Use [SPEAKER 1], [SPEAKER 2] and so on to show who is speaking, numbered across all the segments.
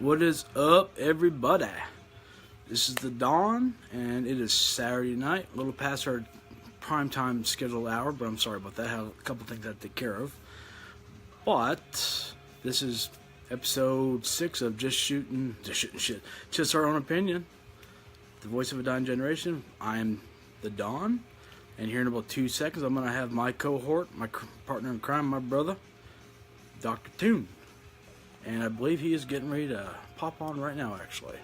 [SPEAKER 1] What is up, everybody? This is the Dawn, and it is Saturday night, a little past our primetime scheduled hour, but I'm sorry about that. I have a couple things I have to take care of. But this is episode 6 of Just Shooting Shit. Just our own opinion. The voice of a dying generation. I am the Dawn, and here in about 2 seconds, I'm going to have my cohort, my partner in crime, my brother, Dr. Toon. And I believe he is getting ready to pop on right now, actually.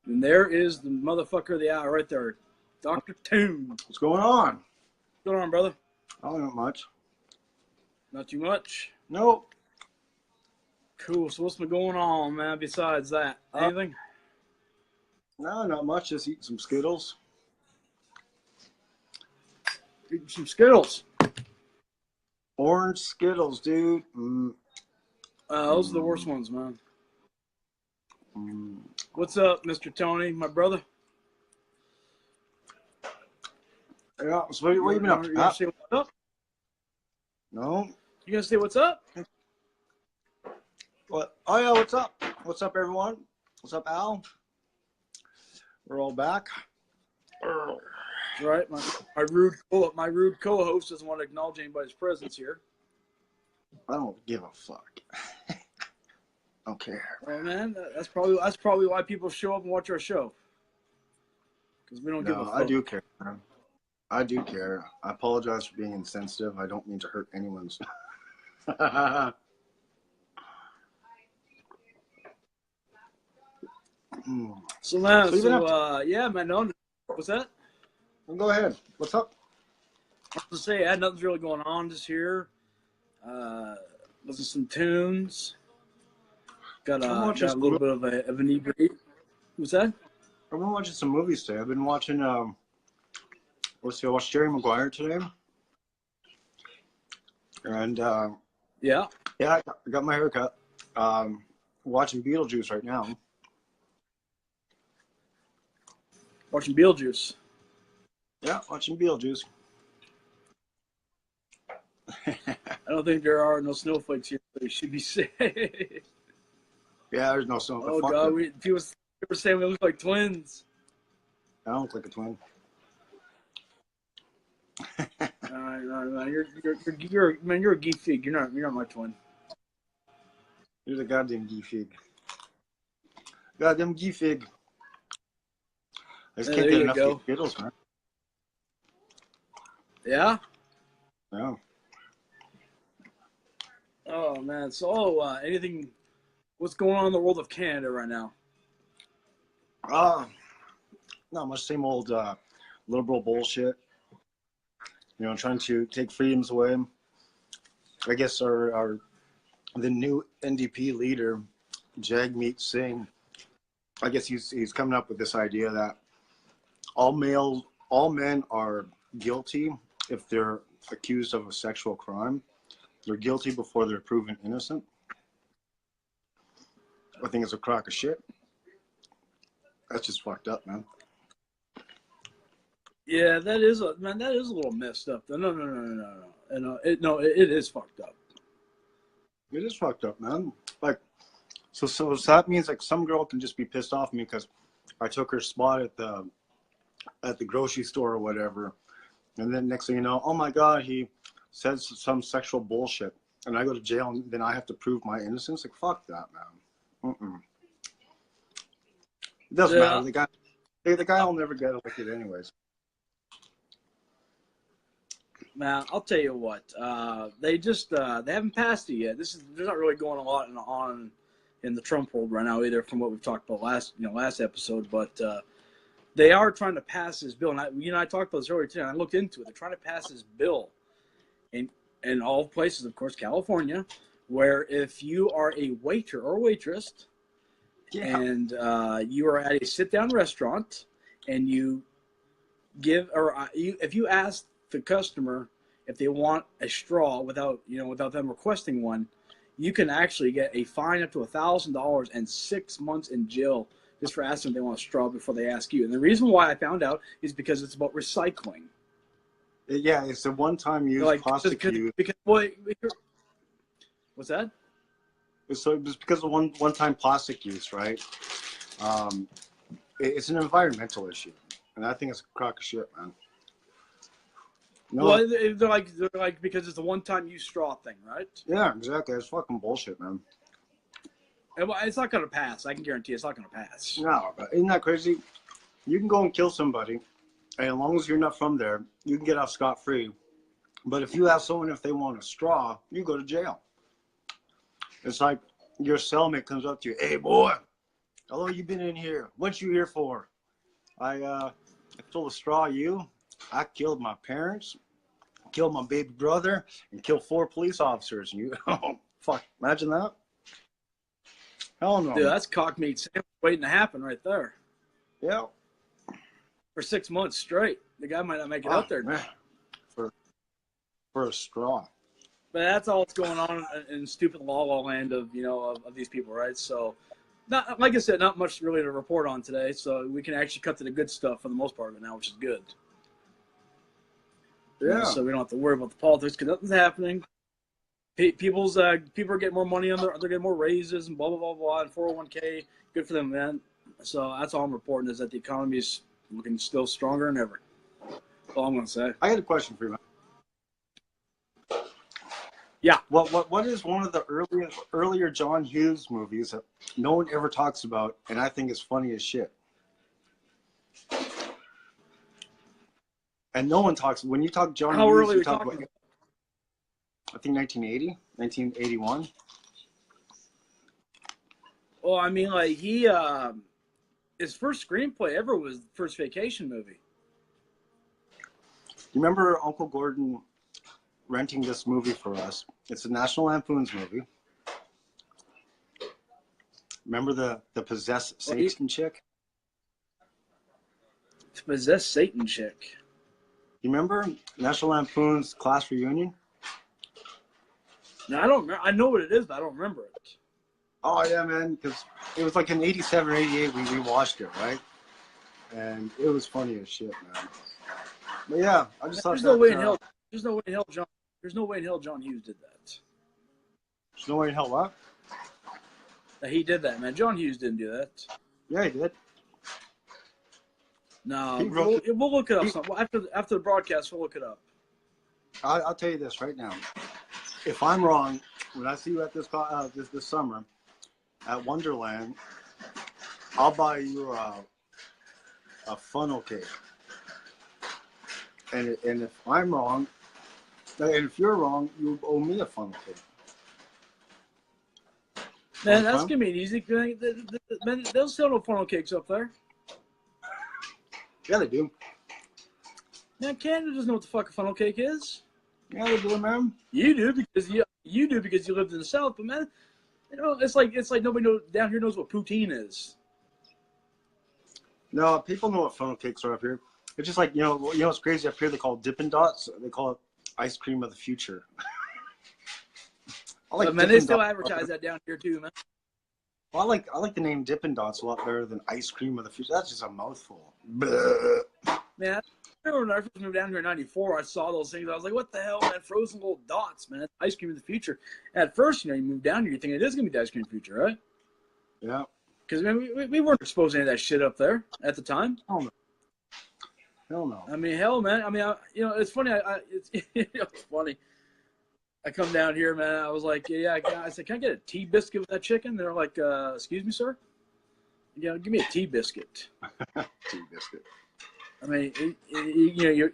[SPEAKER 1] And there is the motherfucker of the hour right there, Dr. Toon.
[SPEAKER 2] What's going on?
[SPEAKER 1] What's going on, brother?
[SPEAKER 2] Oh, not much.
[SPEAKER 1] Not too much?
[SPEAKER 2] Nope.
[SPEAKER 1] Cool. So what's been going on, man, besides that? Anything?
[SPEAKER 2] No, not much. Just eating some Skittles.
[SPEAKER 1] Eating some Skittles.
[SPEAKER 2] Orange Skittles, dude.
[SPEAKER 1] Those are the worst ones, man. What's up, Mr. Tony, my brother?
[SPEAKER 2] Yeah, so what have you been up to?
[SPEAKER 1] You gonna say what's up?
[SPEAKER 2] No.
[SPEAKER 1] You gonna say what's up?
[SPEAKER 2] What? Oh, yeah, what's up? What's up, everyone? What's up, Al? We're all back.
[SPEAKER 1] That's right. My rude co-host doesn't want to acknowledge anybody's presence here.
[SPEAKER 2] I don't give a fuck. I don't care.
[SPEAKER 1] Oh man, that's probably why people show up and watch our show. Because we don't give a fuck.
[SPEAKER 2] I do care, man. I do care. I apologize for being insensitive. I don't mean to hurt anyone's.
[SPEAKER 1] So man, yeah, man. No, what's that?
[SPEAKER 2] Well, go ahead. What's up?
[SPEAKER 1] I was gonna say, nothing's really going on this year. Listen to some tunes. Got a little bit of an inebriate. What's that?
[SPEAKER 2] I've been watching some movies today. I've been watching. I watched Jerry Maguire today. And
[SPEAKER 1] yeah,
[SPEAKER 2] I got my hair cut. Watching Beetlejuice right now.
[SPEAKER 1] Watching Beetlejuice.
[SPEAKER 2] Yeah, watching Beetlejuice.
[SPEAKER 1] I don't think there are no snowflakes here, but you should be safe.
[SPEAKER 2] Yeah, there's no snow.
[SPEAKER 1] Oh God, people were saying we look like twins.
[SPEAKER 2] I don't look like a twin.
[SPEAKER 1] No, you're a geek fig. You're not my twin.
[SPEAKER 2] You're the goddamn geek fig. Goddamn geek fig. I just can't get enough of Skittles, man.
[SPEAKER 1] Yeah?
[SPEAKER 2] Yeah.
[SPEAKER 1] Oh, man. So, anything... What's going on in the world of Canada right now?
[SPEAKER 2] Not much. Same old liberal bullshit. You know, trying to take freedoms away. I guess the new NDP leader, Jagmeet Singh, I guess he's coming up with this idea that all men are guilty if they're accused of a sexual crime. They're guilty before they're proven innocent. I think it's a crock of shit. That's just fucked up, man.
[SPEAKER 1] Yeah, that is a little messed up. No. It is fucked up.
[SPEAKER 2] It is fucked up, man. Like, so that means like some girl can just be pissed off at me because I took her spot at the grocery store or whatever, and then next thing you know, oh my God, he says some sexual bullshit, and I go to jail, and then I have to prove my innocence. Like, fuck that, man. It doesn't matter. The guy will never get elected anyways.
[SPEAKER 1] Man, I'll tell you what. They haven't passed it yet. There's not really going a lot on in the Trump world right now either, from what we've talked about last episode. But they are trying to pass this bill, and I talked about this earlier today. And I looked into it. They're trying to pass this bill in all places, of course, California, where if you are a waiter or waitress, and you are at a sit-down restaurant, and you if you ask the customer if they want a straw without them requesting one, you can actually get a fine up to $1,000 and 6 months in jail just for asking if they want a straw before they ask you. And the reason why I found out is because it's about recycling.
[SPEAKER 2] Yeah, it's a one-time use
[SPEAKER 1] Like
[SPEAKER 2] plastic use.
[SPEAKER 1] because boy, what's that?
[SPEAKER 2] So it was because of one-time plastic use, right? It's an environmental issue, and I think it's a crock of shit, man. No,
[SPEAKER 1] Well, they're like because it's a one-time use straw thing, right?
[SPEAKER 2] yeah, exactly. It's fucking bullshit, man.
[SPEAKER 1] And it's not gonna pass. I can guarantee it's not gonna pass.
[SPEAKER 2] No, but isn't that crazy? You can go and kill somebody, and as long as you're not from there, you can get off scot-free. But if you ask someone if they want a straw, you go to jail. It's like your cellmate comes up to you, "Hey, boy, how long you been in here? What you here for?" I stole a straw. I killed my parents, killed my baby brother, and killed 4 police officers. And you, oh, fuck, imagine that. Hell no.
[SPEAKER 1] Dude, that's cock meat sandwich waiting to happen right there.
[SPEAKER 2] Yeah.
[SPEAKER 1] For 6 months straight, the guy might not make it out there.
[SPEAKER 2] Man. For a straw.
[SPEAKER 1] But that's all that's going on in stupid la la land of these people, right? So, not like I said, not much really to report on today. So we can actually cut to the good stuff for the most part of it now, which is good.
[SPEAKER 2] Yeah.
[SPEAKER 1] So we don't have to worry about the politics because nothing's happening. People are getting more money they're getting more raises and blah blah blah blah and 401k. Good for them, man. So that's all I'm reporting is that the economy is looking still stronger than ever. That's all I'm gonna say.
[SPEAKER 2] I had a question for you, man.
[SPEAKER 1] Yeah.
[SPEAKER 2] What is one of the earlier John Hughes movies that no one ever talks about, and I think is funny as shit? And no one talks when you talk John
[SPEAKER 1] How
[SPEAKER 2] Hughes.
[SPEAKER 1] early are
[SPEAKER 2] You
[SPEAKER 1] we
[SPEAKER 2] talk
[SPEAKER 1] talking
[SPEAKER 2] about, I think 1980, 1981.
[SPEAKER 1] Well, I mean, like his first screenplay ever was the First Vacation movie.
[SPEAKER 2] You remember Uncle Gordon renting this movie for us? It's a National Lampoon's movie. Remember the possessed Satan chick?
[SPEAKER 1] To possess Satan chick.
[SPEAKER 2] You remember National Lampoon's Class Reunion?
[SPEAKER 1] No, I don't. I know what it is, but I don't remember it.
[SPEAKER 2] Oh yeah, man, because it was like in '87 or '88 we rewatched it, right? And it was funny as shit, man. But yeah, I just thought
[SPEAKER 1] There's
[SPEAKER 2] that.
[SPEAKER 1] no way in hell. There's no way in hell John. There's no way in hell John Hughes did that.
[SPEAKER 2] There's no way in hell what?
[SPEAKER 1] That he did that, man. John Hughes didn't do that.
[SPEAKER 2] Yeah, he did.
[SPEAKER 1] No, we'll look it up. After the broadcast, we'll look it up.
[SPEAKER 2] I'll tell you this right now. If I'm wrong, when I see you at this summer at Wonderland, I'll buy you a funnel cake. And if I'm wrong, and if you're wrong, you owe me a funnel cake.
[SPEAKER 1] Man, that's gonna be an easy thing. Man, they'll sell no funnel cakes up there.
[SPEAKER 2] Yeah, they do.
[SPEAKER 1] Man, Canada doesn't know what the fuck a funnel cake is.
[SPEAKER 2] Yeah, they do, man.
[SPEAKER 1] You do because you lived in the South, but man, it's like nobody down here knows what poutine is.
[SPEAKER 2] No, people know what funnel cakes are up here. It's just like what's crazy up here. They call it Dippin' Dots. They call it ice cream of the future.
[SPEAKER 1] Man, they still advertise that down here too, man.
[SPEAKER 2] Well, I like the name Dippin' Dots a lot better than ice cream of the future. That's just a mouthful. Bleh.
[SPEAKER 1] Man, I remember when I first moved down here in '94, I saw those things. I was like, "What the hell, man? Frozen little dots, man. Ice cream of the future." And at first, you move down here, you think it is gonna be the ice cream of the future, right?
[SPEAKER 2] Yeah.
[SPEAKER 1] Because we weren't exposed to any of that shit up there at the time.
[SPEAKER 2] Hell no. Hell no.
[SPEAKER 1] I mean, hell, man. I mean, it's funny. It's funny. I come down here, man. I was like, yeah. I said, can I get a tea biscuit with that chicken? They're like, excuse me, sir. Yeah, give me a tea biscuit.
[SPEAKER 2] Tea biscuit.
[SPEAKER 1] I mean, you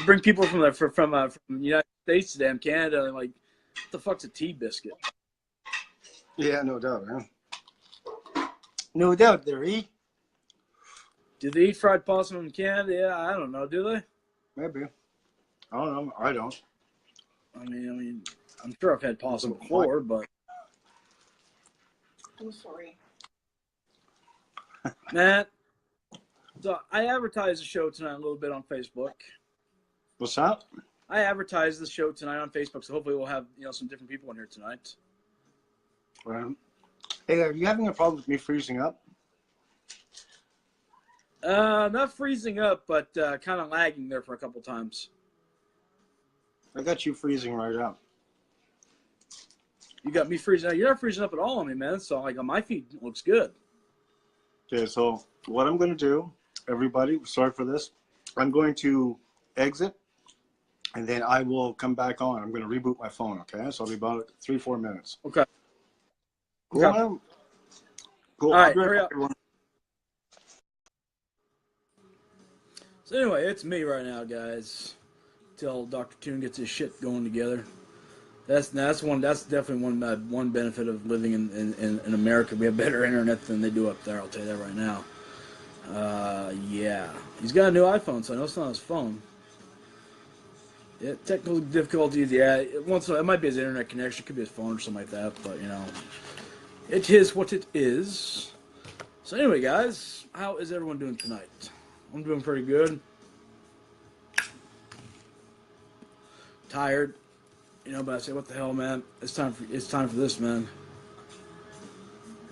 [SPEAKER 1] bring people from the United States to damn Canada, and like, what the fuck's a tea biscuit?
[SPEAKER 2] Yeah, no doubt, man. No doubt, there, E.
[SPEAKER 1] Do they eat fried possum in Canada? Yeah, I don't know. Do they?
[SPEAKER 2] Maybe. I don't know. I don't.
[SPEAKER 1] I mean, I'm sure I've had possum before, but
[SPEAKER 3] I'm sorry.
[SPEAKER 1] Matt. So I advertised the show tonight a little bit on Facebook.
[SPEAKER 2] What's that?
[SPEAKER 1] I advertised the show tonight on Facebook, so hopefully we'll have some different people in here tonight.
[SPEAKER 2] Hey, are you having a problem with me freezing up?
[SPEAKER 1] Not freezing up, but kind of lagging there for a couple times.
[SPEAKER 2] I got you freezing right out.
[SPEAKER 1] You got me freezing up. You're not freezing up at all on me, man. So like on my feet, it looks good.
[SPEAKER 2] Okay, so what I'm going to do, everybody, sorry for this. I'm going to exit, and then I will come back on. I'm going to reboot my phone, okay? So I'll be about 3-4 minutes.
[SPEAKER 1] Okay.
[SPEAKER 2] Cool,
[SPEAKER 1] Okay.
[SPEAKER 2] man? Cool.
[SPEAKER 1] All
[SPEAKER 2] I'll
[SPEAKER 1] right,
[SPEAKER 2] be right
[SPEAKER 1] hurry
[SPEAKER 2] back,
[SPEAKER 1] up.
[SPEAKER 2] everyone.
[SPEAKER 1] So anyway, it's me right now, guys. Till Dr. Toon gets his shit going together. That's definitely one benefit of living in America. We have better internet than they do up there. I'll tell you that right now. Yeah, he's got a new iPhone, so I know it's not his phone. Yeah, technical difficulties. Yeah, it might be his internet connection, it could be his phone or something like that. But you know, it is what it is. So anyway, guys, how is everyone doing tonight? I'm doing pretty good. Tired, you know, but I say, what the hell, man? It's time for this, man.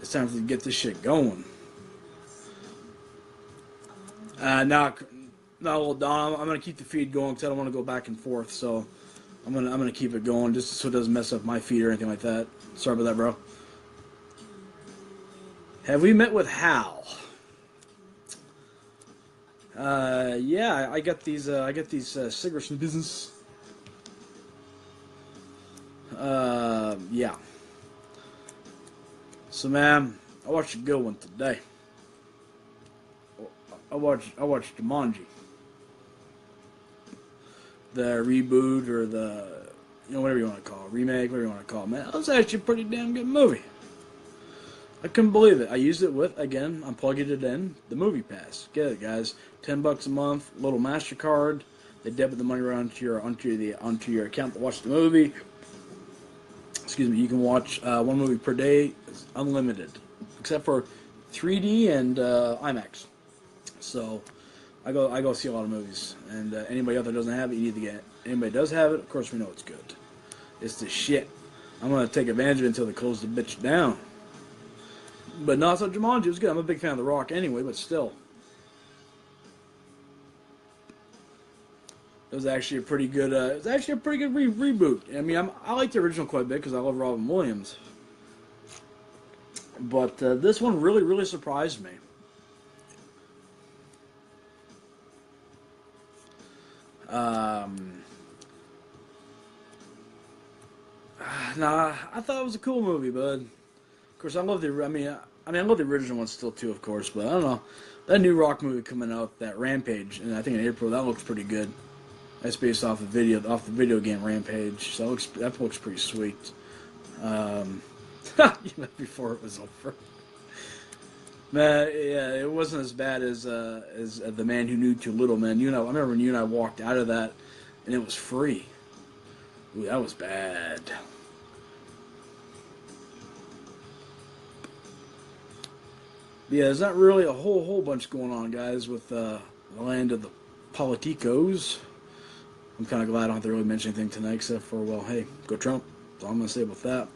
[SPEAKER 1] It's time to get this shit going. Now, old Don, I'm gonna keep the feed going because I don't want to go back and forth. So I'm gonna keep it going just so it doesn't mess up my feed or anything like that. Sorry about that, bro. Have we met with Hal? Yeah, I got these cigarettes in business. Yeah. So, man, I watched a good one today. I watched Jumanji. The reboot or the, you know, whatever you want to call it, remake, whatever you want to call it, man. That was actually a pretty damn good movie. I couldn't believe it. I used it with, again, I'm plugging it in, the Movie Pass. Get it, guys. $10 a month, little MasterCard. They debit the money right onto your account to watch the movie. Excuse me. You can watch one movie per day, it's unlimited, except for 3D and IMAX. So I go see a lot of movies, and anybody out there doesn't have it, you need to get it. Anybody does have it, of course we know it's good. It's the shit. I'm gonna take advantage of it until they close the bitch down. But not so Jumanji was good. I'm a big fan of The Rock anyway, but still. It was actually a pretty good. Reboot. I mean, I like the original quite a bit because I love Robin Williams. But this one really surprised me. Nah, I thought it was a cool movie, bud. Of course, I love the. I love the original one still too, of course. But I don't know, that new Rock movie coming out, that Rampage, and I think in April, that looks pretty good. That's based off the video game Rampage, so that looks pretty sweet. Before it was over. Man, yeah, it wasn't as bad as The Man Who Knew Too Little, man. I remember when you and I walked out of that, and it was free. Ooh, that was bad. Yeah, there's not really a whole bunch going on, guys, with the land of the politicos. I'm kind of glad I don't have to really mention anything tonight, except for, well, hey, go Trump. That's all I'm going to say about that.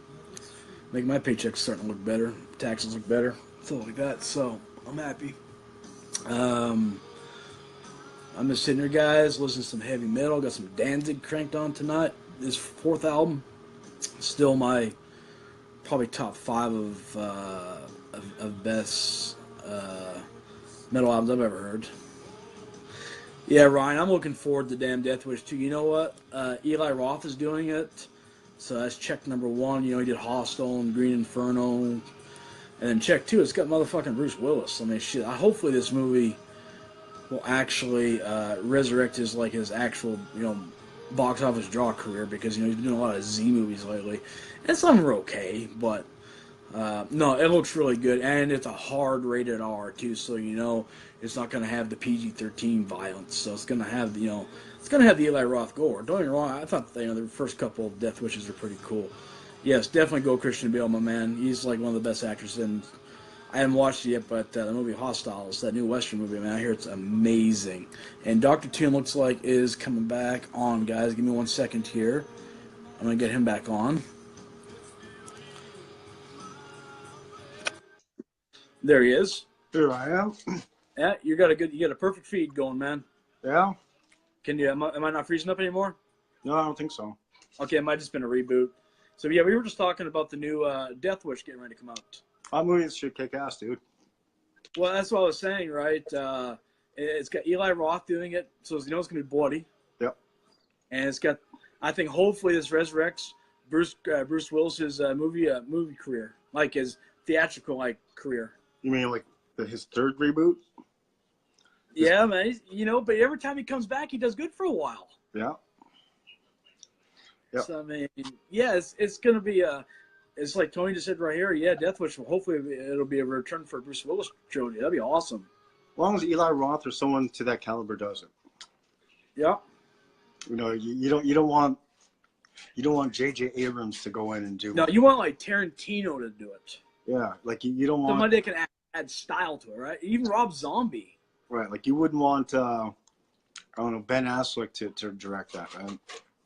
[SPEAKER 1] Make my paychecks starting to look better. Taxes look better. Stuff like that. So, I'm happy. I'm just sitting here, guys, listening to some heavy metal. Got some Danzig cranked on tonight. His fourth album. Still my probably top 5 of best metal albums I've ever heard. Yeah, Ryan, I'm looking forward to damn Death Wish 2. You know what? Eli Roth is doing it. So that's check number 1. You know, he did Hostel and Green Inferno. And then check 2, it's got motherfucking Bruce Willis. I mean, shit. Hopefully this movie will actually resurrect his actual, box office draw career, because, he's been doing a lot of Z movies lately. And some of them are okay, but no, it looks really good, and it's a hard rated R too, so it's not going to have the PG-13 violence. So it's going to have the Eli Roth gore. Don't get me wrong, I thought the first couple of Death Wishes were pretty cool. Yes, definitely go Christian Bale, my man. He's like one of the best actors, and I haven't watched it yet, but the movie Hostiles, that new Western movie, man, I hear it's amazing. And Dr. Toon looks like is coming back on, guys. Give me 1 second here. I'm going to get him back on. There he is.
[SPEAKER 2] Here I am.
[SPEAKER 1] Yeah, you got a perfect feed going, man.
[SPEAKER 2] Yeah.
[SPEAKER 1] Can you? Am I not freezing up anymore?
[SPEAKER 2] No, I don't think so.
[SPEAKER 1] Okay, it might have just been a reboot. So yeah, we were just talking about the new Death Wish getting ready to come out.
[SPEAKER 2] That movie should kick ass, dude.
[SPEAKER 1] Well, that's what I was saying, right? It's got Eli Roth doing it, so it's going to be bloody.
[SPEAKER 2] Yep.
[SPEAKER 1] And it's got, I think, hopefully this resurrects Bruce Willis's movie career, like his theatrical career.
[SPEAKER 2] You mean like his third reboot?
[SPEAKER 1] Yeah, man. But every time he comes back, he does good for a while.
[SPEAKER 2] Yeah. Yep.
[SPEAKER 1] So I mean, yeah, it's going to be it's like Tony just said right here. Yeah, Death Wish. Hopefully, it'll be a return for Bruce Willis trilogy. That'd be awesome.
[SPEAKER 2] As long as Eli Roth or someone to that caliber does it.
[SPEAKER 1] Yeah.
[SPEAKER 2] You don't want J.J. Abrams to go in and do.
[SPEAKER 1] No, you want like Tarantino to do it.
[SPEAKER 2] Yeah, like you don't want
[SPEAKER 1] somebody that can add style to it, right? Even Rob Zombie.
[SPEAKER 2] Right, like you wouldn't want I don't know, Ben Affleck to direct that, man.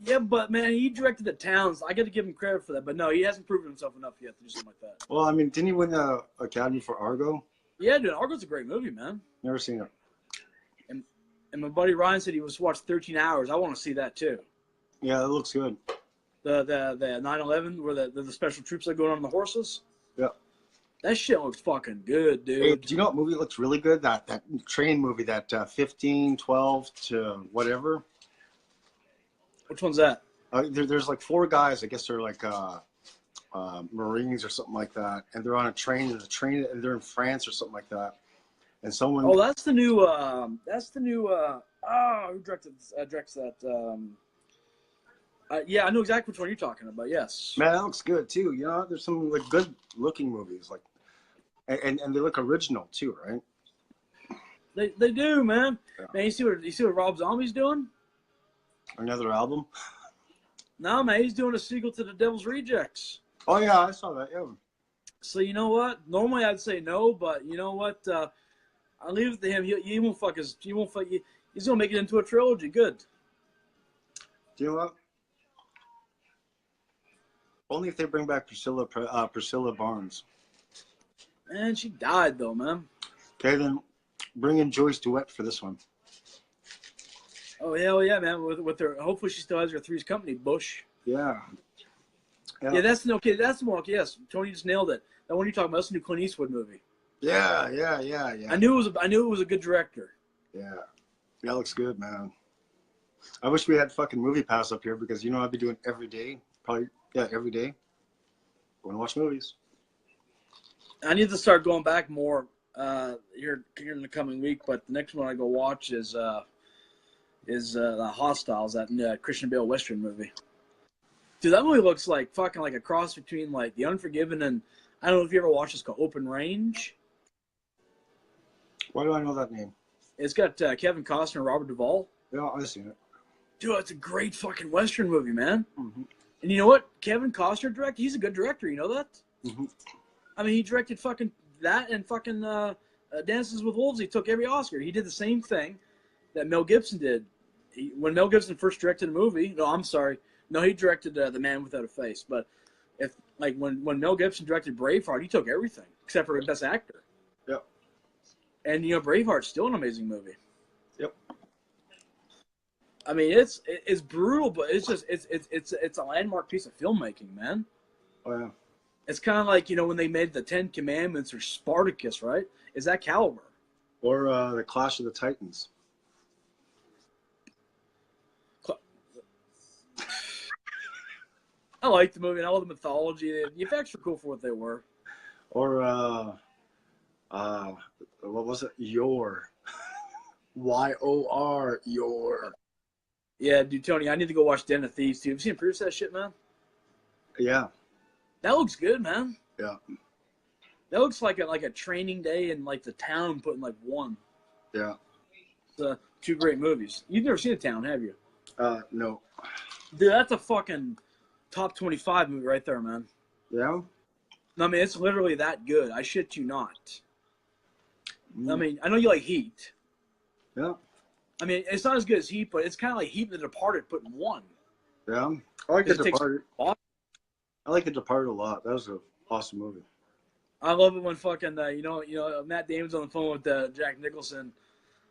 [SPEAKER 1] Yeah, but man, he directed The Towns. I got to give him credit for that, but no, he hasn't proven himself enough yet to do something like that.
[SPEAKER 2] Well, I mean, didn't he win the Academy for Argo?
[SPEAKER 1] Yeah, dude, Argo's a great movie, man.
[SPEAKER 2] Never seen it.
[SPEAKER 1] And my buddy Ryan said he was watched 13 Hours. I want to see that too.
[SPEAKER 2] Yeah, it looks good.
[SPEAKER 1] The 9/11 where the special troops are going on the horses.
[SPEAKER 2] Yeah.
[SPEAKER 1] That shit looks fucking good, dude.
[SPEAKER 2] Hey, do you know what movie looks really good? That train movie, that 15, 12 to whatever.
[SPEAKER 1] Which one's that?
[SPEAKER 2] There's like four guys. I guess they're like Marines or something like that, and they're on a train. There's a train, and they're in France or something like that. And someone.
[SPEAKER 1] Oh, that's the new. Who directs that? Yeah, I know exactly which one you're talking about. Yes.
[SPEAKER 2] Man, that looks good too. There's some like good looking movies, like, and they look original too, right?
[SPEAKER 1] They do, man.
[SPEAKER 2] Yeah.
[SPEAKER 1] Man, you see what Rob Zombie's doing?
[SPEAKER 2] Another album?
[SPEAKER 1] No, man, he's doing a sequel to The Devil's Rejects.
[SPEAKER 2] Oh yeah, I saw that. Yeah.
[SPEAKER 1] So you know what? Normally I'd say no, but you know what? I'll leave it to him. He won't fuck his. He won't fuck. He's gonna make it into a trilogy. Good.
[SPEAKER 2] Do you know what? Only if they bring back Priscilla Barnes.
[SPEAKER 1] Man, she died though, man.
[SPEAKER 2] Okay, then bring in Joyce DeWitt for this one.
[SPEAKER 1] Oh hell yeah, man! With her, hopefully she still has her Three's Company. Bush.
[SPEAKER 2] Yeah.
[SPEAKER 1] Yeah, that's the one. Okay, yes, Tony just nailed it. That one you're talking about. That's the new Clint Eastwood movie.
[SPEAKER 2] Yeah.
[SPEAKER 1] I knew it was a good director.
[SPEAKER 2] Yeah. That looks good, man. I wish we had fucking Movie Pass up here because I'd be doing every day. Probably, yeah, every day. Going to watch movies.
[SPEAKER 1] I need to start going back more here in the coming week. But the next one I go watch is the Hostiles, that Christian Bale Western movie. Dude, that movie looks like fucking like a cross between like The Unforgiven and I don't know if you ever watched this called Open Range.
[SPEAKER 2] Why do I know that name?
[SPEAKER 1] It's got Kevin Costner and Robert Duvall.
[SPEAKER 2] Yeah, I've seen it.
[SPEAKER 1] Dude, it's a great fucking Western movie, man.
[SPEAKER 2] Mm-hmm.
[SPEAKER 1] And you know what? Kevin Costner directed. He's a good director. You know that?
[SPEAKER 2] Mm-hmm.
[SPEAKER 1] I mean, he directed fucking that and fucking Dances with Wolves. He took every Oscar. He did the same thing that Mel Gibson did. When Mel Gibson first directed a movie, he directed The Man Without a Face. But when Mel Gibson directed Braveheart, he took everything except for Best Actor.
[SPEAKER 2] Yep.
[SPEAKER 1] And Braveheart's still an amazing movie.
[SPEAKER 2] Yep.
[SPEAKER 1] I mean, it's brutal, but it's a landmark piece of filmmaking, man.
[SPEAKER 2] Oh yeah.
[SPEAKER 1] It's kind of like when they made the Ten Commandments or Spartacus, right? Is that caliber?
[SPEAKER 2] Or the Clash of the Titans.
[SPEAKER 1] I like the movie and all the mythology. The effects were cool for what they were.
[SPEAKER 2] Or what was it? Yor. Y-O-R. Yor.
[SPEAKER 1] Yeah, dude, Tony, I need to go watch Den of Thieves too. Have you seen Bruce that shit, man?
[SPEAKER 2] Yeah.
[SPEAKER 1] That looks good, man.
[SPEAKER 2] Yeah.
[SPEAKER 1] That looks like a training day in like the town put in like one.
[SPEAKER 2] Yeah.
[SPEAKER 1] It's two great movies. You've never seen The Town, have you?
[SPEAKER 2] No.
[SPEAKER 1] Dude, that's a fucking top 25 movie right there, man.
[SPEAKER 2] Yeah?
[SPEAKER 1] I mean, it's literally that good. I shit you not. I mean, I know you like Heat.
[SPEAKER 2] Yeah.
[SPEAKER 1] I mean, it's not as good as Heat, but it's kind of like Heat and The Departed put in one.
[SPEAKER 2] Yeah. I like The
[SPEAKER 1] It takes
[SPEAKER 2] Departed.
[SPEAKER 1] off.
[SPEAKER 2] I like The Departed a lot. That was an awesome movie.
[SPEAKER 1] I love it when fucking Matt Damon's on the phone with Jack Nicholson.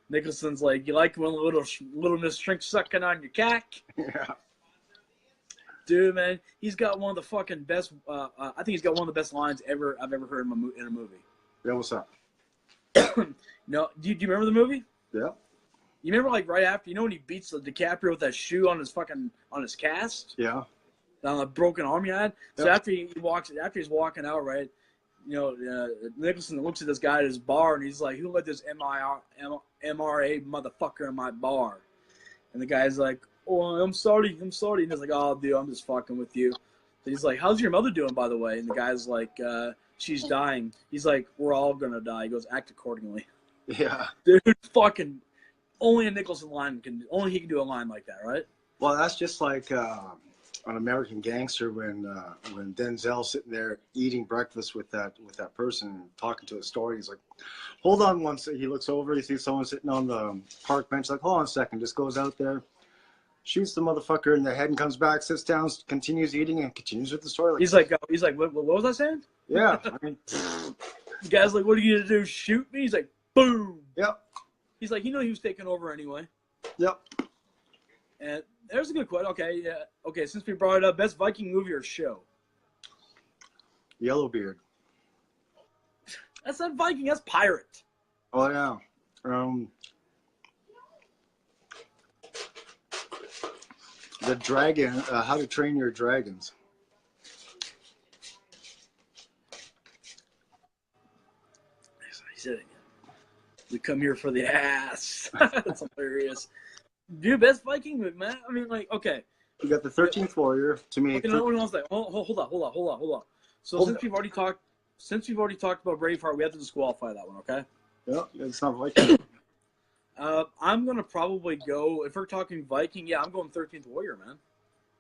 [SPEAKER 1] Nicholson's like, "You like when little Miss Shrink sucking on your cack?"
[SPEAKER 2] Yeah.
[SPEAKER 1] Dude, man, he's got one of the fucking best. I think he's got one of the best lines I've ever heard in a movie.
[SPEAKER 2] Yeah, what's up?
[SPEAKER 1] No, do you remember the movie?
[SPEAKER 2] Yeah.
[SPEAKER 1] You remember like right after when he beats the DiCaprio with that shoe on his cast?
[SPEAKER 2] Yeah.
[SPEAKER 1] On the broken arm he had. So
[SPEAKER 2] Yep.
[SPEAKER 1] after he's walking out, right? Nicholson looks at this guy at his bar and he's like, "Who let this MRA motherfucker in my bar?" And the guy's like, "Oh, I'm sorry. And he's like, "Oh, dude, I'm just fucking with you." So he's like, "How's your mother doing, by the way?" And the guy's like, "She's dying." He's like, "We're all gonna die." He goes, "Act accordingly."
[SPEAKER 2] Yeah.
[SPEAKER 1] Dude, fucking only a Nicholson only he can do a line like that, right?
[SPEAKER 2] Well, that's just like on American Gangster when Denzel's sitting there eating breakfast with that person and talking to a story. He's like, "Hold on one second." He looks over, he sees someone sitting on the park bench. Like, "Hold on a second." Just goes out there, shoots the motherfucker in the head, and comes back, sits down, continues eating, and continues with the story.
[SPEAKER 1] He's like, what was I saying?
[SPEAKER 2] Yeah, I mean,
[SPEAKER 1] the guy's like, "What are you gonna do? Shoot me?" He's like, "Boom."
[SPEAKER 2] Yep.
[SPEAKER 1] He's like, he was taking over anyway.
[SPEAKER 2] Yep.
[SPEAKER 1] And there's a good question. Okay, yeah. Okay, since we brought it up, best Viking movie or show?
[SPEAKER 2] Yellowbeard.
[SPEAKER 1] That's not Viking. That's pirate.
[SPEAKER 2] Oh yeah. The dragon. How to Train Your Dragons.
[SPEAKER 1] He said it again. We come here for the ass. That's hilarious. Dude, best Viking movie, man. I mean, like, okay.
[SPEAKER 2] You got the 13th Warrior. To me,
[SPEAKER 1] Okay, no one else. Hold on. So since we've already talked about Braveheart, we have to disqualify that one, okay?
[SPEAKER 2] Yeah, it's not Viking.
[SPEAKER 1] I'm gonna probably go if we're talking Viking. Yeah, I'm going 13th Warrior, man.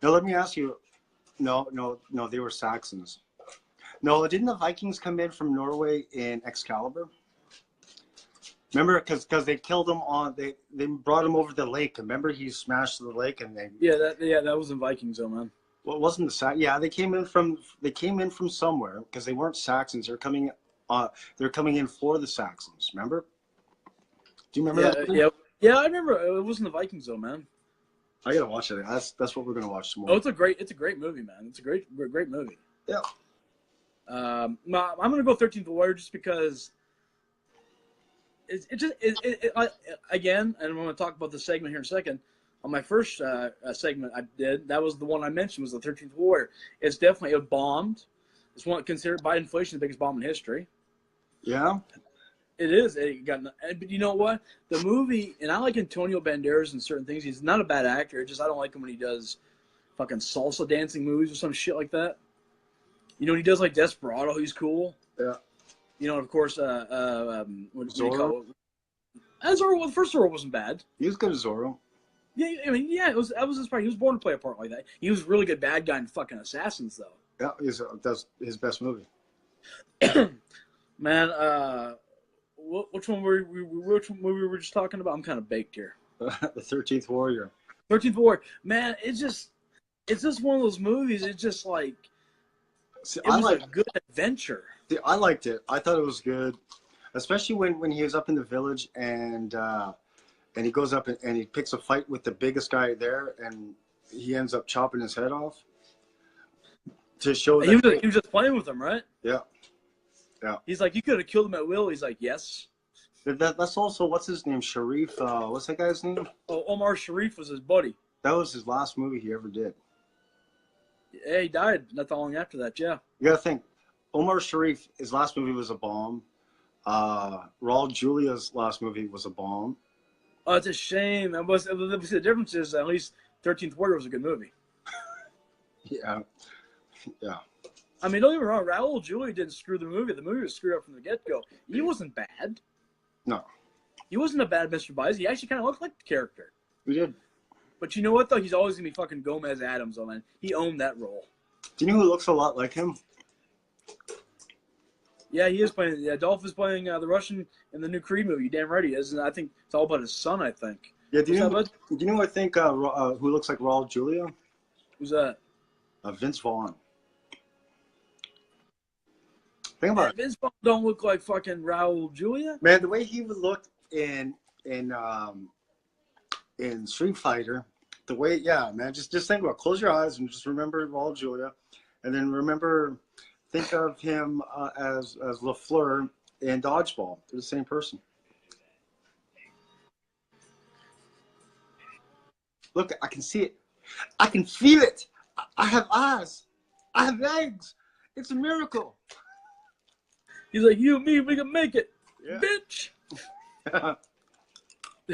[SPEAKER 2] Now let me ask you. No, they were Saxons. No, didn't the Vikings come in from Norway in Excalibur? Remember, because they killed him they brought him over the lake. Remember, he smashed the lake and they.
[SPEAKER 1] Yeah, that was in Vikings, though, man.
[SPEAKER 2] Well, it wasn't the Saxons. Yeah, they came in from somewhere because they weren't Saxons. They're coming in for the Saxons. Remember? Do you remember that?
[SPEAKER 1] Yeah, I remember. It wasn't the Vikings, though, man.
[SPEAKER 2] I gotta watch it. That's what we're gonna watch tomorrow.
[SPEAKER 1] Oh, it's a great movie, man. It's a great movie.
[SPEAKER 2] Yeah.
[SPEAKER 1] I'm gonna go 13th Warrior just because. Again, and I'm going to talk about the segment here in a second. On my first segment I did, that was the one I mentioned was the 13th Warrior. It's definitely it bombed. It's one considered by inflation the biggest bomb in history.
[SPEAKER 2] Yeah.
[SPEAKER 1] It is. But you know what? The movie, and I like Antonio Banderas in certain things. He's not a bad actor. Just I don't like him when he does fucking salsa dancing movies or some shit like that. When he does like Desperado, he's cool.
[SPEAKER 2] Yeah.
[SPEAKER 1] Of course, what do you call it? Zorro, the first Zorro wasn't bad.
[SPEAKER 2] He was good as Zorro.
[SPEAKER 1] Yeah, I mean, yeah, that was his part. He was born to play a part like that. He was a really good bad guy in fucking Assassins, though.
[SPEAKER 2] Yeah, that's his best movie.
[SPEAKER 1] Man, which one were which movie we were just talking about? I'm kind of baked here.
[SPEAKER 2] The 13th Warrior.
[SPEAKER 1] 13th Warrior. Man, it's just one of those movies. It's just like it was a good adventure.
[SPEAKER 2] I liked it. I thought it was good, especially when he was up in the village and he goes up and he picks a fight with the biggest guy there, and he ends up chopping his head off to show that
[SPEAKER 1] he was just playing with him, right?
[SPEAKER 2] Yeah, yeah.
[SPEAKER 1] He's like, "You could have killed him at will." He's like, "Yes."
[SPEAKER 2] That's also what's his name, Sharif. What's that guy's name?
[SPEAKER 1] Oh, Omar Sharif was his buddy.
[SPEAKER 2] That was his last movie he ever did.
[SPEAKER 1] Yeah, he died not that long after that. Yeah.
[SPEAKER 2] You gotta think. Omar Sharif, his last movie was a bomb. Raul Julia's last movie was a bomb.
[SPEAKER 1] Oh, it's a shame. The difference is at least 13th Warrior was a good movie.
[SPEAKER 2] Yeah. Yeah.
[SPEAKER 1] I mean, don't get me wrong. Raul Julia didn't screw the movie. The movie was screwed up from the get-go. He wasn't bad.
[SPEAKER 2] No.
[SPEAKER 1] He wasn't a bad Mr. Bies. He actually kind of looked like the character.
[SPEAKER 2] We did.
[SPEAKER 1] But you know what, though? He's always going to be fucking Gomez Adams, though, man. He owned that role.
[SPEAKER 2] Do you know who looks a lot like him?
[SPEAKER 1] Yeah, he is playing. Yeah, Dolph is playing the Russian in the new Creed movie. Damn right he is. And I think it's all about his son, I think.
[SPEAKER 2] Yeah, do you know who I think who looks like Raul Julia?
[SPEAKER 1] Who's that?
[SPEAKER 2] Vince Vaughn. Think about it.
[SPEAKER 1] Vince Vaughn don't look like fucking Raul Julia.
[SPEAKER 2] Man, the way he would look in Street Fighter, the way, yeah, man, just think about it. Close your eyes and just remember Raul Julia, and then think of him as LaFleur in Dodgeball. They're the same person. Look, I can see it. I can feel it. I have eyes. I have legs. It's a miracle.
[SPEAKER 1] He's like, you and me, we can make it,
[SPEAKER 2] Yeah.
[SPEAKER 1] bitch.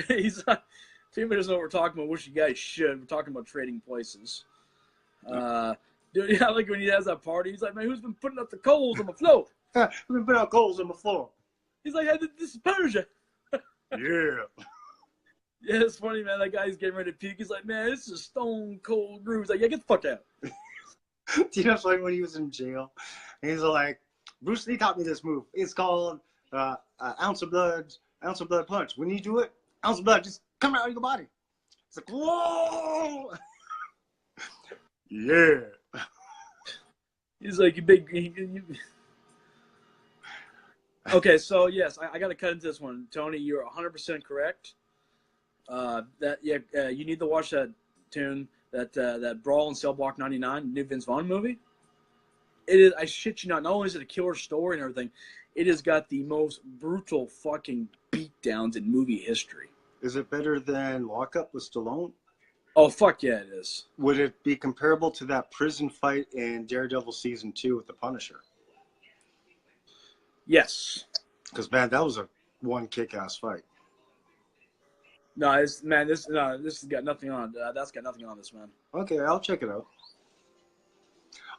[SPEAKER 1] He's like, Team doesn't know what we're talking about, which you guys should. We're talking about trading places. Dude, yeah, like when he has that party, he's like, man, who's been putting up the coals on the floor?
[SPEAKER 2] We've been putting out coals on the floor.
[SPEAKER 1] He's like, hey, this is Persia.
[SPEAKER 2] Yeah.
[SPEAKER 1] Yeah, it's funny, man. That guy's getting ready to puke. He's like, man, this is stone cold groove. He's like, yeah, get the fuck out.
[SPEAKER 2] Do you know like when he was in jail? And he's like, Bruce Lee taught me this move. It's called ounce of blood punch. When you do it, ounce of blood just come out of your body. It's like, whoa. Yeah.
[SPEAKER 1] He's like, you big. Okay, so yes, I got to cut into this one. Tony, you're 100% correct. You need to watch that tune, that Brawl in Cell Block 99, new Vince Vaughn movie. It is, I shit you not only is it a killer story and everything, it has got the most brutal fucking beatdowns in movie history.
[SPEAKER 2] Is it better than Lockup with Stallone?
[SPEAKER 1] Oh, fuck yeah, it is.
[SPEAKER 2] Would it be comparable to that prison fight in Daredevil Season 2 with the Punisher?
[SPEAKER 1] Yes.
[SPEAKER 2] Because, man, that was a one kick-ass fight.
[SPEAKER 1] No, this has got nothing on. That's got nothing on this, man.
[SPEAKER 2] Okay, I'll check it out.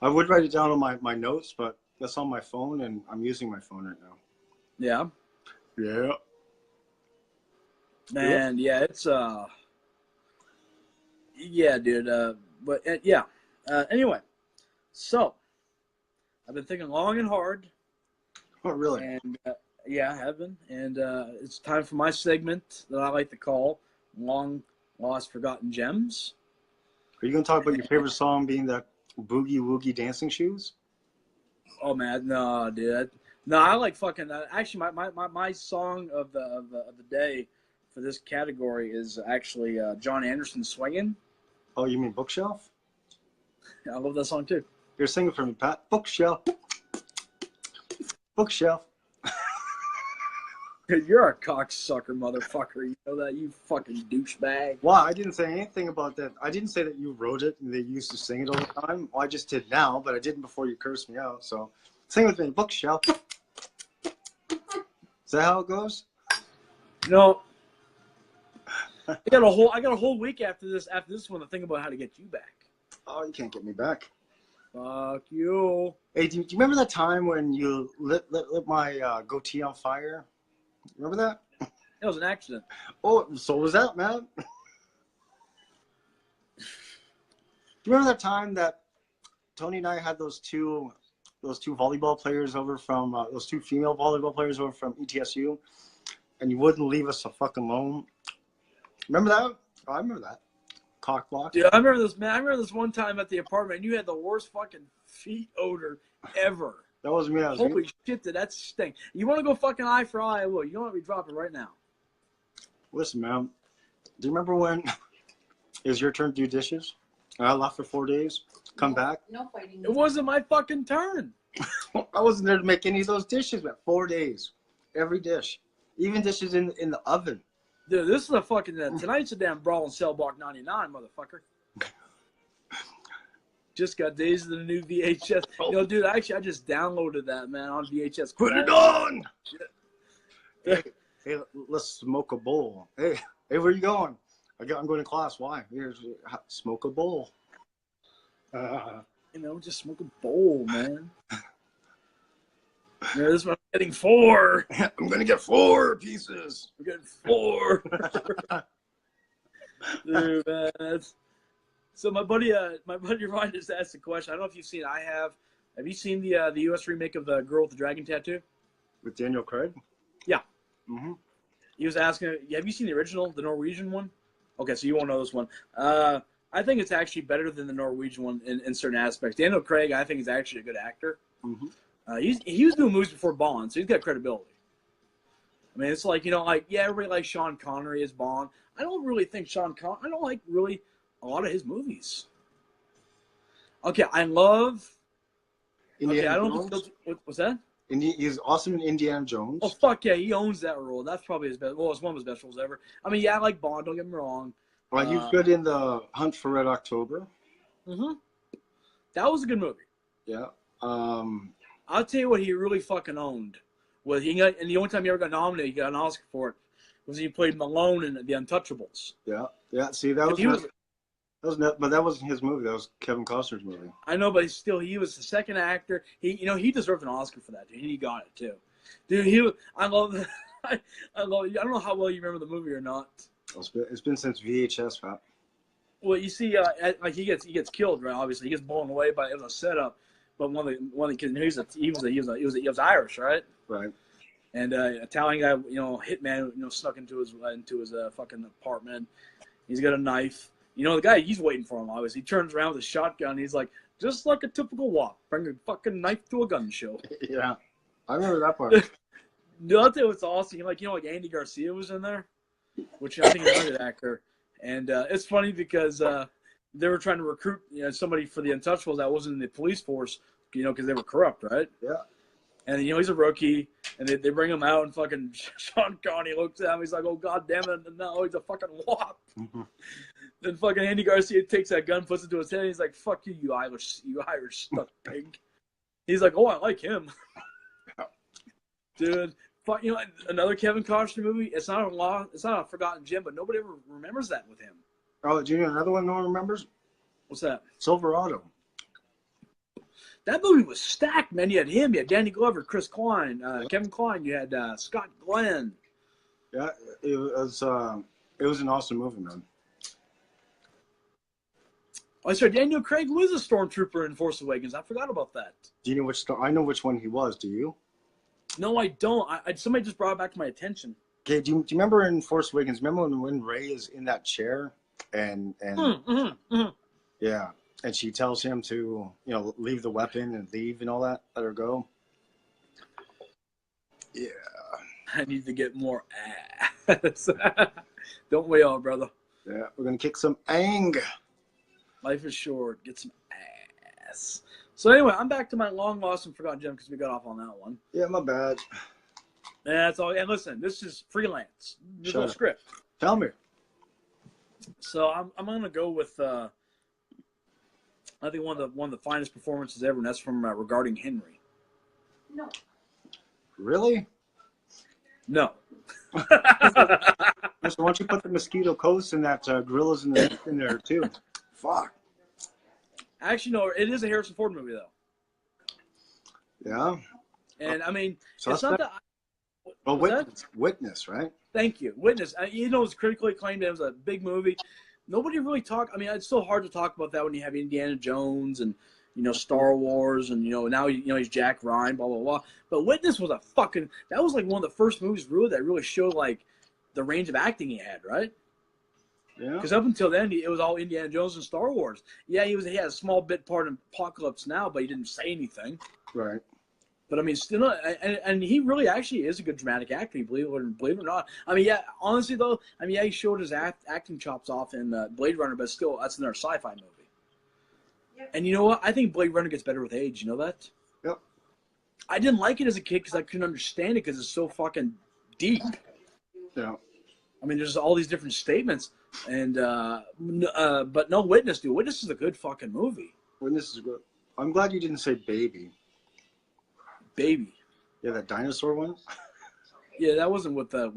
[SPEAKER 2] I would write it down on my notes, but that's on my phone, and I'm using my phone right now.
[SPEAKER 1] Yeah.
[SPEAKER 2] Yeah.
[SPEAKER 1] Man, yeah, it's yeah, dude. Yeah. Anyway, so I've been thinking long and hard.
[SPEAKER 2] Oh, really?
[SPEAKER 1] And yeah, I have been. And it's time for my segment that I like to call Long Lost Forgotten Gems.
[SPEAKER 2] Are you going to talk about your favorite song being that Boogie Woogie Dancing Shoes?
[SPEAKER 1] Oh, man, no, dude. No, I like fucking. Actually, my song of the day for this category is actually John Anderson Swinging.
[SPEAKER 2] Oh, you mean Bookshelf?
[SPEAKER 1] I love that song too.
[SPEAKER 2] You're singing for me, Pat. Bookshelf. Bookshelf.
[SPEAKER 1] You're a cocksucker, motherfucker. You know that, you fucking douchebag.
[SPEAKER 2] Wow, I didn't say anything about that. I didn't say that you wrote it and they used to sing it all the time. Well, I just did now, but I didn't before you cursed me out. So sing with me, Bookshelf. Is that how it goes?
[SPEAKER 1] No. I got a whole week after this one to think about how to get you back.
[SPEAKER 2] Oh, you can't get me back.
[SPEAKER 1] Fuck you.
[SPEAKER 2] Hey, do you remember that time when you lit my goatee on fire? Remember that?
[SPEAKER 1] It was an accident.
[SPEAKER 2] Oh, so was that, man. Do you remember that time that Tony and I had those two volleyball players over from those two female volleyball players over from ETSU, and you wouldn't leave us a fucking alone? Remember that? Oh, I remember that. Cock block.
[SPEAKER 1] Dude, I remember this, man. I remember this one time at the apartment. You had the worst fucking feet odor ever.
[SPEAKER 2] That wasn't me.
[SPEAKER 1] Holy shit, did that stink. You want to go fucking eye for eye? I will. You don't want me to drop it right now.
[SPEAKER 2] Listen, man. Do you remember when it was your turn to do dishes? And I left for 4 days. Come back.
[SPEAKER 3] No fighting.
[SPEAKER 1] It wasn't my fucking turn.
[SPEAKER 2] I wasn't there to make any of those dishes, man. 4 days. Every dish. Even dishes in the oven.
[SPEAKER 1] Dude, this is a fucking tonight's a damn Brawl in Cell Block 99, motherfucker. Just got Days of the New VHS. You know, dude, actually, I just downloaded that, man, on VHS.
[SPEAKER 2] Put it on! Hey, let's smoke a bowl. Hey, where you going? I'm going to class. Why? Here's smoke a bowl.
[SPEAKER 1] You know, just smoke a bowl, man. Yeah, this one I'm getting 4.
[SPEAKER 2] I'm going to get 4 pieces.
[SPEAKER 1] I'm getting 4. Dude, man, so my buddy Ryan just asked a question. I don't know if you've seen it. I have. Have you seen the U.S. remake of The Girl with the Dragon Tattoo?
[SPEAKER 2] With Daniel Craig?
[SPEAKER 1] Yeah.
[SPEAKER 2] Mm-hmm.
[SPEAKER 1] He was asking, have you seen the original, the Norwegian one? Okay, so you won't know this one. I think it's actually better than the Norwegian one in certain aspects. Daniel Craig, I think, is actually a good actor.
[SPEAKER 2] Mm-hmm.
[SPEAKER 3] He was doing movies before Bond, so he's got credibility. I mean, it's like, yeah, everybody likes Sean Connery as Bond. I don't really think I don't like really a lot of his movies. Okay, I love.
[SPEAKER 2] Indiana
[SPEAKER 3] I don't
[SPEAKER 2] Jones.
[SPEAKER 3] what's that?
[SPEAKER 2] He's awesome in Indiana Jones.
[SPEAKER 3] Oh fuck yeah, he owns that role. That's probably his best. Well, it's one of his best roles ever. I mean, yeah, I like Bond. Don't get me wrong.
[SPEAKER 2] He was good in the Hunt for Red October.
[SPEAKER 3] Mm-hmm. That was a good movie.
[SPEAKER 2] Yeah.
[SPEAKER 3] I'll tell you what he really fucking owned. And the only time he ever got nominated, he got an Oscar for it, was he played Malone in The Untouchables.
[SPEAKER 2] Yeah. See, but that wasn't his movie. That was Kevin Costner's movie.
[SPEAKER 3] I know, but he was the second actor. He deserved an Oscar for that, dude. He got it too, dude. I love. I don't know how well you remember the movie or not.
[SPEAKER 2] It's been since VHS, Pat.
[SPEAKER 3] Well, you see, like he gets killed, right? Obviously, he gets blown away by it was a setup. But one of the kids, he was Irish, right?
[SPEAKER 2] Right.
[SPEAKER 3] And Italian guy, hitman, snuck into his fucking apartment. He's got a knife. The guy, he's waiting for him. Obviously, he turns around with a shotgun. He's like, just like a typical wop, bring a fucking knife to a gun show.
[SPEAKER 2] Yeah, I remember that part.
[SPEAKER 3] I'll tell you what's awesome. Like Andy Garcia was in there, which I think is a good actor. And it's funny because they were trying to recruit somebody for the Untouchables that wasn't in the police force, because they were corrupt, right?
[SPEAKER 2] Yeah. And
[SPEAKER 3] he's a rookie, and they bring him out, and fucking Sean Connery looks at him. He's like, "Oh god damn it! No, he's a fucking wop." Mm-hmm. Then fucking Andy Garcia takes that gun, puts it to his head. And he's like, "Fuck you, you Irish stuck pig." He's like, "Oh, I like him, dude." Fuck, another Kevin Costner movie. It's not a forgotten gem, but nobody ever remembers that with him.
[SPEAKER 2] Oh, do you know another one no one remembers?
[SPEAKER 3] What's that?
[SPEAKER 2] Silverado.
[SPEAKER 3] That movie was stacked, man. You had him, you had Danny Glover, Chris Klein, Kevin Kline, you had Scott Glenn.
[SPEAKER 2] Yeah, it was an awesome movie, man.
[SPEAKER 3] Oh, sorry, Daniel Craig was a stormtrooper in Force Awakens. I forgot about that.
[SPEAKER 2] Do you know I know which one he was. Do you?
[SPEAKER 3] No, I don't. Somebody just brought it back to my attention.
[SPEAKER 2] Okay, do you remember in Force Awakens? Remember when Rey is in that chair and yeah, and she tells him to leave the weapon and leave and all that, let her go. Yeah,
[SPEAKER 3] I need to get more ass. Don't we all, brother?
[SPEAKER 2] Yeah, we're gonna kick some anger.
[SPEAKER 3] Life is short. Get some ass. So anyway, I'm back to my long lost and forgotten gem because we got off on that one.
[SPEAKER 2] Yeah, my bad.
[SPEAKER 3] That's all. And listen, this is freelance. There's no script.
[SPEAKER 2] Tell me.
[SPEAKER 3] So I'm gonna go with I think one of the finest performances ever, and that's from Regarding Henry.
[SPEAKER 2] No. Really?
[SPEAKER 3] No.
[SPEAKER 2] So why don't you put the mosquito coats and that gorillas in there too? Fuck.
[SPEAKER 3] Actually, no. It is a Harrison Ford movie, though.
[SPEAKER 2] Yeah.
[SPEAKER 3] And I mean,
[SPEAKER 2] so
[SPEAKER 3] it's not that.
[SPEAKER 2] Well, Witness, right?
[SPEAKER 3] Thank you, Witness. It's critically acclaimed. It was a big movie. Nobody really talked. I mean, it's still hard to talk about that when you have Indiana Jones and Star Wars and now he's Jack Ryan, blah blah blah. But Witness was that was like one of the first movies that really showed like the range of acting he had, right?
[SPEAKER 2] Yeah.
[SPEAKER 3] Because up until then, it was all Indiana Jones and Star Wars. Yeah, he had a small bit part in Apocalypse Now, but he didn't say anything.
[SPEAKER 2] Right.
[SPEAKER 3] But I mean, still, and he really actually is a good dramatic actor. Believe it or not. I mean, yeah. Honestly, though, I mean, yeah, he showed his acting chops off in Blade Runner, but still, that's another sci-fi movie. Yep. And you know what? I think Blade Runner gets better with age. You know that?
[SPEAKER 2] Yep.
[SPEAKER 3] I didn't like it as a kid because I couldn't understand it because it's so fucking deep.
[SPEAKER 2] Yeah.
[SPEAKER 3] I mean, there's all these different statements, and but no, Witness, dude. Witness is a good fucking movie.
[SPEAKER 2] Witness is good. I'm glad you didn't say Baby.
[SPEAKER 3] Baby.
[SPEAKER 2] Yeah, that dinosaur one.
[SPEAKER 3] Yeah, that wasn't with yeah.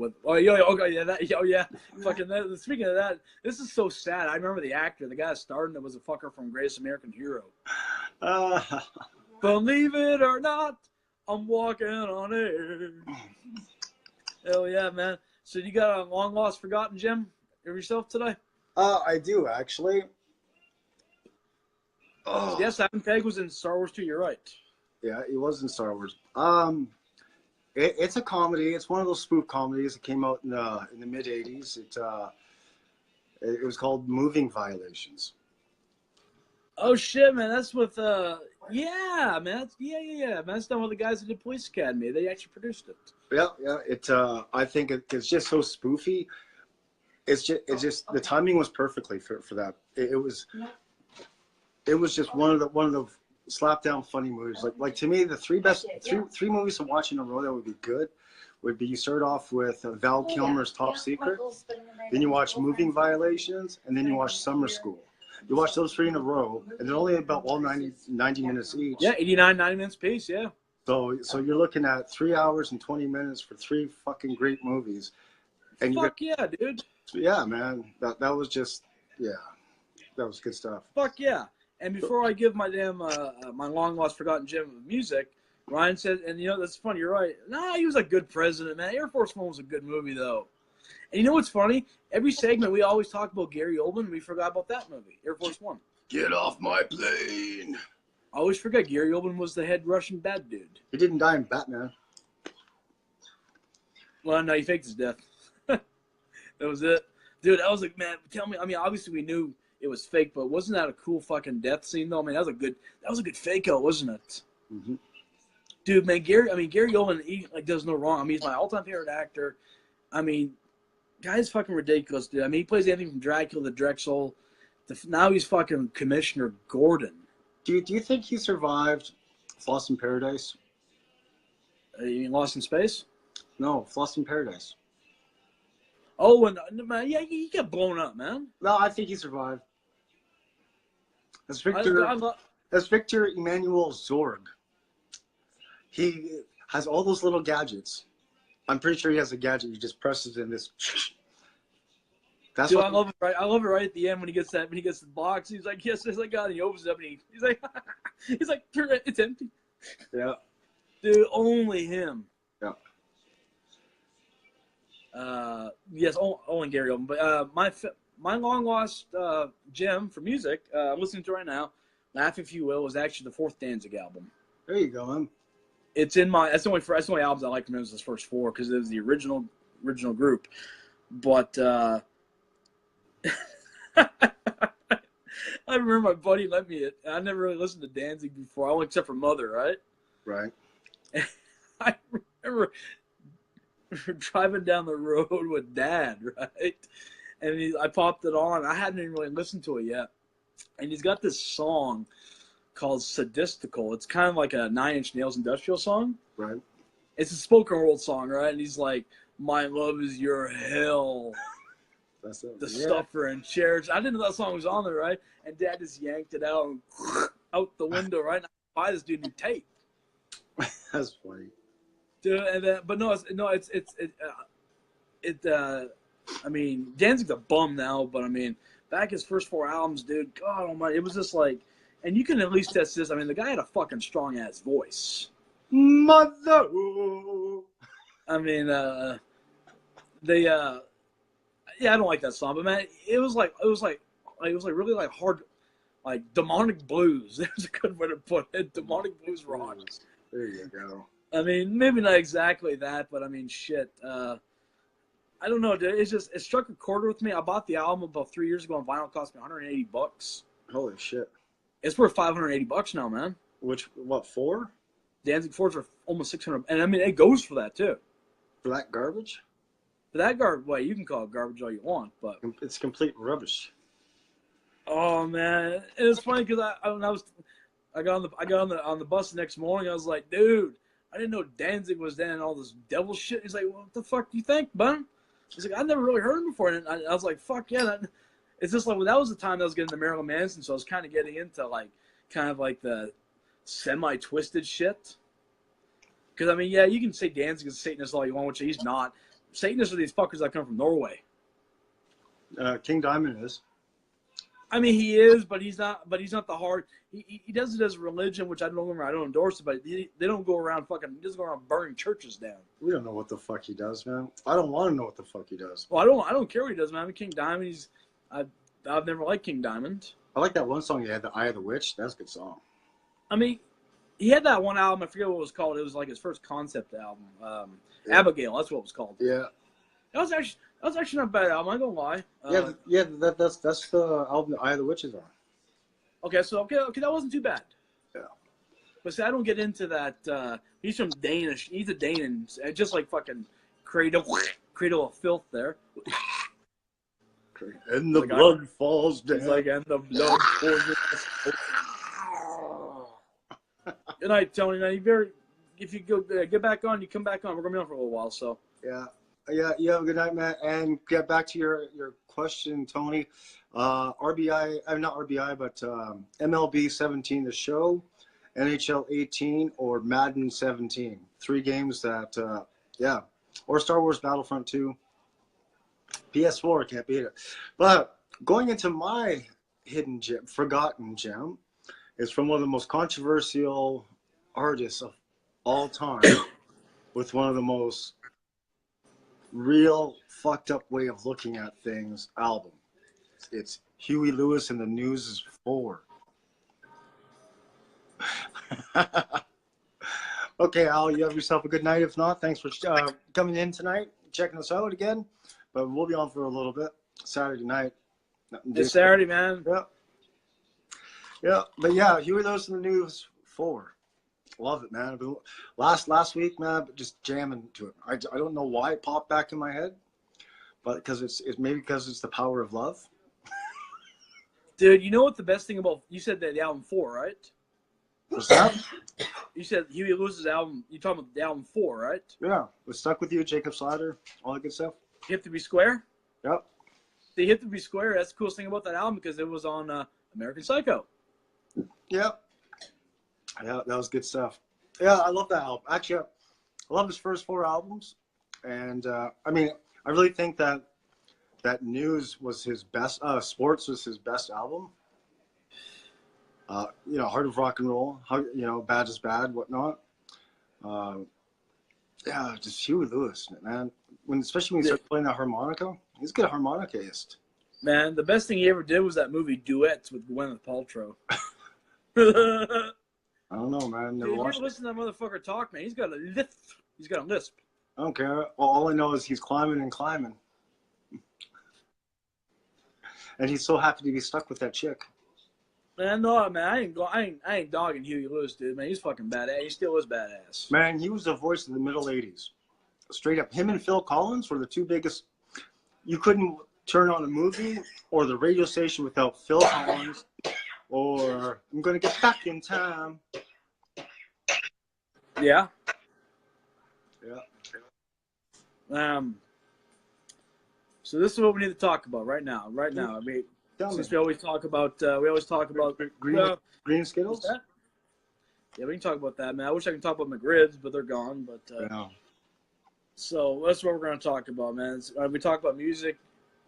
[SPEAKER 3] Fucking that, speaking of that, this is so sad. I remember the actor, the guy starring that was a fucker from Greatest American Hero. Believe it or not, I'm walking on air. Hell yeah, man. So you got a long lost forgotten gem of yourself today?
[SPEAKER 2] I do actually.
[SPEAKER 3] Oh. Yes, Simon Pegg was in Star Wars 2. You're right.
[SPEAKER 2] Yeah, he was in Star Wars. It's a comedy. It's one of those spoof comedies that came out in the mid '80s. It was called Moving Violations.
[SPEAKER 3] Oh shit, man! That's with Yeah, man. Yeah. Man, that's done with the guys that did Police Academy. They actually produced it.
[SPEAKER 2] Yeah. It. I think it's just so spoofy. It's just the timing was perfectly for that. It was just one of the slap down funny movies. Like to me, the three movies to watch in a row that would be good would be you start off with Val Kilmer's Top Secret, then you watch Moving Violations, and then you watch Summer School. You watch those three in a row, and they're only about 90 minutes each.
[SPEAKER 3] Yeah, 89, 90 minutes piece. Yeah.
[SPEAKER 2] So you're looking at 3 hours and 20 minutes for three fucking great movies. And
[SPEAKER 3] Fuck yeah, dude.
[SPEAKER 2] Yeah, man. That was just that was good stuff.
[SPEAKER 3] Fuck yeah. And before I give my damn my long lost forgotten gem of music, Ryan said, and you know that's funny. You're right. Nah, he was a good president, man. Air Force One was a good movie though. And you know what's funny? Every segment we always talk about Gary Oldman. We forgot about that movie, Air Force One.
[SPEAKER 2] Get off my plane.
[SPEAKER 3] I always forget Gary Oldman was the head Russian bad dude.
[SPEAKER 2] He didn't die in Batman.
[SPEAKER 3] Well, no, he faked his death. That was it. Dude, that was like, man, tell me. I mean, obviously we knew it was fake, but wasn't that a cool fucking death scene though? I mean, that was a good fake-out, wasn't it?
[SPEAKER 2] Mm-hmm.
[SPEAKER 3] Dude, man, Gary Oldman, he like does no wrong. I mean, he's my all-time favorite actor. I mean, guy's fucking ridiculous, dude. I mean, he plays anything from Dracula to Drexel. Now he's fucking Commissioner Gordon.
[SPEAKER 2] Do you think he survived Lost in Paradise?
[SPEAKER 3] You mean Lost in Space?
[SPEAKER 2] No, Lost in Paradise.
[SPEAKER 3] Oh, and man, yeah, he got blown up, man.
[SPEAKER 2] No, I think he survived. That's Victor Emmanuel Zorg. He has all those little gadgets. I'm pretty sure he has a gadget. He just presses in this. That's
[SPEAKER 3] Dude,
[SPEAKER 2] what
[SPEAKER 3] I love it. Right, I love it right at the end when he gets the box. He's like, yes, I got it. He opens it up and he's like, it's empty.
[SPEAKER 2] Yeah.
[SPEAKER 3] Dude, only him.
[SPEAKER 2] Yeah.
[SPEAKER 3] Yes, only Gary Oldman. But my long lost gem for music, I'm listening to right now, Laugh If You Will, was actually the fourth Danzig album.
[SPEAKER 2] There you go, man.
[SPEAKER 3] It's in my that's the only albums I like from him is his first four because it was the original group. But I remember my buddy let me it. I never really listened to Danzig before, all except for Mother, right?
[SPEAKER 2] Right.
[SPEAKER 3] I remember driving down the road with Dad, right? And I popped it on. I hadn't even really listened to it yet. And he's got this song called Sadistical. It's kind of like a Nine Inch Nails industrial song.
[SPEAKER 2] Right.
[SPEAKER 3] It's a spoken word song, right? And he's like, my love is your hell.
[SPEAKER 2] That's it.
[SPEAKER 3] The Stuffer and Cherish. I didn't know that song was on there, right? And Dad just yanked it out and out the window, right? And I buy this dude new tape.
[SPEAKER 2] That's funny.
[SPEAKER 3] Dude, and then, but no, I mean, Danzig's a bum now, but I mean, back his first four albums, dude, God almighty, it was just like, and you can at least test this. I mean, the guy had a fucking strong ass voice.
[SPEAKER 2] Mother.
[SPEAKER 3] I mean, yeah, I don't like that song, but man, it was like really like hard, like demonic blues. There's a good way to put it. Demonic blues rock.
[SPEAKER 2] There you go.
[SPEAKER 3] I mean, maybe not exactly that, but I mean, shit. I don't know, dude. It struck a chord with me. I bought the album about 3 years ago on vinyl. It cost me $180.
[SPEAKER 2] Holy shit.
[SPEAKER 3] It's worth $580 now, man.
[SPEAKER 2] What, 4?
[SPEAKER 3] Danzig 4s are almost $600, and I mean, it goes for that too.
[SPEAKER 2] For that garbage?
[SPEAKER 3] For that garbage, well, you can call it garbage all you want, but
[SPEAKER 2] it's complete rubbish.
[SPEAKER 3] Oh man, it was funny because I got on the bus the next morning. I was like, dude, I didn't know Danzig was then and all this devil shit. He's like, what the fuck do you think, bud? He's like, I've never really heard him before, and I was like, fuck yeah. It's just like, well, that was the time I was getting to Marilyn Manson, so I was kind of getting into like kind of like the semi-twisted shit. Because I mean, yeah, you can say Danzig is a Satanist all you want, which he's not. Satanists are these fuckers that come from Norway.
[SPEAKER 2] King Diamond is.
[SPEAKER 3] I mean, he is, but he's not. But he's not the hard. He does it as a religion, which I don't endorse it. But they don't go around fucking. He doesn't go around burning churches down.
[SPEAKER 2] We don't know what the fuck he does, man. I don't want to know what the fuck he does.
[SPEAKER 3] Well, I don't care what he does, man. I mean, King Diamond. I've never liked King Diamond.
[SPEAKER 2] I like that one song he had, "The Eye of the Witch." That's a good song.
[SPEAKER 3] I mean, he had that one album. I forget what it was called. It was like his first concept album.
[SPEAKER 2] Yeah.
[SPEAKER 3] Abigail. That's what it was called.
[SPEAKER 2] Yeah.
[SPEAKER 3] That was actually not a bad album. I'm not gonna lie.
[SPEAKER 2] That's the album "The Eye of the Witch" is on.
[SPEAKER 3] Okay, that wasn't too bad.
[SPEAKER 2] Yeah.
[SPEAKER 3] But see, I don't get into that. He's from Danish. He's a Danish, just like fucking cradle of filth there.
[SPEAKER 2] And the
[SPEAKER 3] Like,
[SPEAKER 2] blood falls down.
[SPEAKER 3] He's like, and the blood pours. Good night, Tony. Now if you go get back on, you come back on. We're gonna be on for a little while, so.
[SPEAKER 2] Yeah. You have a good night, Matt. And get back to your question, Tony. RBI, not RBI, but MLB 17, the show, NHL 18, or Madden 17. 3 games that, or Star Wars Battlefront 2. PS4, can't beat it. But going into my hidden gem, forgotten gem, is from one of the most controversial artists of all time, with one of the most real fucked up way of looking at things album. It's Huey Lewis and the News is 4. Okay, Al, you have yourself a good night. If not, thanks for coming in tonight, checking us out again. But we'll be on for a little bit. Saturday night.
[SPEAKER 3] This Saturday, man.
[SPEAKER 2] Yeah. But yeah, Huey Lewis and the News 4. Love it, man. Last week, man, just jamming to it. I don't know why it popped back in my head, but because it's maybe because it's the power of love.
[SPEAKER 3] Dude, you know what the best thing about you said that the album 4, right?
[SPEAKER 2] What's that?
[SPEAKER 3] You said Huey Lewis's album. You talking about the album 4, right?
[SPEAKER 2] Yeah, was Stuck With You, Jacob Slider, all that good stuff.
[SPEAKER 3] Hip to Be Square.
[SPEAKER 2] Yep.
[SPEAKER 3] The Hip to Be Square. That's the coolest thing about that album because it was on American Psycho.
[SPEAKER 2] Yep. Yeah, that was good stuff. Yeah, I love that album. Actually, I love his first 4 albums, and I mean, I really think that News was his best. Sports was his best album. Heart of Rock and Roll. Bad is Bad, whatnot. Yeah, just Huey Lewis, man. Especially when he started playing that harmonica, he's a good harmonicaist.
[SPEAKER 3] Man, the best thing he ever did was that movie Duets with Gwyneth Paltrow.
[SPEAKER 2] I don't know, man.
[SPEAKER 3] Dude, if you ever listen to that motherfucker talk, man, he's got a lisp. He's got a lisp.
[SPEAKER 2] I don't care. All I know is he's climbing and climbing. And he's so happy to be stuck with that chick.
[SPEAKER 3] Man, no, man, I ain't dogging Huey Lewis, dude. Man, he's fucking badass. He still is badass.
[SPEAKER 2] Man, he was the voice of the middle 80s. Straight up. Him and Phil Collins were the 2 biggest. You couldn't turn on a movie or the radio station without Phil Collins or I'm going to get back in time.
[SPEAKER 3] Yeah.
[SPEAKER 2] Yeah.
[SPEAKER 3] So this is what we need to talk about right now. Right now, I mean, since we always talk about
[SPEAKER 2] green Skittles.
[SPEAKER 3] Yeah, we can talk about that, man. I wish I could talk about McRibs, but they're gone. But
[SPEAKER 2] yeah.
[SPEAKER 3] So that's what we're going to talk about, man. We talk about music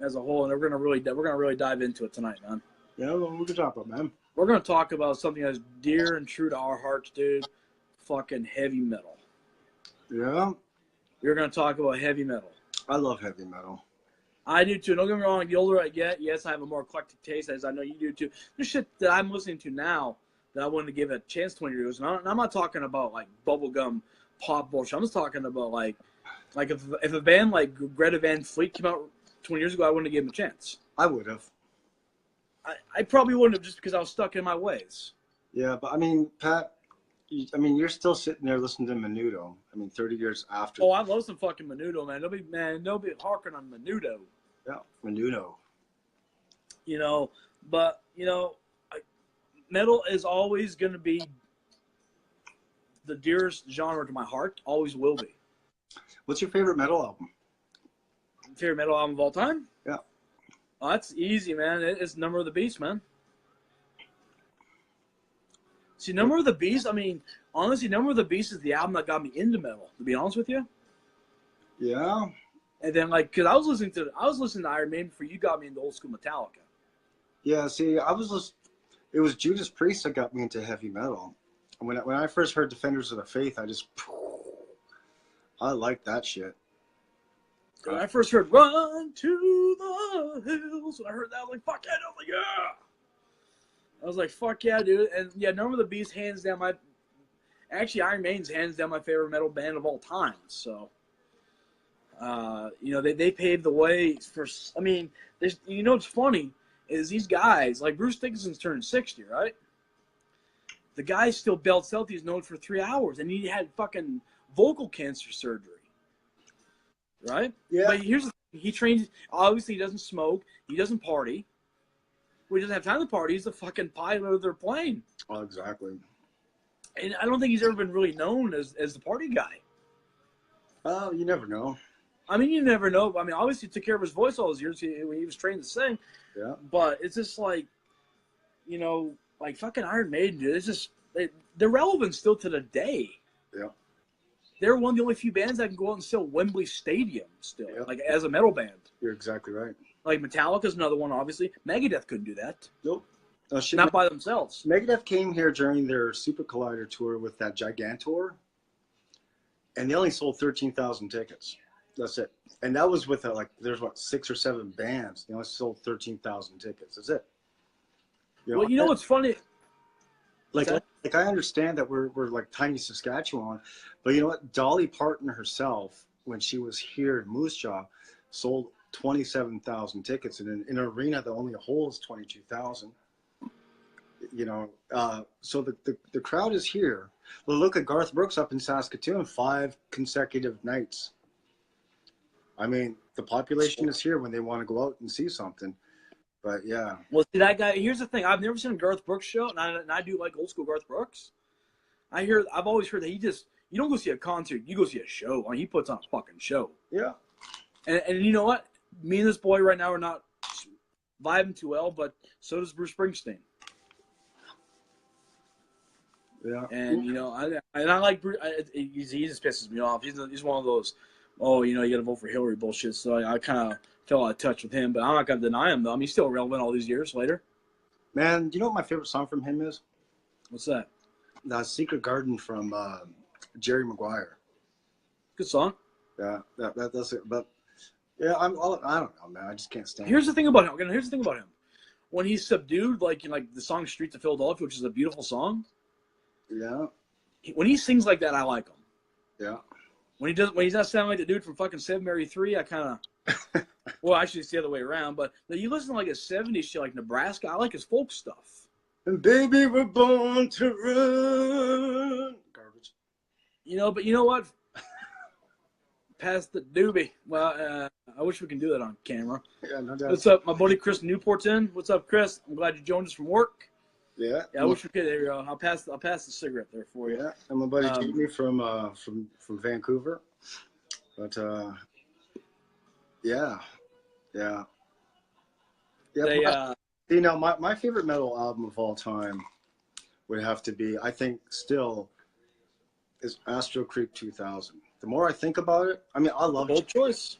[SPEAKER 3] as a whole, and we're going to really dive into it tonight, man.
[SPEAKER 2] Yeah, well, we can talk about, man.
[SPEAKER 3] We're going to talk about something that's dear and true to our hearts, dude. Fucking heavy metal.
[SPEAKER 2] Yeah.
[SPEAKER 3] We're going to talk about heavy metal.
[SPEAKER 2] I love heavy metal.
[SPEAKER 3] I do too. Don't get me wrong. The older I get, yes, I have a more eclectic taste, as I know you do too. There's shit that I'm listening to now that I wanted to give a chance 20 years. And I'm not talking about like bubblegum pop bullshit. I'm just talking about like if a band like Greta Van Fleet came out 20 years ago, I wouldn't have given them a chance.
[SPEAKER 2] I would have.
[SPEAKER 3] I probably wouldn't have just because I was stuck in my ways.
[SPEAKER 2] Yeah, but I mean, Pat, you're still sitting there listening to Menudo. 30 years after.
[SPEAKER 3] Oh, I love some fucking Menudo, man. Nobody harking on Menudo.
[SPEAKER 2] Yeah, Menudo.
[SPEAKER 3] Metal is always going to be the dearest genre to my heart. Always will be.
[SPEAKER 2] What's your favorite metal album?
[SPEAKER 3] Favorite metal album of all time?
[SPEAKER 2] Yeah.
[SPEAKER 3] Oh, that's easy, man. It's Number of the Beast, man. See, Number of the Beast, honestly, Number of the Beast is the album that got me into metal, to be honest with you.
[SPEAKER 2] Yeah.
[SPEAKER 3] And then, because I was listening to Iron Maiden before you got me into old school Metallica.
[SPEAKER 2] Yeah, see, it was Judas Priest that got me into heavy metal. When I first heard Defenders of the Faith, I liked that shit.
[SPEAKER 3] When I first heard Run to the Hills, when I heard that, I was like, fuck yeah, I was like, yeah. I was like, fuck yeah, dude. And yeah, Number of the Beast, hands down Iron Maiden's hands down my favorite metal band of all time. So, they paved the way for, what's funny is these guys, like Bruce Dickinson's turning 60, right? The guy still belts out these notes for 3 hours, and he had fucking vocal cancer surgery. Right?
[SPEAKER 2] Yeah.
[SPEAKER 3] But here's the thing. He trains. Obviously, he doesn't smoke. He doesn't party. Well, he doesn't have time to party. He's the fucking pilot of their plane.
[SPEAKER 2] Oh, exactly.
[SPEAKER 3] And I don't think he's ever been really known as the party guy.
[SPEAKER 2] Oh, you never know.
[SPEAKER 3] I mean, you never know. I mean, obviously, he took care of his voice all those years when he was trained to sing.
[SPEAKER 2] Yeah.
[SPEAKER 3] But it's just like, you know, like fucking Iron Maiden, dude. It's just they're relevant still to the day.
[SPEAKER 2] Yeah.
[SPEAKER 3] They're one of the only few bands that can go out and sell Wembley Stadium still,
[SPEAKER 2] Yeah.
[SPEAKER 3] like as a metal band.
[SPEAKER 2] You're exactly right.
[SPEAKER 3] Like Metallica's another one, obviously. Megadeth couldn't do that.
[SPEAKER 2] Nope. Oh, shit.
[SPEAKER 3] Not by themselves.
[SPEAKER 2] Megadeth came here during their Super Collider tour with that Gigantor, and they only sold 13,000 tickets. That's it. And that was with there's 6 or 7 bands. They only sold 13,000 tickets. That's it.
[SPEAKER 3] Well, you know what's funny?
[SPEAKER 2] Like I understand that we're like tiny Saskatchewan, but you know what? Dolly Parton herself, when she was here in Moose Jaw, sold 27,000 tickets in an arena that only holds 22,000. You know, so the crowd is here. Well, look at Garth Brooks up in Saskatoon, 5 consecutive nights. I mean, the population is here when they want to go out and see something. But yeah.
[SPEAKER 3] Well, see, that guy. Here's the thing. I've never seen a Garth Brooks show, and I do like old school Garth Brooks. I've always heard that you don't go see a concert, you go see a show. I mean, he puts on a fucking show.
[SPEAKER 2] Yeah.
[SPEAKER 3] And you know what? Me and this boy right now are not vibing too well, but so does Bruce Springsteen.
[SPEAKER 2] Yeah.
[SPEAKER 3] And you know, I like Bruce. He just pisses me off. He's one of those, oh, you know, you got to vote for Hillary bullshit. So I kind of fell out of touch with him, but I'm not gonna deny him though. I mean, he's still relevant all these years later.
[SPEAKER 2] Man, do you know what my favorite song from him is?
[SPEAKER 3] What's that?
[SPEAKER 2] The Secret Garden from Jerry Maguire.
[SPEAKER 3] Good song.
[SPEAKER 2] Yeah, that's it. But yeah, I don't know, man. I just can't stand.
[SPEAKER 3] Here's the thing about him. Here's the thing about him. When he's subdued, like in the song "Streets of Philadelphia," which is a beautiful song.
[SPEAKER 2] Yeah.
[SPEAKER 3] When he sings like that, I like him.
[SPEAKER 2] Yeah.
[SPEAKER 3] When he's not sounding like the dude from fucking 7 Mary 3, I kind of. Well, actually, it's the other way around. But you listen to like his 70s shit, like Nebraska. I like his folk stuff.
[SPEAKER 2] And baby, we're born to run. Garbage.
[SPEAKER 3] You know, but you know what? Past the doobie. Well, I wish we can do that on camera.
[SPEAKER 2] Yeah, no doubt.
[SPEAKER 3] What's up, my buddy Chris Newport's in? What's up, Chris? I'm glad you joined us from work.
[SPEAKER 2] Yeah.
[SPEAKER 3] Yeah, I wish we could. There you go. I'll pass the cigarette there for you.
[SPEAKER 2] Yeah, and my buddy Jamie from Vancouver. But yeah.
[SPEAKER 3] They,
[SPEAKER 2] you know, my favorite metal album of all time would have to be, I think, still is Astro Creep 2000. The more I think about it, I mean, I love
[SPEAKER 3] bold choice.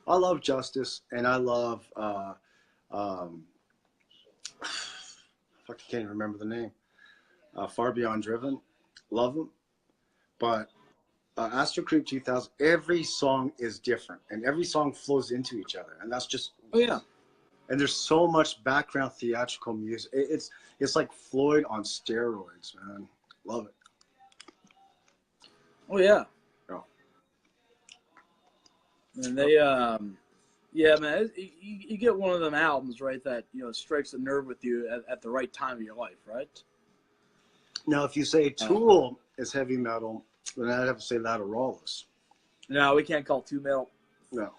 [SPEAKER 2] I love Justice, and I love fuck, I can't even remember the name. Far Beyond Driven, love them, but Astro Creep 2000. Every song is different, and every song flows into each other, and that's just.
[SPEAKER 3] Oh yeah.
[SPEAKER 2] And there's so much background theatrical music. It's like Floyd on steroids, man. Love it.
[SPEAKER 3] Oh yeah.
[SPEAKER 2] Yeah.
[SPEAKER 3] And they, yeah, man, you get one of them albums, right, that, you know, strikes a nerve with you at the right time of your life, right?
[SPEAKER 2] Now, if you say Tool is heavy metal, then I'd have to say that or Rawless.
[SPEAKER 3] No, we can't call two metal.
[SPEAKER 2] No.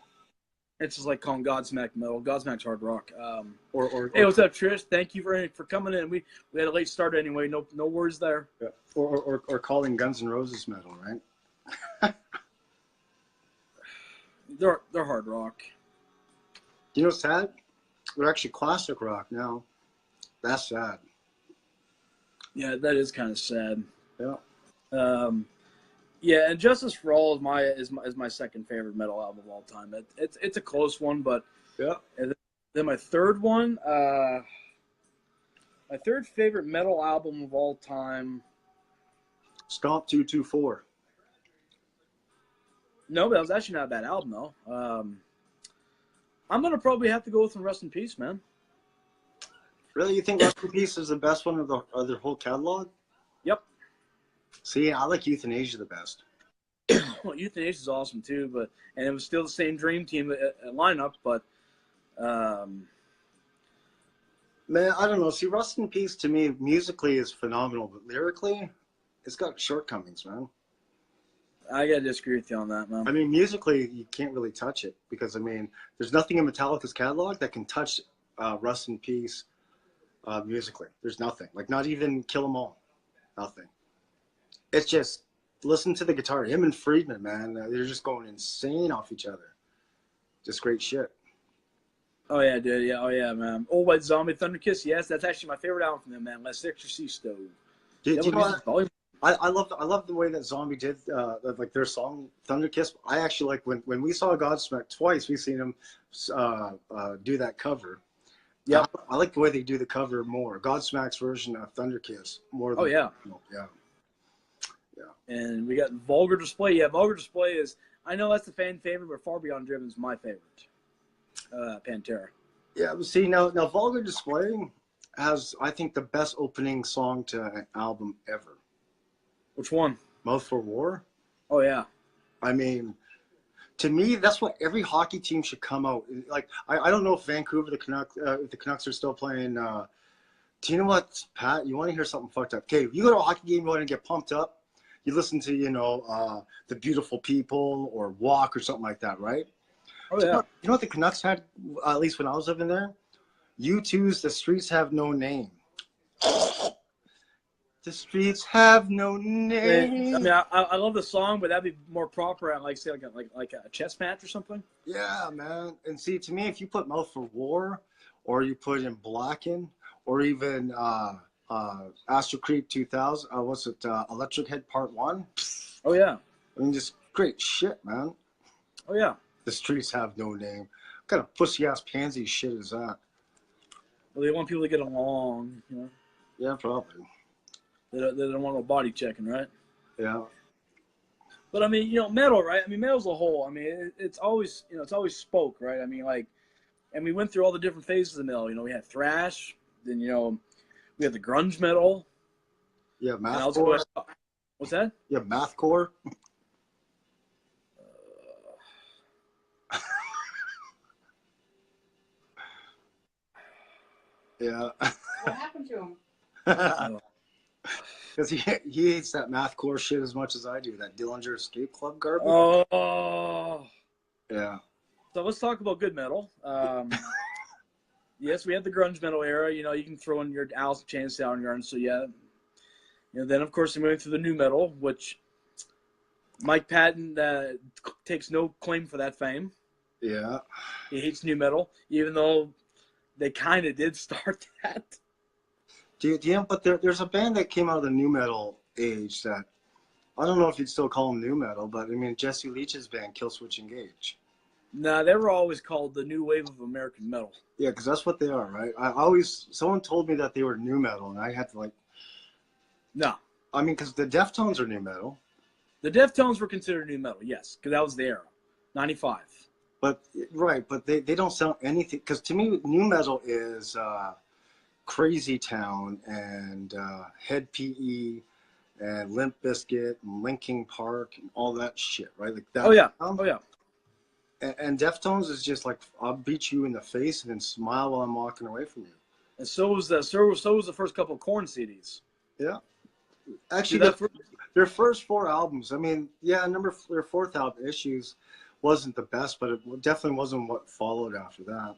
[SPEAKER 3] It's just like calling Godsmack metal. Godsmack's hard rock.
[SPEAKER 2] Hey,
[SPEAKER 3] what's up, Trish? Thank you for coming in. We had a late start anyway. No worries there.
[SPEAKER 2] Yeah. Or calling Guns N' Roses metal, right?
[SPEAKER 3] They're hard rock.
[SPEAKER 2] You know what's sad? They're actually classic rock now. That's sad.
[SPEAKER 3] Yeah, that is kind of sad.
[SPEAKER 2] Yeah.
[SPEAKER 3] Yeah, and Justice for All is my second favorite metal album of all time. It's a close one, but
[SPEAKER 2] yeah.
[SPEAKER 3] And then my third one, my third favorite metal album of all time.
[SPEAKER 2] Stomp 224.
[SPEAKER 3] No, that was actually not a bad album though. I'm gonna probably have to go with Rest in Peace, man.
[SPEAKER 2] Really, you think Rest in Peace is the best one of their whole catalog?
[SPEAKER 3] Yep.
[SPEAKER 2] See, I like Euthanasia the best.
[SPEAKER 3] Well, Euthanasia is awesome too, and it was still the same Dream Team lineup, but
[SPEAKER 2] Man, I don't know. See, Rust in Peace to me musically is phenomenal, but lyrically, it's got shortcomings, man.
[SPEAKER 3] I gotta disagree with you on that, man.
[SPEAKER 2] I mean, musically, you can't really touch it because I mean, there's nothing in Metallica's catalog that can touch Rust in Peace musically. There's nothing. Like not even Kill 'Em All. Nothing. It's just listen to the guitar. Him and Friedman, man, they're just going insane off each other. Just great shit.
[SPEAKER 3] Oh yeah, dude. Yeah. Oh yeah, man. Old White Zombie, Thunder Kiss. Yes, that's actually my favorite album from them, man. Last Ecstasy Stove.
[SPEAKER 2] Do you know what?
[SPEAKER 3] Volume.
[SPEAKER 2] I love the way that Zombie did like their song Thunder Kiss. I actually like when we saw Godsmack twice. We seen him do that cover.
[SPEAKER 3] Yeah,
[SPEAKER 2] I like the way they do the cover more. Godsmack's version of Thunder Kiss more. Than,
[SPEAKER 3] yeah.
[SPEAKER 2] Yeah.
[SPEAKER 3] And we got Vulgar Display. Yeah, Vulgar Display is. I know that's the fan favorite, but Far Beyond Driven is my favorite. Pantera.
[SPEAKER 2] Yeah, but see now Vulgar Display has I think the best opening song to an album ever.
[SPEAKER 3] Which one?
[SPEAKER 2] Mouth for War.
[SPEAKER 3] Oh yeah.
[SPEAKER 2] I mean, to me, that's what every hockey team should come out. Like, I don't know if Vancouver, the Canucks are still playing. Do you know what, Pat? You want to hear something fucked up? Okay, you go to a hockey game, you want to get pumped up. You listen to, The Beautiful People or Walk or something like that, right?
[SPEAKER 3] Oh yeah.
[SPEAKER 2] You know what the Canucks had, at least when I was living there? U2's The Streets Have No Name. The streets have no name.
[SPEAKER 3] I mean, I love the song, but that'd be more proper at like say like a chess match or something.
[SPEAKER 2] Yeah, man. And see, to me, if you put Mouth for War, or you put in Blacken, or even Astro Creep 2000, what's it? Electric Head Part 1.
[SPEAKER 3] Oh yeah.
[SPEAKER 2] I mean, just great shit, man.
[SPEAKER 3] Oh yeah.
[SPEAKER 2] The streets have no name. What kind of pussy ass pansy shit is that?
[SPEAKER 3] Well, they want people to get along, you know.
[SPEAKER 2] Yeah, probably.
[SPEAKER 3] They don't want no body checking, right?
[SPEAKER 2] Yeah.
[SPEAKER 3] But I mean, metal, right? I mean, metal's a whole. I mean, it's always, it's always spoke, right? I mean, like, and we went through all the different phases of metal. We had thrash, then we had the grunge metal.
[SPEAKER 2] Yeah, mathcore.
[SPEAKER 3] What's that?
[SPEAKER 2] Yeah, mathcore. Yeah.
[SPEAKER 4] What happened to him?
[SPEAKER 2] Because he hates that mathcore shit as much as I do. That Dillinger Escape Club garbage.
[SPEAKER 3] Oh.
[SPEAKER 2] Yeah.
[SPEAKER 3] So let's talk about good metal. Yes, we had the grunge metal era. You can throw in your Alice in Chains, Soundgarden. So yeah. Then of course we went through the new metal, which Mike Patton takes no claim for that fame.
[SPEAKER 2] Yeah.
[SPEAKER 3] He hates new metal, even though they kind of did start that.
[SPEAKER 2] But there's a band that came out of the new metal age that I don't know if you'd still call them new metal, but I mean Jesse Leach's band, Killswitch Engage.
[SPEAKER 3] Nah, they were always called the new wave of American metal.
[SPEAKER 2] Yeah, because that's what they are, right? Someone told me that they were new metal, and I had to
[SPEAKER 3] No.
[SPEAKER 2] I mean, because the Deftones are new metal.
[SPEAKER 3] The Deftones were considered new metal, yes, because that was the era, 95.
[SPEAKER 2] But they don't sound anything. Because to me, new metal is Crazy Town and Head PE and Limp Bizkit and Linkin Park and all that shit, right? Like that.
[SPEAKER 3] Oh yeah. Oh yeah.
[SPEAKER 2] And Deftones is just like I'll beat you in the face and then smile while I'm walking away from you.
[SPEAKER 3] And so was the first couple of Korn CDs.
[SPEAKER 2] Yeah. Actually, their first four albums. I mean, yeah, their fourth album, Issues, wasn't the best, but it definitely wasn't what followed after that.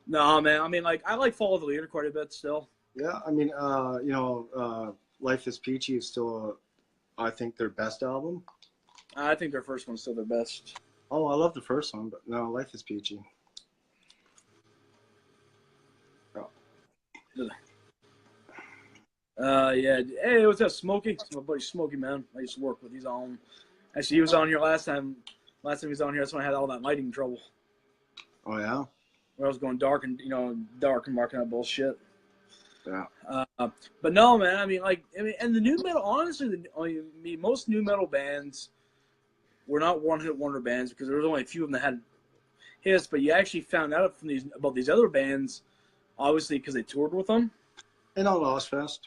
[SPEAKER 3] No, man. I mean, I like Follow the Leader quite a bit still.
[SPEAKER 2] Yeah, I mean, Life is Peachy is still, I think, their best album.
[SPEAKER 3] I think their first one's still their best.
[SPEAKER 2] Oh, I love the first one, but no, Life is Peachy. Oh.
[SPEAKER 3] Yeah. Hey, what's up, Smokey? It's my buddy Smokey, man. I used to work with. He's on. Actually, he was on here last time. Last time he was on here, that's when I had all that lighting trouble.
[SPEAKER 2] Oh yeah.
[SPEAKER 3] Where I was going dark and marking out bullshit.
[SPEAKER 2] Yeah.
[SPEAKER 3] But no, man. I mean, and the new metal. Honestly, most new metal bands were not one-hit wonder bands because there was only a few of them that had hits. But you actually found out about these other bands, obviously, because they toured with them.
[SPEAKER 2] And on Ozfest.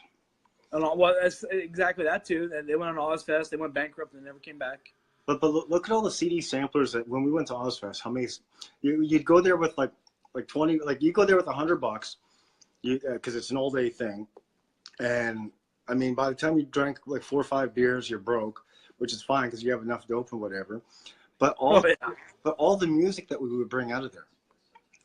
[SPEAKER 3] And that's exactly that too. They went on Ozfest. They went bankrupt and never came back.
[SPEAKER 2] But look at all the CD samplers that when we went to Ozfest. How many? You'd go there with like 20. Like you go there with $100. because it's an all day thing. And I mean, by the time you drank like 4 or 5 beers, you're broke, which is fine because you have enough dope and whatever. But all the music that we would bring out of there.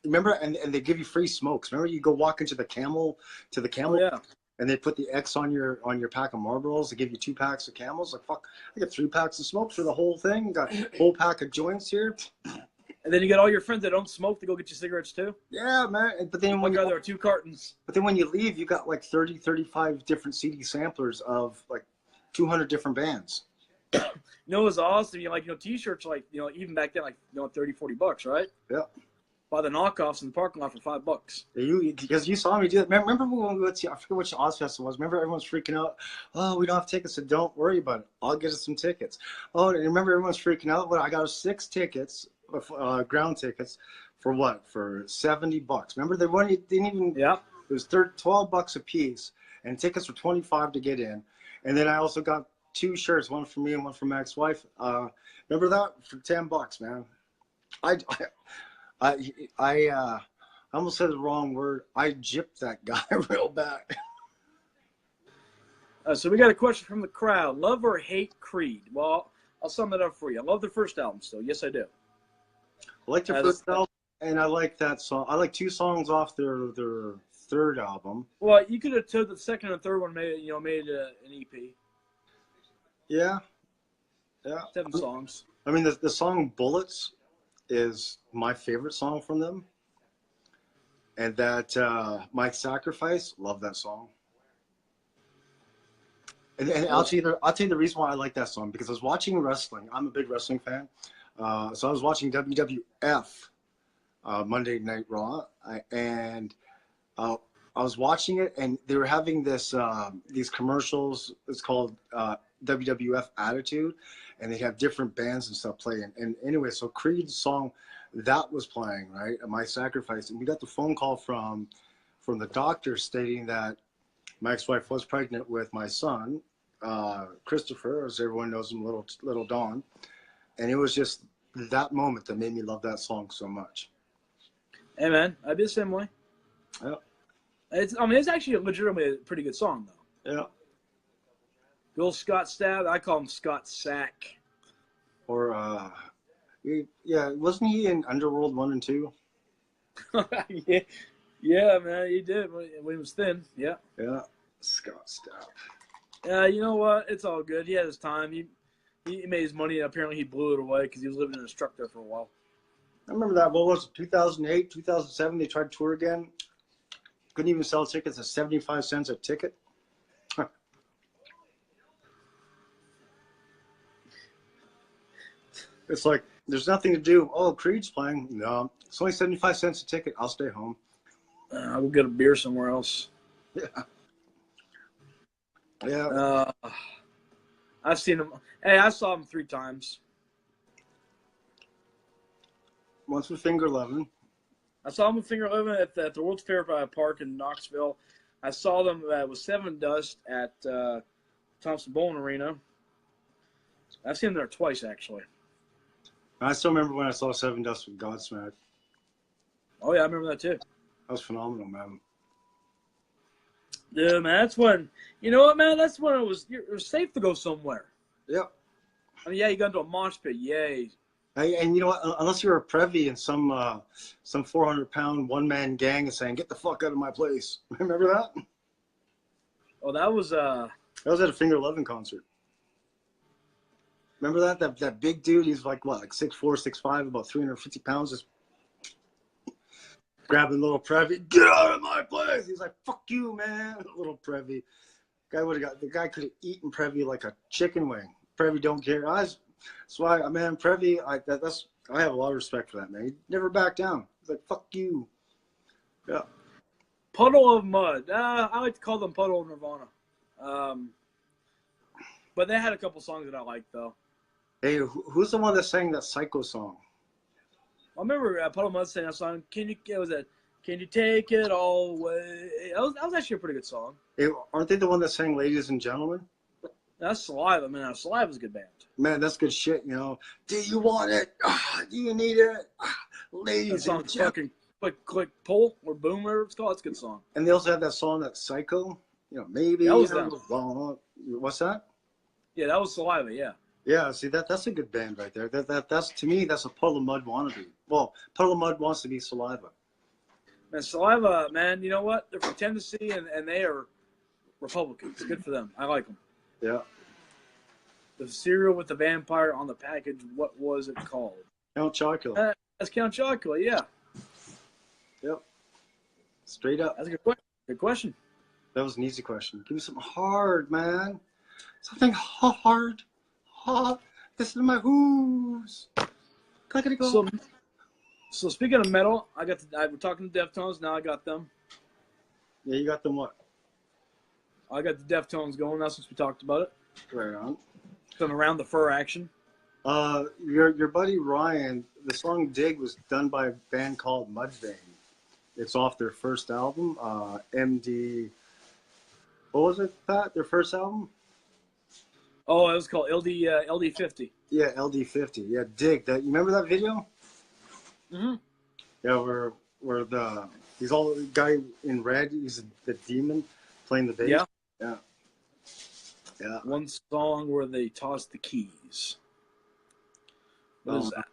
[SPEAKER 2] Remember, and they give you free smokes. Remember, you go walk into the Camel
[SPEAKER 3] Oh yeah.
[SPEAKER 2] and they put the X on your pack of Marlboros. They give you 2 packs of Camels. Like fuck, I got 3 packs of smokes for the whole thing. Got a whole pack of joints here.
[SPEAKER 3] And then you get all your friends that don't smoke to go get you cigarettes too.
[SPEAKER 2] Yeah, man. But then
[SPEAKER 3] There are 2 cartons.
[SPEAKER 2] But then when you leave, you got like 30, 35 different CD samplers of like 200 different bands.
[SPEAKER 3] You know, it was awesome. T-shirts like, even back then, like, $30, $40, right?
[SPEAKER 2] Yeah.
[SPEAKER 3] Buy the knockoffs in the parking lot for $5.
[SPEAKER 2] Because you saw me do that. Remember when we went to, I forget which Ozfest it was. Remember everyone's freaking out. Oh, we don't have tickets, so don't worry about it. I'll get us some tickets. Oh, and remember everyone's freaking out. Well, I got us 6 tickets, ground tickets, for what? For $70. Remember didn't even.
[SPEAKER 3] Yeah.
[SPEAKER 2] It was $12 a piece, and tickets were $25 to get in. And then I also got 2 shirts, one for me and one for my ex-wife. Remember that for $10, man. I almost said the wrong word. I gypped that guy real bad.
[SPEAKER 3] So we got a question from the crowd. Love or hate Creed? Well, I'll sum it up for you. I love their first album still. Yes, I do.
[SPEAKER 2] I like their first album, and I like that song. I like 2 songs off their third album.
[SPEAKER 3] Well, you could have told the second and third one made an EP.
[SPEAKER 2] Yeah.
[SPEAKER 3] 7 songs.
[SPEAKER 2] I mean, the song Bullets is my favorite song from them. And that My Sacrifice, love that song. And I'll tell you the reason why I like that song, because I was watching wrestling. I'm a big wrestling fan. So I was watching WWF Monday Night Raw, and I was watching it, and they were having these commercials. It's called WWF Attitude, and they have different bands and stuff playing. And anyway, so Creed's song that was playing, right? My Sacrifice, and we got the phone call from the doctor stating that my ex-wife was pregnant with my son, Christopher, as everyone knows him, little Don. And it was just that moment that made me love that song so much.
[SPEAKER 3] Hey man, I'd be the same way.
[SPEAKER 2] Yeah.
[SPEAKER 3] It's actually legitimately a pretty good song though.
[SPEAKER 2] Yeah.
[SPEAKER 3] Bill Scott Stab, I call him Scott Sack.
[SPEAKER 2] Or wasn't he in Underworld 1 and 2?
[SPEAKER 3] yeah, man, he did when he was thin. Yeah.
[SPEAKER 2] Yeah. Scott Stapp.
[SPEAKER 3] You know what? It's all good. He had his time. He made his money, and apparently he blew it away because he was living in a truck there for a while.
[SPEAKER 2] I remember that. What was it? 2008, 2007? They tried to tour again. Couldn't even sell tickets at 75 cents a ticket. Huh. It's like there's nothing to do. Oh, Creed's playing. No, it's only 75 cents a ticket. I'll stay home.
[SPEAKER 3] We'll get a beer somewhere else.
[SPEAKER 2] Yeah. Yeah.
[SPEAKER 3] I've seen him. Hey, I saw him 3 times.
[SPEAKER 2] Once with Finger 11.
[SPEAKER 3] I saw them with Finger 11 at the World's Fair Park in Knoxville. I saw them with Seven Dust at Thompson Bowling Arena. I've seen them there twice, actually.
[SPEAKER 2] I still remember when I saw Seven Dust with Godsmack.
[SPEAKER 3] Oh, yeah, I remember that, too.
[SPEAKER 2] That was phenomenal, man.
[SPEAKER 3] Yeah, man, that's when, you know what, man? That's when it was safe to go somewhere.
[SPEAKER 2] Yeah.
[SPEAKER 3] I mean, yeah, you got into a mosh pit, yay.
[SPEAKER 2] And you know what? Unless you're a Prevy and some 400-pound one-man gang is saying, "Get the fuck out of my place." Remember that?
[SPEAKER 3] Oh, that was
[SPEAKER 2] That was at a Finger 11 concert. Remember that? That big dude, he's like, what, like 6'4", 6'5", about 350 pounds, just grabbing little Prevy. "Get out of my place!" He's like, "Fuck you, man." Little Prevy. The guy could have eaten Prevy like a chicken wing. Prevy don't care. That's why, man, Prevy, I have a lot of respect for that, man. He never backed down. He's like, "Fuck you." Yeah.
[SPEAKER 3] Puddle of Mud. I like to call them Puddle of Nirvana. But they had a couple songs that I liked, though.
[SPEAKER 2] Hey, who's the one that sang that Psycho song?
[SPEAKER 3] I remember Puddle of Mud sang that song. Can you take it all away? That was actually a pretty good song.
[SPEAKER 2] Hey, aren't they the one that sang Ladies and Gentlemen?
[SPEAKER 3] That's Saliva, man. Saliva's a good band.
[SPEAKER 2] Man, that's good shit, you know. Do you want it? Do you need it? Ladies
[SPEAKER 3] That
[SPEAKER 2] and
[SPEAKER 3] song's
[SPEAKER 2] gentlemen.
[SPEAKER 3] fucking. click, pull, or boom, whatever it's called. It's a good song.
[SPEAKER 2] And they also have that song, that Psycho. You know, maybe.
[SPEAKER 3] That was
[SPEAKER 2] I
[SPEAKER 3] them.
[SPEAKER 2] want. What's that?
[SPEAKER 3] Yeah, that was Saliva. Yeah.
[SPEAKER 2] Yeah, see that's a good band right there. That's to me that's a Puddle of Mud wannabe. Well, Puddle of Mud wants to be Saliva.
[SPEAKER 3] Man, Saliva, man, you know what? They're from Tennessee, and they are Republicans. Good for them. I like them.
[SPEAKER 2] Yeah.
[SPEAKER 3] The cereal with the vampire on the package, what was it called?
[SPEAKER 2] Count Chocula.
[SPEAKER 3] That's Count Chocula, yeah.
[SPEAKER 2] Yep. Straight up.
[SPEAKER 3] That's a good question. Good question.
[SPEAKER 2] That was an easy question. Give me something hard, man. Something hard. Hard. This is my hooves. Clickety go.
[SPEAKER 3] So speaking of metal, we're talking to Deftones. Now I got them.
[SPEAKER 2] Yeah, you got them what?
[SPEAKER 3] I got the Deftones going now since we talked about it.
[SPEAKER 2] Right on.
[SPEAKER 3] Some Around the Fur action.
[SPEAKER 2] Your buddy Ryan, the song "Dig" was done by a band called Mudvayne. It's off their first album, MD. What was it, Pat? Their first album?
[SPEAKER 3] Oh, it was called LD50.
[SPEAKER 2] Yeah, LD50. Yeah, Dig. That you remember that video?
[SPEAKER 3] Mm-hmm.
[SPEAKER 2] Yeah, where he's all the guy in red. He's the demon playing the bass.
[SPEAKER 3] Yeah.
[SPEAKER 2] Yeah. Yeah.
[SPEAKER 3] One song where they toss the keys. What is that?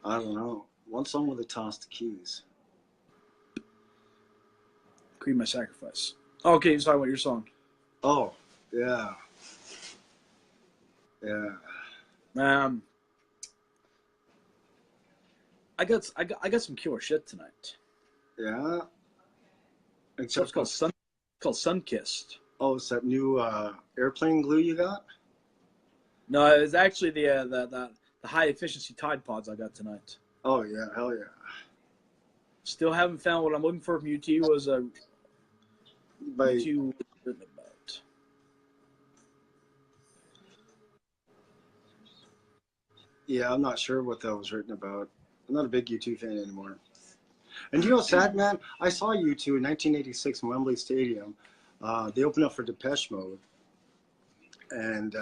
[SPEAKER 2] I don't know. One song where they toss the keys.
[SPEAKER 3] Creed My Sacrifice. Okay, you're talking about your song.
[SPEAKER 2] Oh, yeah. Yeah.
[SPEAKER 3] I got some killer shit tonight.
[SPEAKER 2] Yeah.
[SPEAKER 3] It's called Sunkissed.
[SPEAKER 2] Oh, it's that new airplane glue you got?
[SPEAKER 3] No, it's actually the high efficiency Tide Pods I got tonight.
[SPEAKER 2] Oh yeah, hell yeah.
[SPEAKER 3] Still haven't found what I'm looking for from UT was a UT written about.
[SPEAKER 2] Yeah, I'm not sure what that was written about. I'm not a big U2 fan anymore. And you know what's sad, man? I saw U2 in 1986 in Wembley Stadium. They opened up for Depeche Mode. And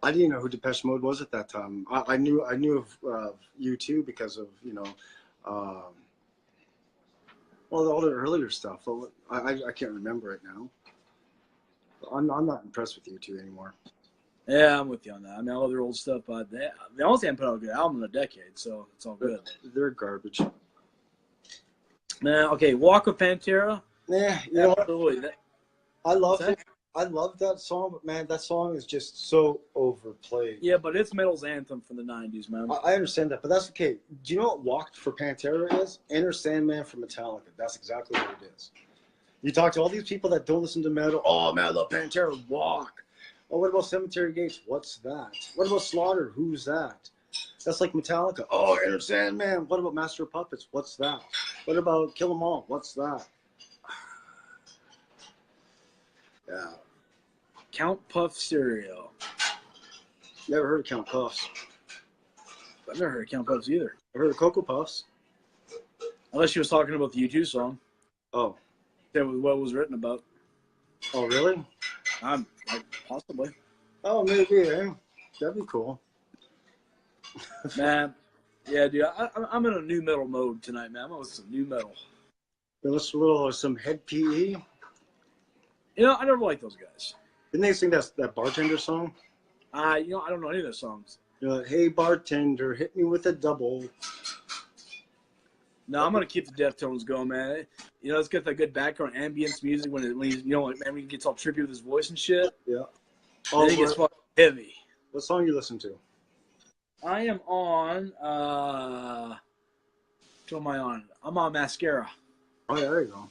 [SPEAKER 2] I didn't know who Depeche Mode was at that time. I knew of U2 because of, all the earlier stuff. Well, I can't remember it now. I'm not impressed with U2 anymore.
[SPEAKER 3] Yeah, I'm with you on that. I mean, I love their old stuff, but they honestly haven't put out a good album in a decade, so it's all good.
[SPEAKER 2] They're garbage.
[SPEAKER 3] Now, okay, Walk with Pantera.
[SPEAKER 2] Yeah, you know what?
[SPEAKER 3] Absolutely.
[SPEAKER 2] I love it. I love that song, but man, that song is just so overplayed.
[SPEAKER 3] Yeah, but it's metal's anthem from the 90s, man.
[SPEAKER 2] I understand that, but that's okay. Do you know what Walk for Pantera is? Enter Sandman for Metallica. That's exactly what it is. You talk to all these people that don't listen to metal. Oh, man, I love Pantera. Walk. Oh, what about Cemetery Gates? What's that? What about Slaughter? Who's that? That's like Metallica. Oh, Enter Sandman. What about Master of Puppets? What's that? What about Kill 'Em All? What's that? Yeah.
[SPEAKER 3] Count Puff Cereal.
[SPEAKER 2] Never heard of Count Puffs.
[SPEAKER 3] I've never heard of Count Puffs either.
[SPEAKER 2] I've heard of Cocoa Puffs.
[SPEAKER 3] Unless she was talking about the U2 song.
[SPEAKER 2] Oh.
[SPEAKER 3] That was what it was written about.
[SPEAKER 2] Oh, really?
[SPEAKER 3] Possibly.
[SPEAKER 2] Oh, maybe, eh? That'd be cool.
[SPEAKER 3] Man, yeah, dude, I'm in a new metal mode tonight, man. I'm on some new metal.
[SPEAKER 2] Let's roll some Head PE.
[SPEAKER 3] You know, I never liked those guys.
[SPEAKER 2] Didn't they sing that bartender song?
[SPEAKER 3] I don't know any of their songs.
[SPEAKER 2] Hey, bartender, hit me with a double.
[SPEAKER 3] No, I'm gonna keep the Deftones going, man. You know, it's got that good background ambience music when he gets all trippy with his voice and shit.
[SPEAKER 2] Yeah.
[SPEAKER 3] Then he gets fucking heavy.
[SPEAKER 2] What song you listen to?
[SPEAKER 3] I am on. What am I on? I'm on Mascara.
[SPEAKER 2] Oh, yeah, there you go.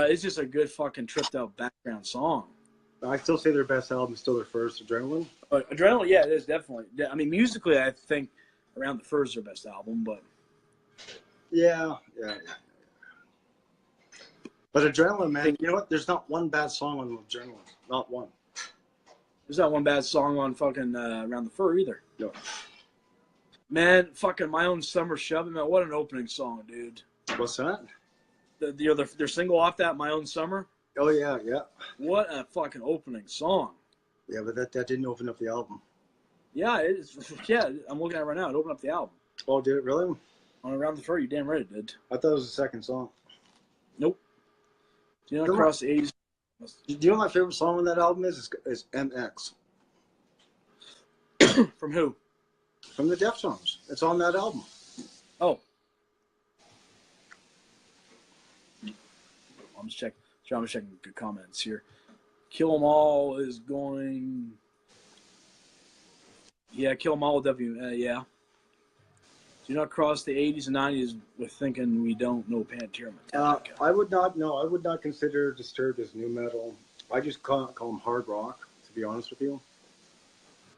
[SPEAKER 3] It's just a good fucking tripped out background song.
[SPEAKER 2] I still say their best album is still their first, Adrenaline.
[SPEAKER 3] Adrenaline, yeah, it is definitely. I mean, musically, I think Around the Fur is their best album, but.
[SPEAKER 2] Yeah. But Adrenaline, man, you know what? There's not one bad song on Adrenaline. Not one.
[SPEAKER 3] There's not one bad song on fucking Around the Fur either.
[SPEAKER 2] No.
[SPEAKER 3] Man, fucking My Own Summer Shoving, man, what an opening song, dude.
[SPEAKER 2] What's that?
[SPEAKER 3] Their single off that, My Own Summer.
[SPEAKER 2] Oh, yeah.
[SPEAKER 3] What a fucking opening song.
[SPEAKER 2] Yeah, but that didn't open up the album.
[SPEAKER 3] Yeah, it is. Yeah, I'm looking at it right now. It opened up the album.
[SPEAKER 2] Oh, did it really?
[SPEAKER 3] On Around the Fur, you damn right it did.
[SPEAKER 2] I thought it was the second song.
[SPEAKER 3] Nope. Do you not
[SPEAKER 2] Come on.
[SPEAKER 3] cross the 80s?
[SPEAKER 2] Do you know what my favorite song on that album is? Is MX.
[SPEAKER 3] From who?
[SPEAKER 2] From the Deftones. It's on that album.
[SPEAKER 3] Oh. I'm just checking good comments here. Kill 'Em All is going. Yeah, Kill 'Em All W. Yeah. Do not cross the 80s and 90s with thinking we don't know Pantera Metallica.
[SPEAKER 2] I would not know. I would not consider Disturbed as new metal. I just call them hard rock, to be honest with you.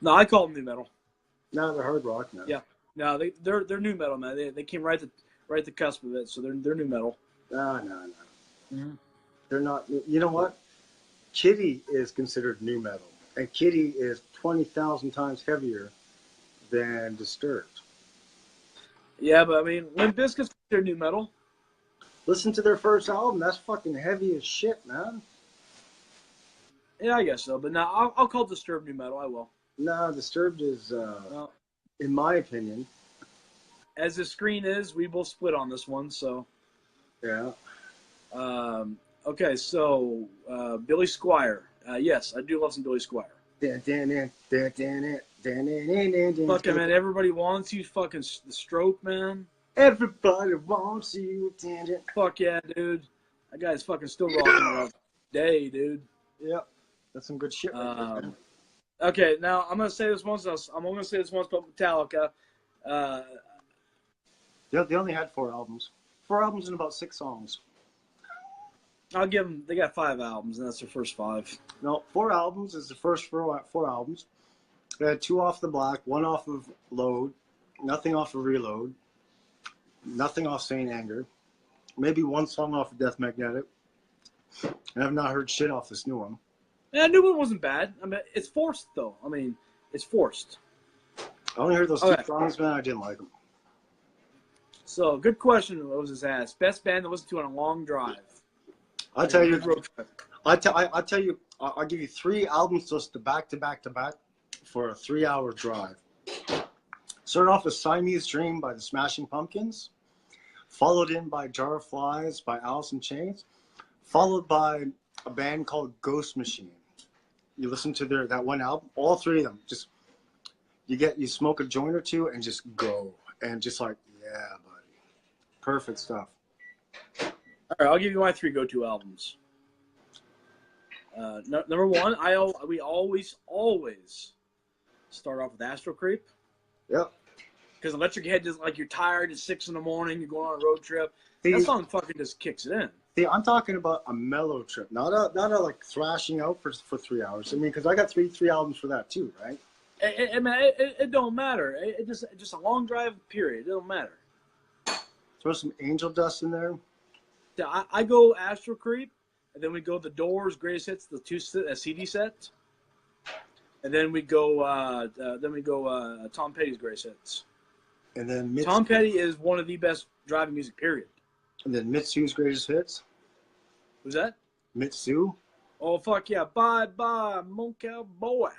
[SPEAKER 3] No, I call them new metal.
[SPEAKER 2] No, they're hard rock now.
[SPEAKER 3] Yeah. No, they're new metal, man. They came right at the cusp of it, so they're new metal.
[SPEAKER 2] No.
[SPEAKER 3] Mm-hmm.
[SPEAKER 2] They're not. You know what? Kitty is considered new metal, and Kitty is 20,000 times heavier than Disturbed.
[SPEAKER 3] Yeah, but I mean, Limp Bizkit's considered new metal.
[SPEAKER 2] Listen to their first album. That's fucking heavy as shit, man.
[SPEAKER 3] Yeah, I guess so. But no, I'll call Disturbed new metal. I will.
[SPEAKER 2] No, Disturbed is,
[SPEAKER 3] Well,
[SPEAKER 2] in my opinion.
[SPEAKER 3] as the screen is, we both split on this one. So,
[SPEAKER 2] Yeah.
[SPEAKER 3] Okay, so Billy Squier. Yes, I do love some Billy Squier. Fucking man, everybody wants you. Fucking the Stroke, man.
[SPEAKER 2] Everybody wants you.
[SPEAKER 3] Fuck yeah, dude. That guy's fucking still rocking around today, dude.
[SPEAKER 2] Yep. That's some good shit right there, man.
[SPEAKER 3] Okay, now I'm gonna say this once. I'm only gonna say this once about Metallica.
[SPEAKER 2] They only had 4 albums. 4 albums and about 6 songs.
[SPEAKER 3] I'll give them. They got 5 albums, and that's their first 5.
[SPEAKER 2] No, 4 albums is the first 4 albums. They had 2 off the Black, 1 off of Load, nothing off of Reload, nothing off Saint Anger, maybe 1 song off of Death Magnetic, and I've not heard shit off this new one.
[SPEAKER 3] Yeah, the new one wasn't bad. I mean, it's forced though. I mean, it's forced.
[SPEAKER 2] I only heard those 2 songs, man. I didn't like them.
[SPEAKER 3] So, good question. What was his ass? Best band to listen to on a long drive.
[SPEAKER 2] I'll tell you.
[SPEAKER 3] Road trip.
[SPEAKER 2] I'll tell you. I'll give you 3 albums just to back for a 3-hour drive. Start off with Siamese Dream by the Smashing Pumpkins, followed in by Jar of Flies by Alice in Chains, followed by a band called Ghost Machine. You listen to that one album, all 3 of them. Just you smoke a joint or 2 and just go, and just like, yeah, buddy, perfect stuff.
[SPEAKER 3] All right, I'll give you my 3 go-to albums. Number 1, we always start off with Astro Creep.
[SPEAKER 2] Yep.
[SPEAKER 3] Because Electric Head just like you're tired. It's 6 a.m. You're going on a road trip. That song fucking just kicks it in.
[SPEAKER 2] See, I'm talking about a mellow trip, not a like thrashing out for 3 hours. I mean, because I got three albums for that too, right?
[SPEAKER 3] It don't matter. It just a long drive. Period. It don't matter.
[SPEAKER 2] Throw some Angel Dust in there.
[SPEAKER 3] Yeah, I go Astro Creep, and then we go The Doors Greatest Hits, the 2 CD set, and then we go Tom Petty's Greatest Hits.
[SPEAKER 2] And then
[SPEAKER 3] Tom Petty is one of the best driving music. Period.
[SPEAKER 2] And then Mitsu's Greatest Hits.
[SPEAKER 3] Who's that?
[SPEAKER 2] Mitsu.
[SPEAKER 3] Oh fuck yeah! Bye bye, Monkey Boy.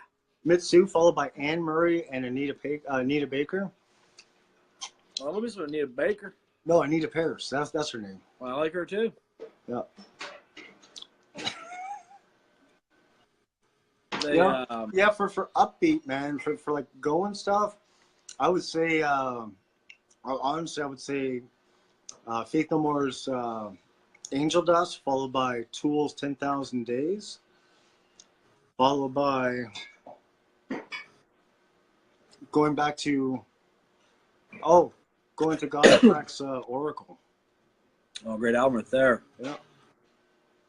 [SPEAKER 2] Mitsu, followed by Anne Murray and Anita Baker.
[SPEAKER 3] Well, let me see Anita Baker.
[SPEAKER 2] No, Anita Paris. That's her name.
[SPEAKER 3] Well, I like her too.
[SPEAKER 2] Yeah.
[SPEAKER 3] Yeah.
[SPEAKER 2] For upbeat, man, for like going stuff, I would say, honestly, I would say Faith No More's Angel Dust, followed by Tool's 10,000 Days, followed by going to Godsmack's Oracle.
[SPEAKER 3] Oh, great album right there.
[SPEAKER 2] Yeah.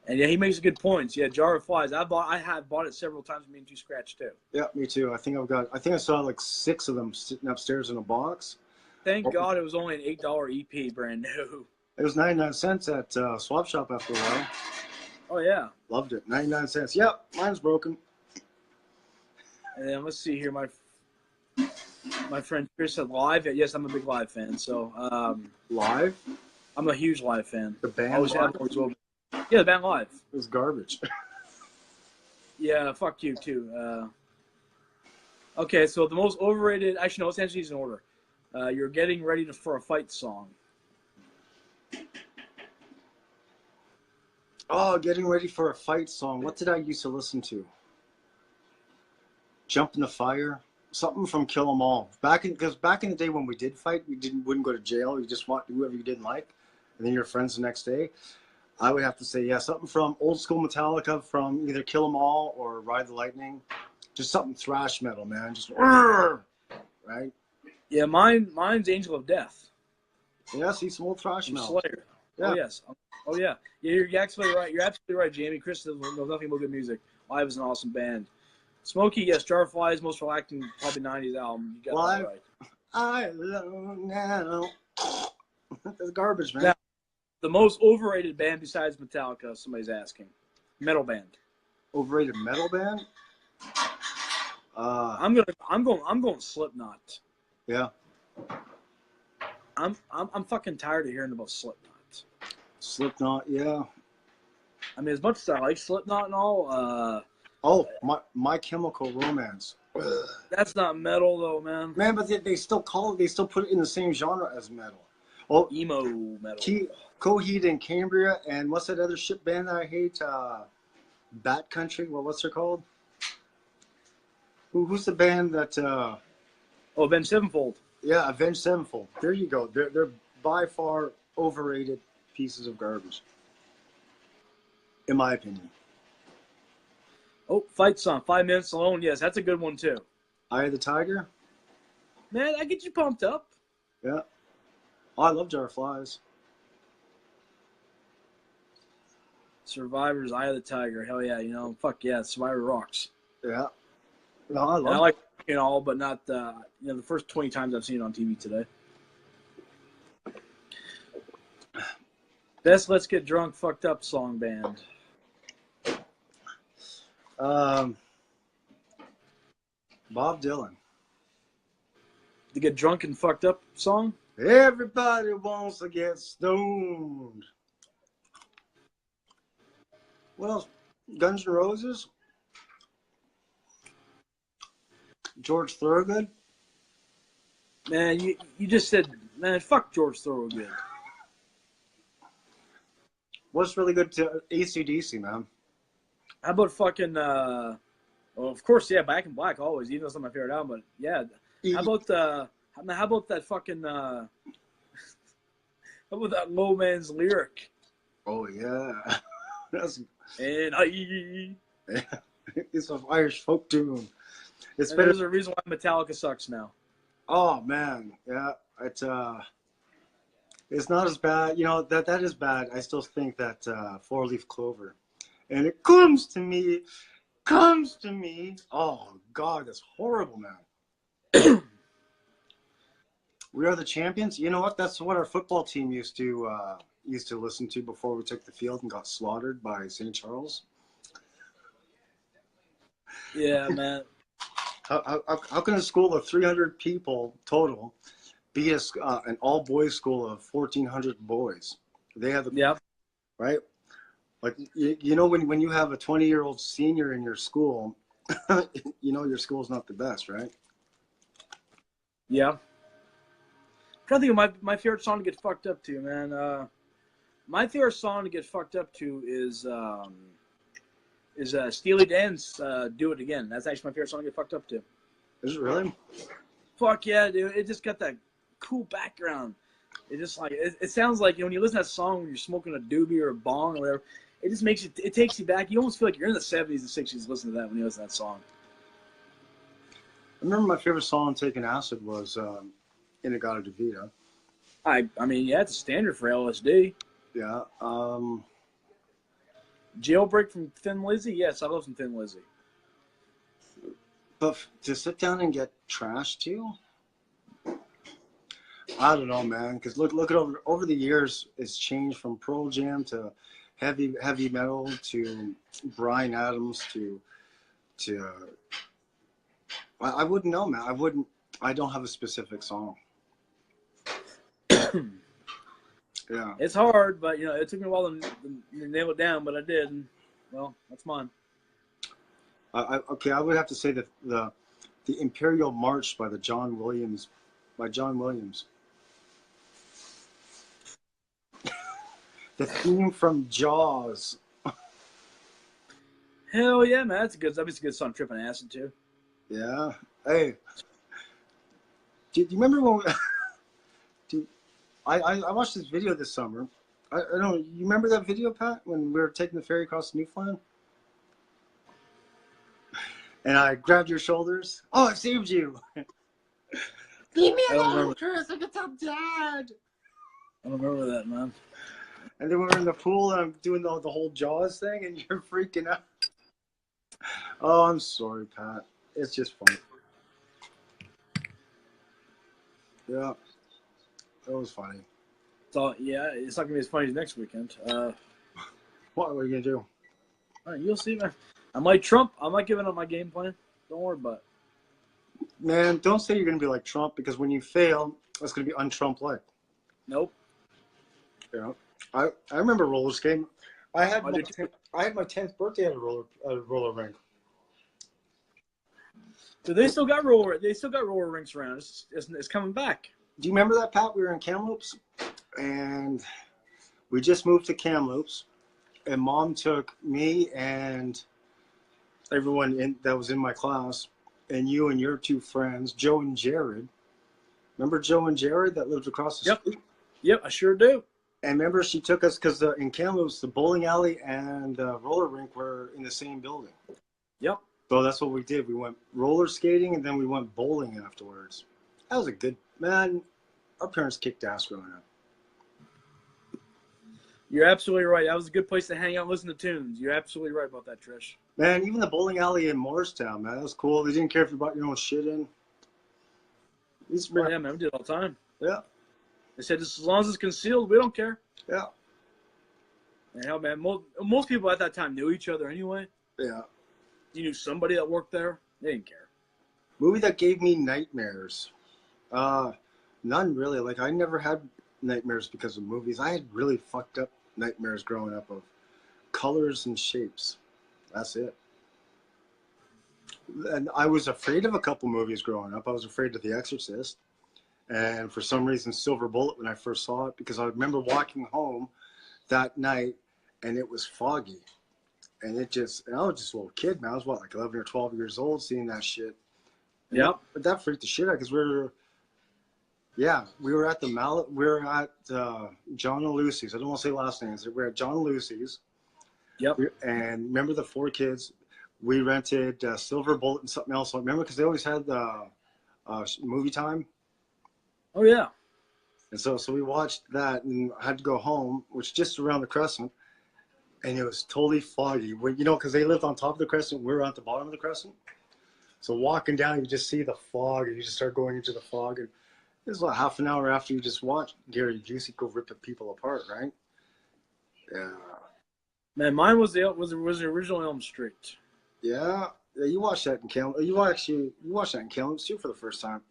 [SPEAKER 3] And yeah, he makes good points. Yeah, Jar of Flies. I have bought it several times. Me and you scratch too.
[SPEAKER 2] Yeah, me too. I think I saw like 6 of them sitting upstairs in a box.
[SPEAKER 3] Thank God it was only an $8 EP, brand new.
[SPEAKER 2] It was 99 cents at Swap Shop after a while.
[SPEAKER 3] Oh yeah.
[SPEAKER 2] Loved it. 99 cents. Yep, mine's broken.
[SPEAKER 3] And then let's see here, my friend Chris said Live. Yes, I'm a big Live fan. So
[SPEAKER 2] Live?
[SPEAKER 3] I'm a huge Live fan.
[SPEAKER 2] The band
[SPEAKER 3] Always
[SPEAKER 2] Live?
[SPEAKER 3] have, always will be. Yeah, the band Live.
[SPEAKER 2] It was garbage.
[SPEAKER 3] Yeah, fuck you too. Okay, so the most overrated. Actually, no, let's answer these in order. You're getting ready for a fight song.
[SPEAKER 2] Oh, getting ready for a fight song. What did I used to listen to? Jump in the Fire. Something from Kill 'Em All. Because back in the day when we did fight, wouldn't go to jail. You just fought whoever you didn't like, and then you're friends the next day. I would have to say, yeah, something from old school Metallica, from either Kill 'Em All or Ride the Lightning. Just something thrash metal, man. Just right.
[SPEAKER 3] Yeah, mine's Angel of Death.
[SPEAKER 2] Yeah, see some old thrash metal.
[SPEAKER 3] Slayer.
[SPEAKER 2] Yeah.
[SPEAKER 3] Oh yes. Oh yeah. You're absolutely right. You're absolutely right, Jamie. Chris knows nothing about good music. Live is an awesome band. Smokey, yes, Jarfly's most relaxing, probably '90s album. You got that right.
[SPEAKER 2] I love now. That's garbage, man.
[SPEAKER 3] Now, the most overrated band besides Metallica, somebody's asking. Metal band.
[SPEAKER 2] Overrated metal band?
[SPEAKER 3] I'm going Slipknot.
[SPEAKER 2] Yeah.
[SPEAKER 3] I'm fucking tired of hearing about Slipknot.
[SPEAKER 2] Slipknot, yeah.
[SPEAKER 3] I mean, as much as I like Slipknot and all,
[SPEAKER 2] My Chemical Romance.
[SPEAKER 3] that's not metal though, man.
[SPEAKER 2] Man, but they still put it in the same genre as metal. Oh,
[SPEAKER 3] Emo metal.
[SPEAKER 2] Coheed and Cambria, and what's that other shit band that I hate? Bat Country. Well, what's it called? Who's the band that?
[SPEAKER 3] Avenged Sevenfold.
[SPEAKER 2] Yeah, Avenged Sevenfold. There you go. They're by far overrated pieces of garbage, in my opinion.
[SPEAKER 3] Oh, fight song, 5 Minutes Alone. Yes, that's a good one too.
[SPEAKER 2] Eye of the Tiger.
[SPEAKER 3] Man, I get you pumped up.
[SPEAKER 2] Yeah. Oh, I love Jar of Flies.
[SPEAKER 3] Survivor's Eye of the Tiger. Hell yeah, fuck yeah, Survivor rocks.
[SPEAKER 2] Yeah. No, I love.
[SPEAKER 3] I like it all, but not the first 20 times I've seen it on TV today. Best Let's Get Drunk, Fucked Up song band.
[SPEAKER 2] Bob Dylan.
[SPEAKER 3] The Get Drunk and Fucked Up song?
[SPEAKER 2] Everybody wants to get stoned. What else? Guns N' Roses. George Thorogood.
[SPEAKER 3] Man, you just said, man, fuck George Thorogood.
[SPEAKER 2] What's really good to AC/DC, man?
[SPEAKER 3] How about fucking, well, of course, yeah, Back in Black always, even though it's not my favorite album, but yeah. How about that fucking, how about that Low Man's Lyric?
[SPEAKER 2] Oh, yeah.
[SPEAKER 3] And
[SPEAKER 2] It's an Irish folk tune.
[SPEAKER 3] There's a reason why Metallica sucks now.
[SPEAKER 2] Oh, man. Yeah. It's not as bad. That is bad. I still think that Four-Leaf Clover. And it comes to me. Oh, God, that's horrible, man. We Are the Champions. You know what? That's what our football team used to listen to before we took the field and got slaughtered by St. Charles.
[SPEAKER 3] Yeah, man.
[SPEAKER 2] How can a school of 300 people total be an all-boys school of 1,400 boys? They have right? Like, when you have a 20-year-old senior in your school, your school's not the best, right?
[SPEAKER 3] Yeah. I'm trying to think of my favorite song to get fucked up to, man. My favorite song to get fucked up to is Steely Dan's "Do It Again." That's actually my favorite song to get fucked up to.
[SPEAKER 2] Is it really?
[SPEAKER 3] Fuck yeah, dude! It just got that cool background. It just it sounds like when you listen to that song when you're smoking a doobie or a bong or whatever. It just makes it takes you back. You almost feel like you're in the 70s and 60s listening to that when you listen to that song.
[SPEAKER 2] I remember my favorite song on Taking Acid was "Inagata Devita."
[SPEAKER 3] I mean, yeah, it's a standard for LSD.
[SPEAKER 2] Yeah.
[SPEAKER 3] Jailbreak from Thin Lizzy? Yes, I love some Thin Lizzy.
[SPEAKER 2] But to sit down and get trashed too? I don't know, man. Because look at over the years, it's changed from Pearl Jam to heavy metal to Bryan Adams to I wouldn't know, man. I don't have a specific song. Yeah.
[SPEAKER 3] It's hard, but it took me a while to nail it down, but I did. And, well, that's mine.
[SPEAKER 2] I would have to say that the Imperial March by the John Williams by John Williams. The theme from Jaws.
[SPEAKER 3] Hell yeah, man. That'd be a good song, Tripping Acid, too.
[SPEAKER 2] Yeah. Hey, do you remember when? Dude, I watched this video this summer. I don't know. You remember that video, Pat, when we were taking the ferry across Newfoundland? And I grabbed your shoulders. Oh, I saved you. Leave me alone, Chris. I can tell Dad.
[SPEAKER 3] I don't remember that, man.
[SPEAKER 2] And then we were in the pool, and I'm doing the whole Jaws thing, and you're freaking out. Oh, I'm sorry, Pat. It's just fun. Yeah, that was funny.
[SPEAKER 3] So yeah, it's not gonna be as funny as next weekend.
[SPEAKER 2] What are you gonna do?
[SPEAKER 3] All right, you'll see, man. I might give up my game plan. Don't worry about it.
[SPEAKER 2] Man, don't say you're gonna be like Trump, because when you fail, that's gonna be un-Trump-like.
[SPEAKER 3] Nope.
[SPEAKER 2] Yeah, I remember roller skating. I had my 10th birthday at a roller rink.
[SPEAKER 3] So they still got roller rinks around. It's coming back.
[SPEAKER 2] Do you remember that, Pat? We were in Kamloops, and we just moved to Kamloops, and Mom took me and everyone that was in my class, and you and your two friends, Joe and Jared. Remember Joe and Jared that lived across the street?
[SPEAKER 3] Yep, I sure do.
[SPEAKER 2] And remember, she took us because in Kamloops, the bowling alley and the roller rink were in the same building.
[SPEAKER 3] Yep.
[SPEAKER 2] So that's what we did. We went roller skating, and then we went bowling afterwards. That was a good, man. Our parents kicked ass growing up.
[SPEAKER 3] You're absolutely right. That was a good place to hang out and listen to tunes. You're absolutely right about that, Trish.
[SPEAKER 2] Man, even the bowling alley in Morristown, man, that was cool. They didn't care if you brought your own shit in.
[SPEAKER 3] Oh, yeah, man, we did it all the time.
[SPEAKER 2] Yeah.
[SPEAKER 3] They said, as long as it's concealed, we don't care.
[SPEAKER 2] Yeah.
[SPEAKER 3] And hell, man, most people at that time knew each other anyway.
[SPEAKER 2] Yeah.
[SPEAKER 3] You knew somebody that worked there. They didn't care.
[SPEAKER 2] Movie that gave me nightmares. None really. Like, I never had nightmares because of movies. I had really fucked up nightmares growing up of colors and shapes. That's it. And I was afraid of a couple movies growing up. I was afraid of The Exorcist. And for some reason, Silver Bullet when I first saw it, because I remember walking home that night and it was foggy. And I was just a little kid, man. I was like 11 or 12 years old seeing that shit.
[SPEAKER 3] Yep.
[SPEAKER 2] But that freaked the shit out because we were at the Mallet. We were at John and Lucy's. I don't want to say last names. We were at John and Lucy's.
[SPEAKER 3] Yep.
[SPEAKER 2] And remember the four kids? We rented Silver Bullet and something else. I remember because they always had movie time.
[SPEAKER 3] Oh, yeah.
[SPEAKER 2] And so we watched that and I had to go home, which is just around the crescent. And it was totally foggy. Because they lived on top of the crescent. We were at the bottom of the crescent. So walking down, you just see the fog and you just start going into the fog. And it was like half an hour after you just watched Gary Busey go ripping people apart, right? Yeah.
[SPEAKER 3] Man, mine was the original Elm Street.
[SPEAKER 2] Yeah. You watched that in Kamloops. You watched that in Kamloops too for the first time.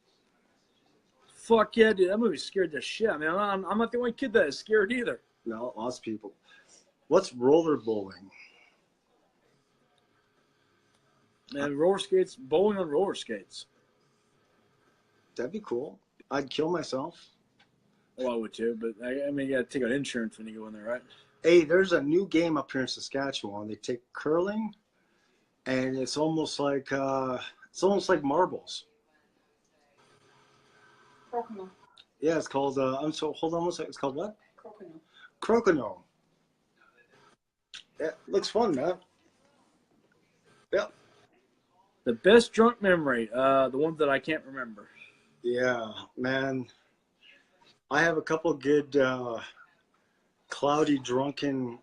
[SPEAKER 3] Fuck yeah, dude. That movie scared the shit out of me. I'm not the only kid that is scared either.
[SPEAKER 2] No, lots of people. What's roller bowling?
[SPEAKER 3] Man, roller skates, bowling on roller skates.
[SPEAKER 2] That'd be cool. I'd kill myself.
[SPEAKER 3] Well, I would too, but I mean, you gotta take out insurance when you go in there, right?
[SPEAKER 2] Hey, there's a new game up here in Saskatchewan. They take curling, and it's almost like marbles.
[SPEAKER 4] Crokinole.
[SPEAKER 2] Yeah, it's called. Hold on one second. It's called what?
[SPEAKER 4] Crokinole.
[SPEAKER 2] Crokinole. Yeah, looks fun, man. Yeah.
[SPEAKER 3] The best drunk memory, the ones that I can't remember.
[SPEAKER 2] Yeah, man. I have a couple good cloudy, drunken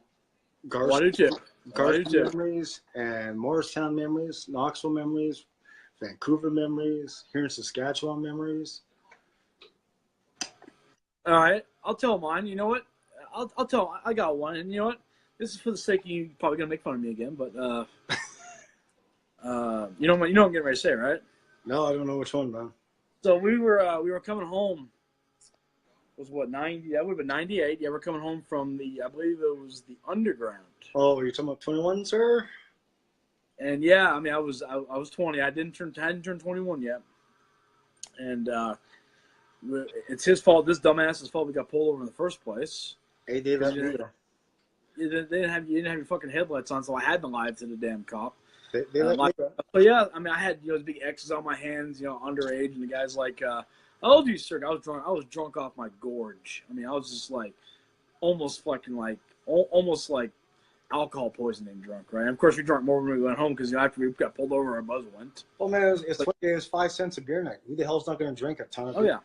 [SPEAKER 2] Garth memories and Morristown memories, Knoxville memories, Vancouver memories, here in Saskatchewan memories.
[SPEAKER 3] All right, I'll tell mine. You know what? I'll tell. I got one, and you know what? This is for the sake of you probably gonna make fun of me again, but you know what I'm getting ready to say, right?
[SPEAKER 2] No, I don't know which one, man.
[SPEAKER 3] So we were coming home. It was what 90? That would have been 98. Yeah, we're coming home from I believe it was the Underground.
[SPEAKER 2] Oh, you're talking about 21, sir?
[SPEAKER 3] And yeah, I mean, I was 20. I hadn't turned 21 yet, and It's his fault. This dumbass's fault. We but pulled over in the first place.
[SPEAKER 2] Hey, they let me go.
[SPEAKER 3] You didn't have your fucking headlights on, so I had to lie to the damn cop.
[SPEAKER 2] They let me go.
[SPEAKER 3] But yeah, I mean, I had big X's on my hands, underage, and the guy's like, "How old are you, sir?" I was drunk. I was drunk off my gorge. I mean, I was just like, almost alcohol poisoning drunk, right? And of course, we drank more when we went home because after we got pulled over, our buzz went.
[SPEAKER 2] Oh man, it was 5 cents a beer night. Who the hell's not going to drink a ton of beer?
[SPEAKER 3] Oh yeah.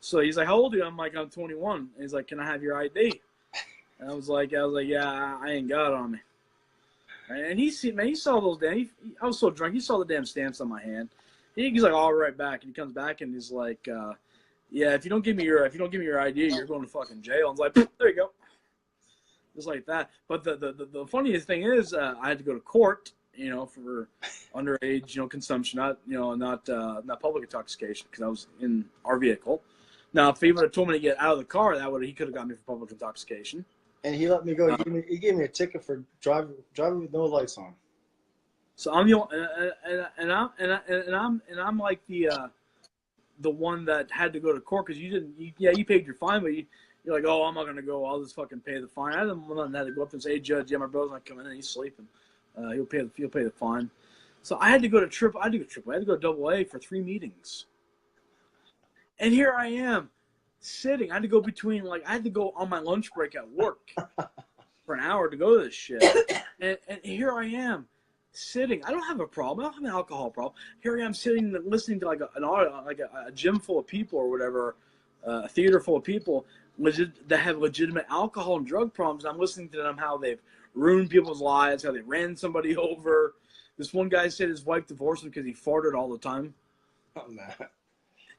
[SPEAKER 3] So he's like, "How old are you?" I'm like, "I'm 21." And he's like, "Can I have your ID?" And I was like, "Yeah, I ain't got it on me." And he saw those damn. I was so drunk. He saw the damn stamps on my hand. He's like, "All right, back." And he comes back and he's like, "Yeah, if you don't give me your ID, you're going to fucking jail." I was like, "There you go." Just like that. But the funniest thing is, I had to go to court, for underage, consumption, not public intoxication, because I was in our vehicle. Now, if he would have told me to get out of the car, he could have got me for public intoxication.
[SPEAKER 2] And he let me go. He gave me a ticket for driving with no lights on.
[SPEAKER 3] So I'm I'm like the one that had to go to court because you paid your fine, but you're like, "Oh, I'm not gonna go. I'll just fucking pay the fine." I didn't want to go up and say, "Hey, judge, yeah, my brother's not coming in. He's sleeping. He'll pay the fine." So I had to go to triple. I had to go triple. I had to go to double A for 3 meetings. And here I am, sitting. I had to go I had to go on my lunch break at work for an hour to go to this shit. And here I am, sitting. I don't have a problem. I don't have an alcohol problem. Here I am sitting listening to a gym full of people or whatever, a theater full of people that have legitimate alcohol and drug problems. And I'm listening to them how they've ruined people's lives, how they ran somebody over. This one guy said his wife divorced him because he farted all the time.
[SPEAKER 2] Oh man.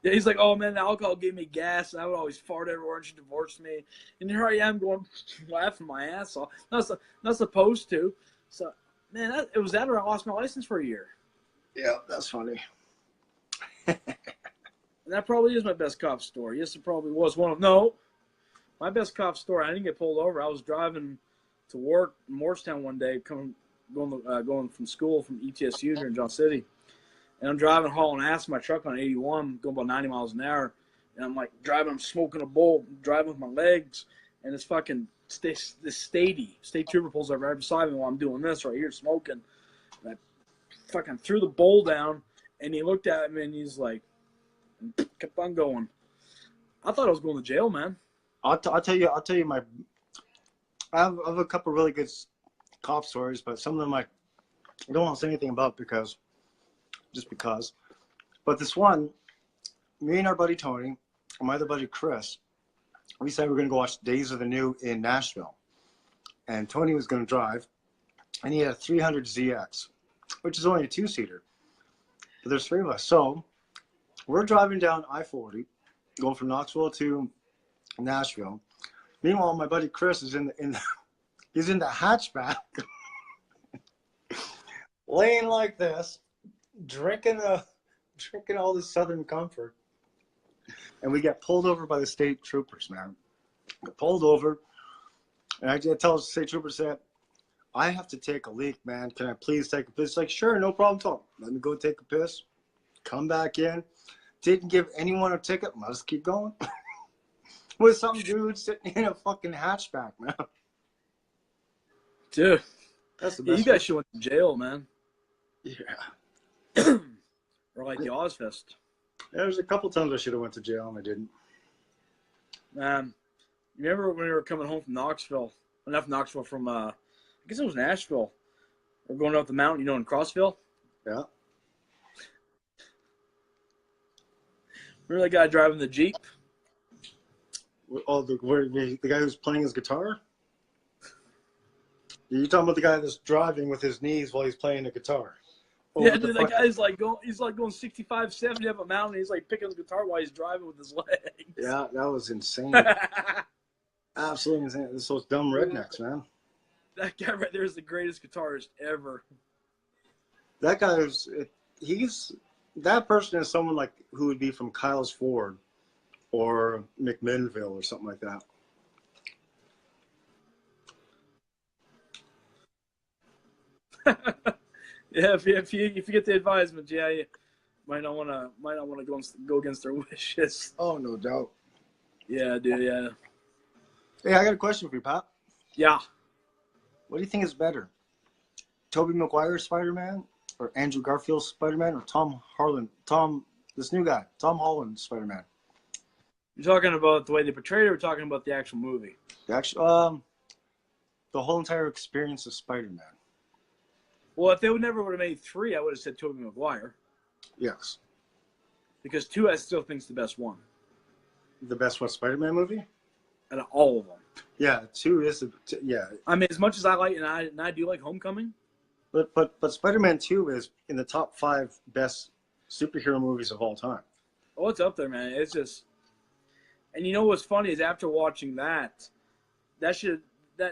[SPEAKER 3] Yeah, he's like, "Oh man, the alcohol gave me gas, and I would always fart everywhere, and she divorced me." And here I am going laughing my ass off. Not supposed to. So, man, it was that, or I lost my license for a year.
[SPEAKER 2] Yeah, that's funny.
[SPEAKER 3] And that probably is my best cop story. Yes, it probably was one of no. My best cop story. I didn't get pulled over. I was driving to work in Morristown one day, going from school from ETSU here in John City. And I'm driving, hauling ass in my truck on 81, going about 90 miles an hour. And I'm like driving, I'm smoking a bowl, driving with my legs. And this fucking state trooper pulls up right beside me while I'm doing this right here, smoking. And I fucking threw the bowl down, and he looked at me and he's like, kept on going. I thought I was going to jail, man.
[SPEAKER 2] I'll tell you I have a couple really good cop stories, but some of them I don't want to say anything about because. But this one, me and our buddy Tony, and my other buddy Chris, we said we were going to go watch Days of the New in Nashville. And Tony was going to drive, and he had a 300ZX, which is only a 2-seater. But there's 3 of us. So we're driving down I-40, going from Knoxville to Nashville. Meanwhile, my buddy Chris is he's in the hatchback, laying like this, drinking all this Southern Comfort, and we get pulled over by the state troopers, man. Get pulled over, and I tell the state troopers that I have to take a leak, man. Can I please take a piss? Like, sure, no problem at all. Let me go take a piss. Come back in. Didn't give anyone a ticket. Let's keep going. With some dude sitting in a fucking hatchback, man.
[SPEAKER 3] Dude,
[SPEAKER 2] That's the best.
[SPEAKER 3] You guys should went to jail, man.
[SPEAKER 2] Yeah.
[SPEAKER 3] Or like the Ozfest.
[SPEAKER 2] There's a couple times I should have went to jail and I didn't.
[SPEAKER 3] You remember when we were coming home from Knoxville? Not from Knoxville, from I guess it was Nashville. We're going up the mountain, in Crossville.
[SPEAKER 2] Yeah.
[SPEAKER 3] Remember that guy driving the Jeep?
[SPEAKER 2] Oh, the guy who's playing his guitar? You're talking about the guy that's driving with his knees while he's playing the guitar.
[SPEAKER 3] Yeah, dude, that guy's he's going 65, 70 up a mountain. He's like picking his guitar while he's driving with his legs.
[SPEAKER 2] Yeah, that was insane. Absolutely insane. This those dumb rednecks, man.
[SPEAKER 3] That guy right there is the greatest guitarist ever.
[SPEAKER 2] That guy that person is someone like who would be from Kyle's Ford or McMinnville or something like that.
[SPEAKER 3] Yeah, if you get the advisement, yeah, might not wanna go against their wishes.
[SPEAKER 2] Oh, no doubt.
[SPEAKER 3] Yeah, dude. Yeah.
[SPEAKER 2] Hey, I got a question for you, Pat.
[SPEAKER 3] Yeah.
[SPEAKER 2] What do you think is better? Tobey Maguire's Spider-Man or Andrew Garfield's Spider-Man or this new guy, Tom Holland's Spider-Man?
[SPEAKER 3] You're talking about the way they portrayed it, or we're talking about the actual movie?
[SPEAKER 2] The whole entire experience of Spider-Man.
[SPEAKER 3] Well, if they would have made 3, I would have said Tobey Maguire.
[SPEAKER 2] Yes.
[SPEAKER 3] Because 2, I still think is the best one.
[SPEAKER 2] The best Spider-Man movie?
[SPEAKER 3] Out of all of them.
[SPEAKER 2] Yeah, 2 is yeah.
[SPEAKER 3] I mean, as much as I like, and I do like Homecoming.
[SPEAKER 2] But Spider-Man 2 is in the top 5 best superhero movies of all time.
[SPEAKER 3] Oh, it's up there, man. It's just, and you know what's funny is after watching that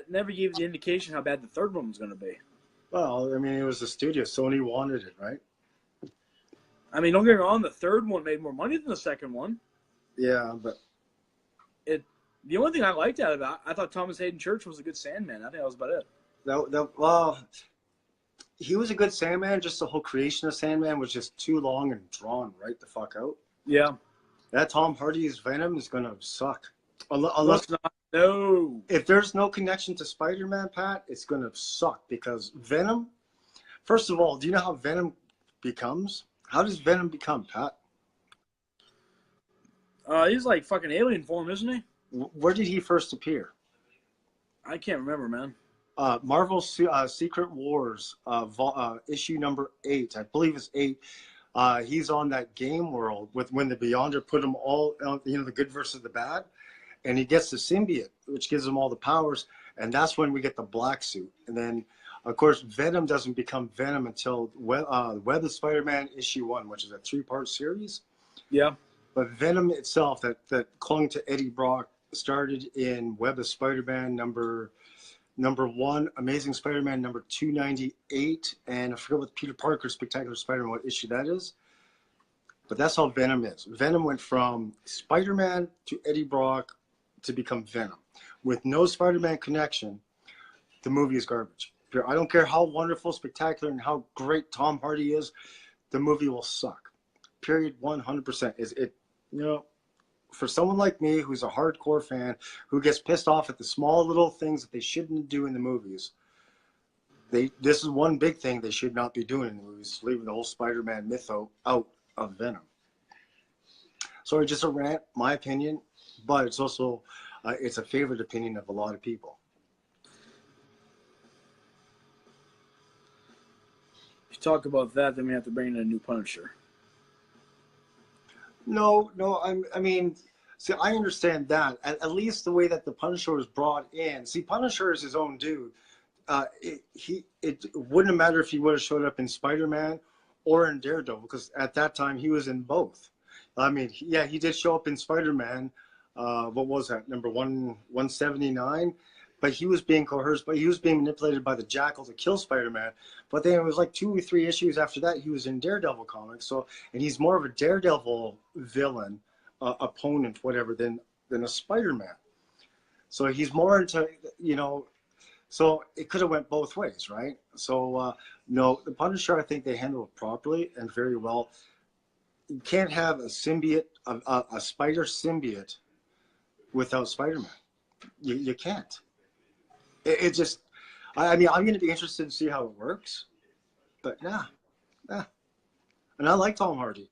[SPEAKER 3] never gave the indication how bad the third one was going to be.
[SPEAKER 2] Well, I mean, it was the studio. Sony wanted it, right?
[SPEAKER 3] I mean, don't get me wrong. The third one made more money than the second one.
[SPEAKER 2] Yeah, but
[SPEAKER 3] the only thing I liked out of it, I thought Thomas Hayden Church was a good Sandman. I think that was about it.
[SPEAKER 2] Well, he was a good Sandman. Just the whole creation of Sandman was just too long and drawn right the fuck out.
[SPEAKER 3] Yeah.
[SPEAKER 2] That Tom Hardy's Venom is gonna suck. Unless
[SPEAKER 3] no.
[SPEAKER 2] If there's no connection to Spider-Man, Pat, it's gonna suck because Venom. First of all, do you know how Venom becomes? How does Venom become, Pat?
[SPEAKER 3] He's like fucking alien form, isn't he?
[SPEAKER 2] Where did he first appear?
[SPEAKER 3] I can't remember, man.
[SPEAKER 2] Marvel Secret Wars, issue number 8. I believe it's 8. He's on that game world with when the Beyonder put them all, the good versus the bad, and he gets the symbiote, which gives him all the powers, and that's when we get the black suit. And then, of course, Venom doesn't become Venom until Web of Spider-Man issue 1, which is a 3-part series.
[SPEAKER 3] Yeah.
[SPEAKER 2] But Venom itself, that clung to Eddie Brock, started in Web of Spider-Man number 1, Amazing Spider-Man number 298, and I forget what Peter Parker's Spectacular Spider-Man, what issue that is. But that's how Venom is. Venom went from Spider-Man to Eddie Brock to become Venom. With no Spider-Man connection, the movie is garbage. I don't care how wonderful, spectacular, and how great Tom Hardy is, the movie will suck. Period. 100%. Is it, for someone like me who's a hardcore fan who gets pissed off at the small little things that they shouldn't do in the movies, this is one big thing they should not be doing in the movies, leaving the whole Spider-Man myth out of Venom. Sorry, just a rant, my opinion, but it's also it's a favorite opinion of a lot of people.
[SPEAKER 3] If you talk about that, then we have to bring in a new Punisher.
[SPEAKER 2] No, I mean, see, I understand that. At least the way that the Punisher was brought in. See, Punisher is his own dude. It wouldn't have mattered if he would have showed up in Spider-Man or in Daredevil, because at that time he was in both. I mean, yeah, he did show up in Spider-Man. What was that, number 179? But he was being coerced, but he was being manipulated by the Jackal to kill Spider-Man. But then it was like 2 or 3 issues after that, he was in Daredevil comics. So, and he's more of a Daredevil villain, opponent, whatever, than a Spider-Man. So he's more into, so it could have went both ways, right? So, no, the Punisher, I think they handle it properly and very well. You can't have a symbiote, a spider symbiote without Spider-Man. You can't. It just, I mean, I'm going to be interested to see how it works, but yeah. And I like Tom Hardy.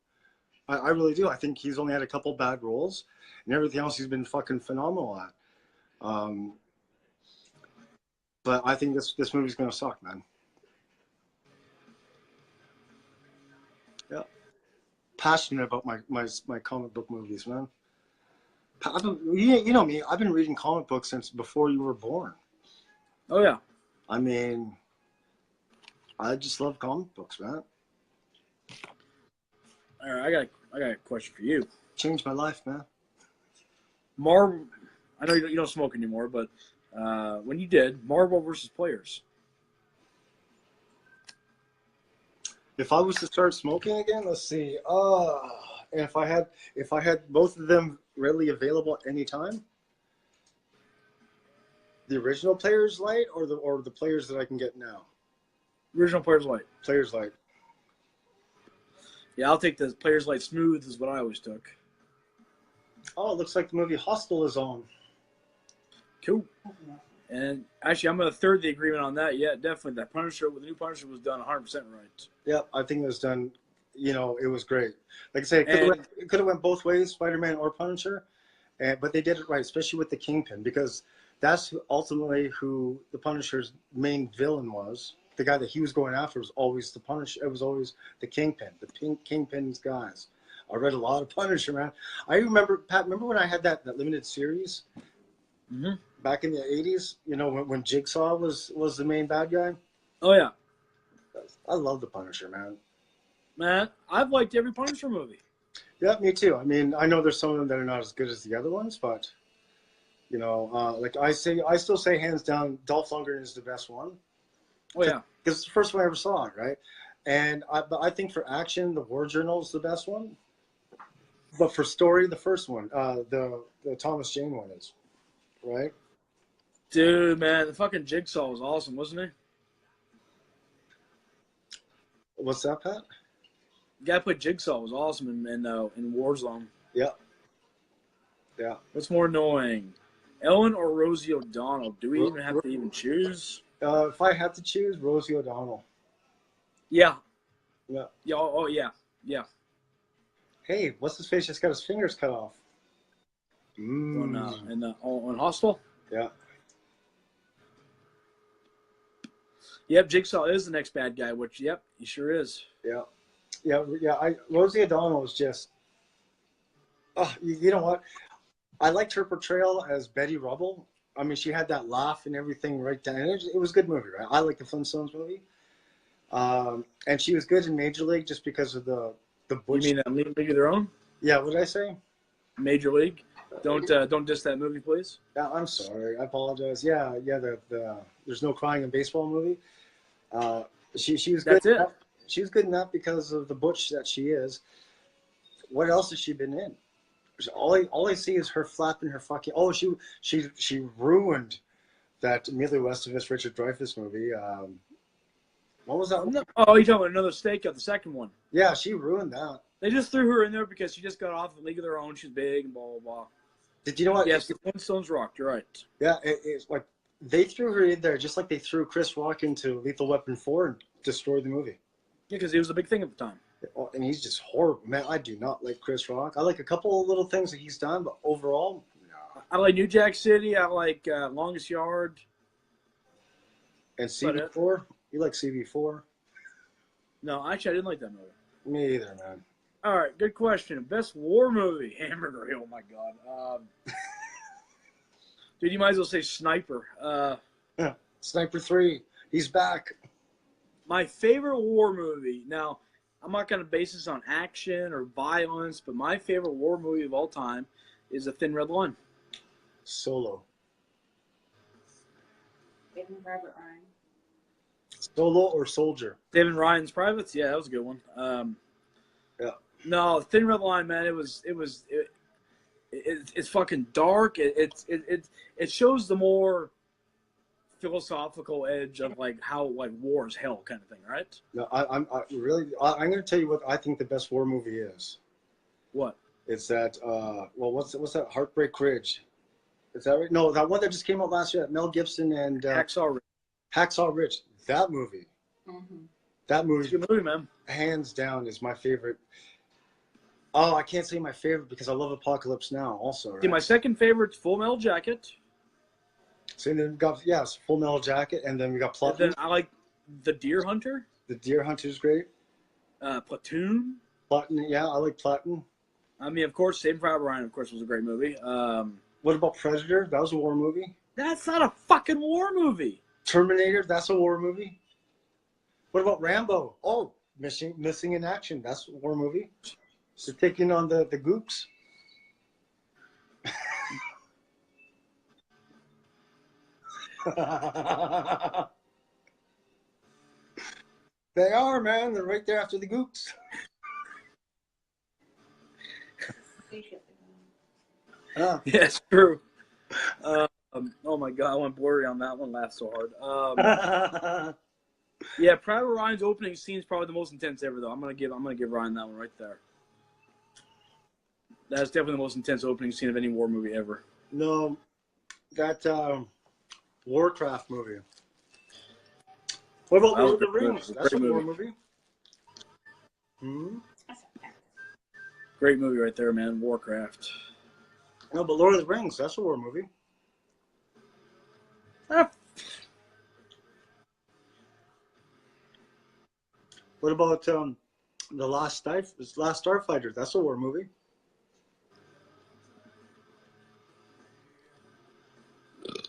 [SPEAKER 2] I really do. I think he's only had a couple bad roles, and everything else he's been fucking phenomenal at. But I think this movie's going to suck, man. Yeah. Passionate about my comic book movies, man. You know me, I've been reading comic books since before you were born.
[SPEAKER 3] Oh, yeah.
[SPEAKER 2] I mean, I just love comic books, man.
[SPEAKER 3] All right, I got a question for you.
[SPEAKER 2] Changed my life, man.
[SPEAKER 3] Marvel, I know you don't smoke anymore, but when you did, Marvel versus Players.
[SPEAKER 2] If I was to start smoking again, let's see. If I had both of them readily available at any time, the original Players Light or the players that I can get now?
[SPEAKER 3] Original Players Light.
[SPEAKER 2] Players Light.
[SPEAKER 3] Yeah, I'll take the Players Light Smooth is what I always took.
[SPEAKER 2] Oh, it looks like the movie Hostel is on.
[SPEAKER 3] Cool. And actually, I'm going to third the agreement on that. Yeah, definitely. That Punisher, the new Punisher was done 100% right.
[SPEAKER 2] Yep, I think it was done. You know, it was great. Like I say, it could have went both ways, Spider-Man or Punisher, but they did it right, especially with the Kingpin, because that's ultimately who the Punisher's main villain was. The guy that he was going after was always the Punisher. It was always the Kingpin, the Kingpin's guys. I read a lot of Punisher, man. I remember, Pat. Remember when I had that limited series back in the '80s? You know, when Jigsaw was the main bad guy.
[SPEAKER 3] Oh yeah,
[SPEAKER 2] I love the Punisher, man.
[SPEAKER 3] man, I've liked every Punisher movie.
[SPEAKER 2] Yeah, me too. I mean, I know there's some of them that are not as good as the other ones, but you know, like I still say hands down, Dolph Lundgren is the best one.
[SPEAKER 3] Oh yeah,
[SPEAKER 2] because it's the first one I ever saw, right? But I think for action, the War Journal is the best one. But for story, the first one, the Thomas Jane one is, right?
[SPEAKER 3] dude, man, the fucking Jigsaw was awesome, wasn't he?
[SPEAKER 2] What's that, Pat?
[SPEAKER 3] The guy who played Jigsaw was awesome in Warzone.
[SPEAKER 2] Yeah, yeah.
[SPEAKER 3] What's more annoying, Ellen or Rosie O'Donnell? Do we even have to even choose?
[SPEAKER 2] If I had to choose, Rosie O'Donnell.
[SPEAKER 3] Yeah.
[SPEAKER 2] Yeah.
[SPEAKER 3] Yeah. Oh yeah. Yeah.
[SPEAKER 2] Hey, what's his face? Just got his fingers cut off.
[SPEAKER 3] On Hostel.
[SPEAKER 2] Yeah.
[SPEAKER 3] Yep, Jigsaw is the next bad guy. Which, yep, he sure is.
[SPEAKER 2] Yeah. Yeah. Rosie O'Donnell was just. Oh, you know what? I liked her portrayal as Betty Rubble. I mean, she had that laugh and everything right down. It was a good movie, right? I like the Flintstones movie. And she was good in Major League just because of the butch.
[SPEAKER 3] You mean League of Their Own?
[SPEAKER 2] Yeah, what did I say?
[SPEAKER 3] Major League. Don't diss that movie, please.
[SPEAKER 2] Yeah, I'm sorry. I apologize. Yeah. The There's No Crying in Baseball movie. She was good.
[SPEAKER 3] That's it.
[SPEAKER 2] She was good in that because of the butch that she is. What else has she been in? All I see is her flapping her fucking. Oh, she ruined that Emilio Estevez Richard Dreyfuss movie. What was that?
[SPEAKER 3] Oh, you're talking about Another Stakeout, the second one.
[SPEAKER 2] Yeah, she ruined that.
[SPEAKER 3] They just threw her in there because she just got off the League of Their Own. She's big and blah blah blah.
[SPEAKER 2] Did you know what?
[SPEAKER 3] Yes, the Flintstones rocked. You're right.
[SPEAKER 2] Yeah, it's like they threw her in there just like they threw Chris Rock into Lethal Weapon 4 and destroyed the movie.
[SPEAKER 3] Yeah, because he was a big thing at the time.
[SPEAKER 2] And he's just horrible. Man, I do not like Chris Rock. I like a couple of little things that he's done, but overall, no.
[SPEAKER 3] I like New Jack City. I like Longest Yard.
[SPEAKER 2] And CB4? You like CB4?
[SPEAKER 3] No, actually, I didn't like that movie.
[SPEAKER 2] Me either, man.
[SPEAKER 3] All right, good question. Best war movie? Hamburger Hill, my God. Dude, you might as well say Sniper.
[SPEAKER 2] Yeah. Sniper 3. He's back.
[SPEAKER 3] My favorite war movie. Now, I'm not going to base this on action or violence, but my favorite war movie of all time is A Thin Red Line.
[SPEAKER 2] Solo.
[SPEAKER 4] Saving Private Ryan.
[SPEAKER 2] Solo or Soldier?
[SPEAKER 3] Saving Ryan's Privates? Yeah, that was a good one.
[SPEAKER 2] Yeah.
[SPEAKER 3] No, Thin Red Line, man, it's fucking dark. It shows the more philosophical edge of like how like war is hell kind of thing, right?
[SPEAKER 2] No, I'm going to tell you what I think the best war movie is.
[SPEAKER 3] What?
[SPEAKER 2] It's that what's that? Heartbreak Ridge. Is that right? No, that one that just came out last year. Mel Gibson and
[SPEAKER 3] Hacksaw Ridge.
[SPEAKER 2] Hacksaw Ridge. That movie.
[SPEAKER 4] Mm-hmm.
[SPEAKER 2] That movie.
[SPEAKER 3] It's a good movie, man.
[SPEAKER 2] Hands down is my favorite. Oh, I can't say my favorite because I love Apocalypse Now also. Right?
[SPEAKER 3] See, my second favorite's Full Metal Jacket.
[SPEAKER 2] So then we got Full Metal Jacket, and then we got Platoon.
[SPEAKER 3] Then I like The Deer Hunter.
[SPEAKER 2] The Deer Hunter is great.
[SPEAKER 3] Platoon.
[SPEAKER 2] Platoon, yeah, I like Platoon.
[SPEAKER 3] I mean, of course, Saving Private Ryan, of course, was a great movie.
[SPEAKER 2] What about Predator? That was a war movie.
[SPEAKER 3] That's not a fucking war movie.
[SPEAKER 2] Terminator, that's a war movie. What about Rambo? Oh, Missing in Action, that's a war movie. So taking on the Gooks. They are, man. They're right there after the Gooks.
[SPEAKER 3] Yeah, it's true. Oh my God, I went blurry on that one. Laughed so hard. Yeah, Private Ryan's opening scene is probably the most intense ever, though. I'm gonna give Ryan that one right there. That's definitely the most intense opening scene of any war movie ever.
[SPEAKER 2] No, that Warcraft movie. What about
[SPEAKER 3] That was
[SPEAKER 2] Lord of the
[SPEAKER 3] a great movie.
[SPEAKER 2] Rings? That's a
[SPEAKER 3] Great
[SPEAKER 2] war
[SPEAKER 3] movie.
[SPEAKER 2] movie. Hmm.
[SPEAKER 4] That's okay.
[SPEAKER 3] Great movie right there, man. Warcraft.
[SPEAKER 2] No, but Lord of the Rings, that's a war movie.
[SPEAKER 3] Ah,
[SPEAKER 2] What about the Last Starfighter? That's a war movie.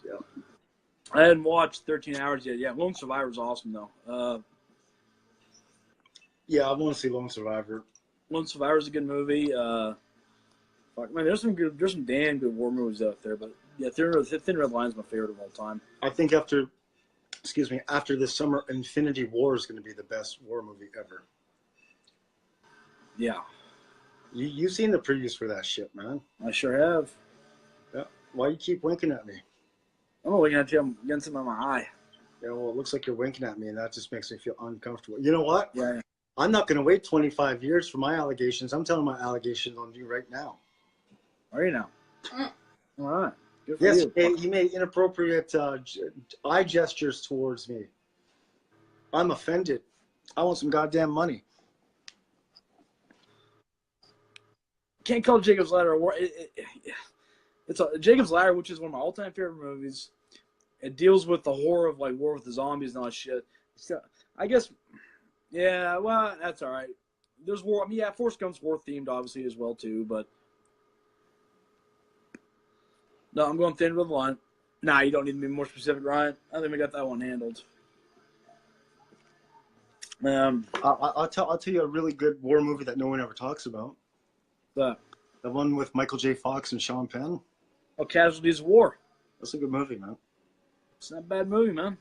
[SPEAKER 2] Yeah.
[SPEAKER 3] I hadn't watched 13 Hours yet. Yeah, Lone Survivor's awesome though.
[SPEAKER 2] Yeah, I want to see Lone Survivor.
[SPEAKER 3] Lone Survivor's a good movie. Fuck, man, there's some damn good war movies out there. But yeah, Thin Red Line's my favorite of all time.
[SPEAKER 2] I think after this summer, Infinity War is going to be the best war movie ever.
[SPEAKER 3] Yeah,
[SPEAKER 2] You've seen the previews for that shit, man.
[SPEAKER 3] I sure have.
[SPEAKER 2] Yeah. Why you keep winking at me?
[SPEAKER 3] I'm looking at you. I'm getting something in my eye.
[SPEAKER 2] Yeah, well, it looks like you're winking at me, and that just makes me feel uncomfortable. You know what?
[SPEAKER 3] Yeah.
[SPEAKER 2] I'm not going to wait 25 years for my allegations. I'm telling my allegations on you right now.
[SPEAKER 3] Are you now?
[SPEAKER 4] Mm.
[SPEAKER 3] All right. Good for
[SPEAKER 2] Yes,
[SPEAKER 3] you.
[SPEAKER 2] he made inappropriate eye gestures towards me. I'm offended. I want some goddamn money.
[SPEAKER 3] Can't call Jacob's Ladder a war. It's Jacob's Ladder, which is one of my all-time favorite movies. It deals with the horror of like war with the zombies and all that shit. So, I guess, yeah. Well, that's all right. There's war. I mean, yeah, Forrest Gump's war themed, obviously as well too. But no, I'm going Thin Red Line. Nah, you don't need to be more specific, Ryan. I think we got that one handled.
[SPEAKER 2] I'll tell you a really good war movie that no one ever talks about.
[SPEAKER 3] The
[SPEAKER 2] one with Michael J. Fox and Sean Penn.
[SPEAKER 3] Casualties of War.
[SPEAKER 2] That's a good movie, man.
[SPEAKER 3] It's not a bad movie, man.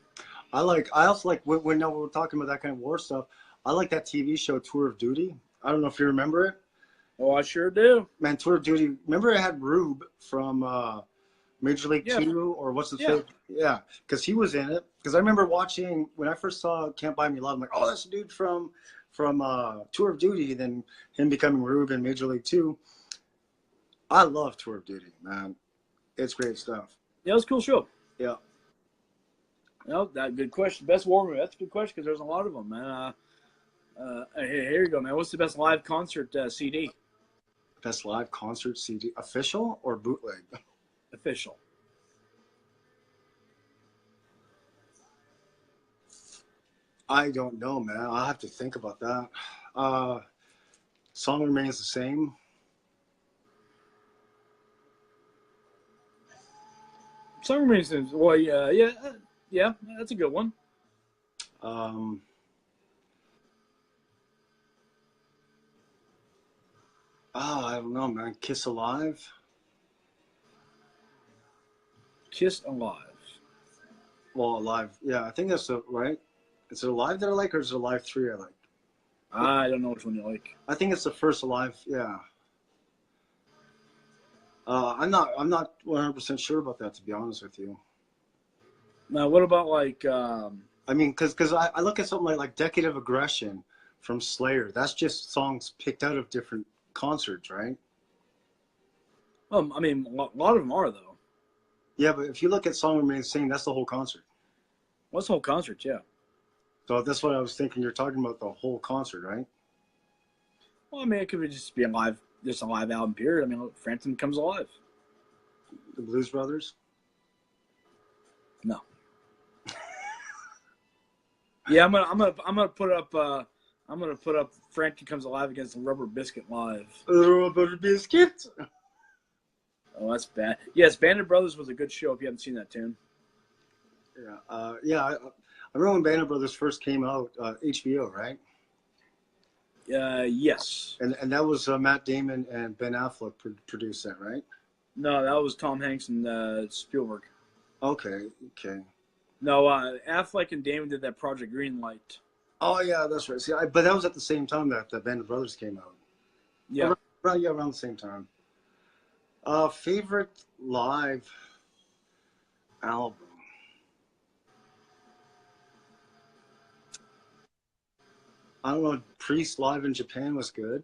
[SPEAKER 2] I also like when we're talking about that kind of war stuff. I like that TV show Tour of Duty. I don't know if you remember it.
[SPEAKER 3] Oh, I sure do.
[SPEAKER 2] Man, Tour of Duty. Remember it had Rube from Major League
[SPEAKER 3] Yeah.
[SPEAKER 2] 2 or what's the
[SPEAKER 3] Yeah.
[SPEAKER 2] fake? Yeah, because he was in it. Because I remember watching when I first saw Can't Buy Me Love. I'm like, oh, that's a dude from Tour of Duty. Then him becoming Rube in Major League 2. I love Tour of Duty, man. It's great stuff.
[SPEAKER 3] Yeah, it was a cool show.
[SPEAKER 2] Yeah.
[SPEAKER 3] No, that good question. Best war movie. That's a good question because there's a lot of them, man. Here you go, man. What's the best live concert CD?
[SPEAKER 2] Best live concert CD, official or bootleg?
[SPEAKER 3] Official.
[SPEAKER 2] I don't know, man. I'll have to think about that. Song Remains the Same.
[SPEAKER 3] Some reasons. Well, yeah, that's a good one.
[SPEAKER 2] I don't know, man. Kiss Alive.
[SPEAKER 3] Kiss Alive.
[SPEAKER 2] Well, Alive. Yeah, I think that's right. Is it Alive that I like, or is it Alive 3 I like?
[SPEAKER 3] I don't know which one you like.
[SPEAKER 2] I think it's the first Alive. Yeah. I'm not 100% sure about that, to be honest with you.
[SPEAKER 3] Now, what about like?
[SPEAKER 2] I mean, because I look at something like Decade of Aggression from Slayer. That's just songs picked out of different concerts, right?
[SPEAKER 3] I mean, a lot of them are though.
[SPEAKER 2] Yeah, but if you look at Song Remains the Same, that's the whole concert.
[SPEAKER 3] What's the whole concert? Yeah.
[SPEAKER 2] So that's what I was thinking. You're talking about the whole concert, right?
[SPEAKER 3] Well, I mean, it could just be just a live album period. I mean, look, Frampton comes alive.
[SPEAKER 2] The Blues Brothers.
[SPEAKER 3] No. Yeah, I'm gonna put up. I'm gonna put up Frampton Comes Alive against the Rubber Biscuit live.
[SPEAKER 2] Rubber Biscuit.
[SPEAKER 3] Oh, that's bad. Yes, Bandit Brothers was a good show. If you haven't seen that tune.
[SPEAKER 2] Yeah, yeah. I remember when Band of Brothers first came out, HBO, right?
[SPEAKER 3] Yes.
[SPEAKER 2] And that was Matt Damon and Ben Affleck produced that, right?
[SPEAKER 3] No, that was Tom Hanks and Spielberg.
[SPEAKER 2] Okay.
[SPEAKER 3] No, Affleck and Damon did that Project Greenlight.
[SPEAKER 2] Oh yeah, that's right. See, but that was at the same time that the Band of Brothers came out.
[SPEAKER 3] Yeah.
[SPEAKER 2] Around the same time. Favorite live album. I don't know. Priest live in Japan was good.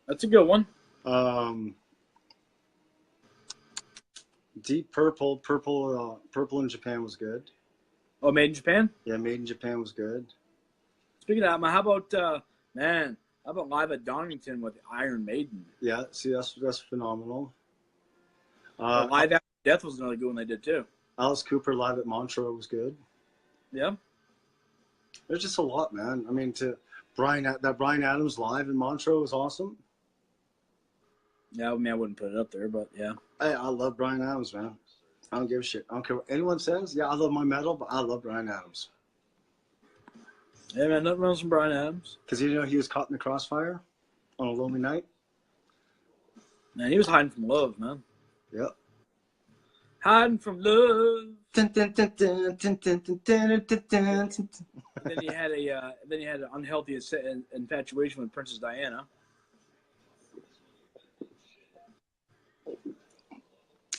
[SPEAKER 3] That's a good one.
[SPEAKER 2] Deep Purple in Japan was good.
[SPEAKER 3] Oh, Made in Japan?
[SPEAKER 2] Yeah, Made in Japan was good.
[SPEAKER 3] Speaking of that, how about, how about Live at Donington with Iron Maiden?
[SPEAKER 2] Yeah, see, that's phenomenal.
[SPEAKER 3] Live After Death was another good one they did, too.
[SPEAKER 2] Alice Cooper live at Montreux was good.
[SPEAKER 3] Yeah.
[SPEAKER 2] There's just a lot, man. I mean, Brian Adams live in Montreux was awesome.
[SPEAKER 3] Yeah, I mean, I wouldn't put it up there, but yeah.
[SPEAKER 2] Hey, I love Brian Adams, man. I don't give a shit. I don't care what anyone says. Yeah, I love my metal, but I love Brian Adams.
[SPEAKER 3] Yeah, man, nothing wrong with Brian Adams.
[SPEAKER 2] Because he was caught in the crossfire on a lonely night.
[SPEAKER 3] Man, he was hiding from love, man.
[SPEAKER 2] Yep.
[SPEAKER 3] Hiding from love.
[SPEAKER 2] Dun, dun, dun, dun, dun, dun, dun, dun, dun, dun.
[SPEAKER 3] Then he had an unhealthy infatuation with Princess Diana.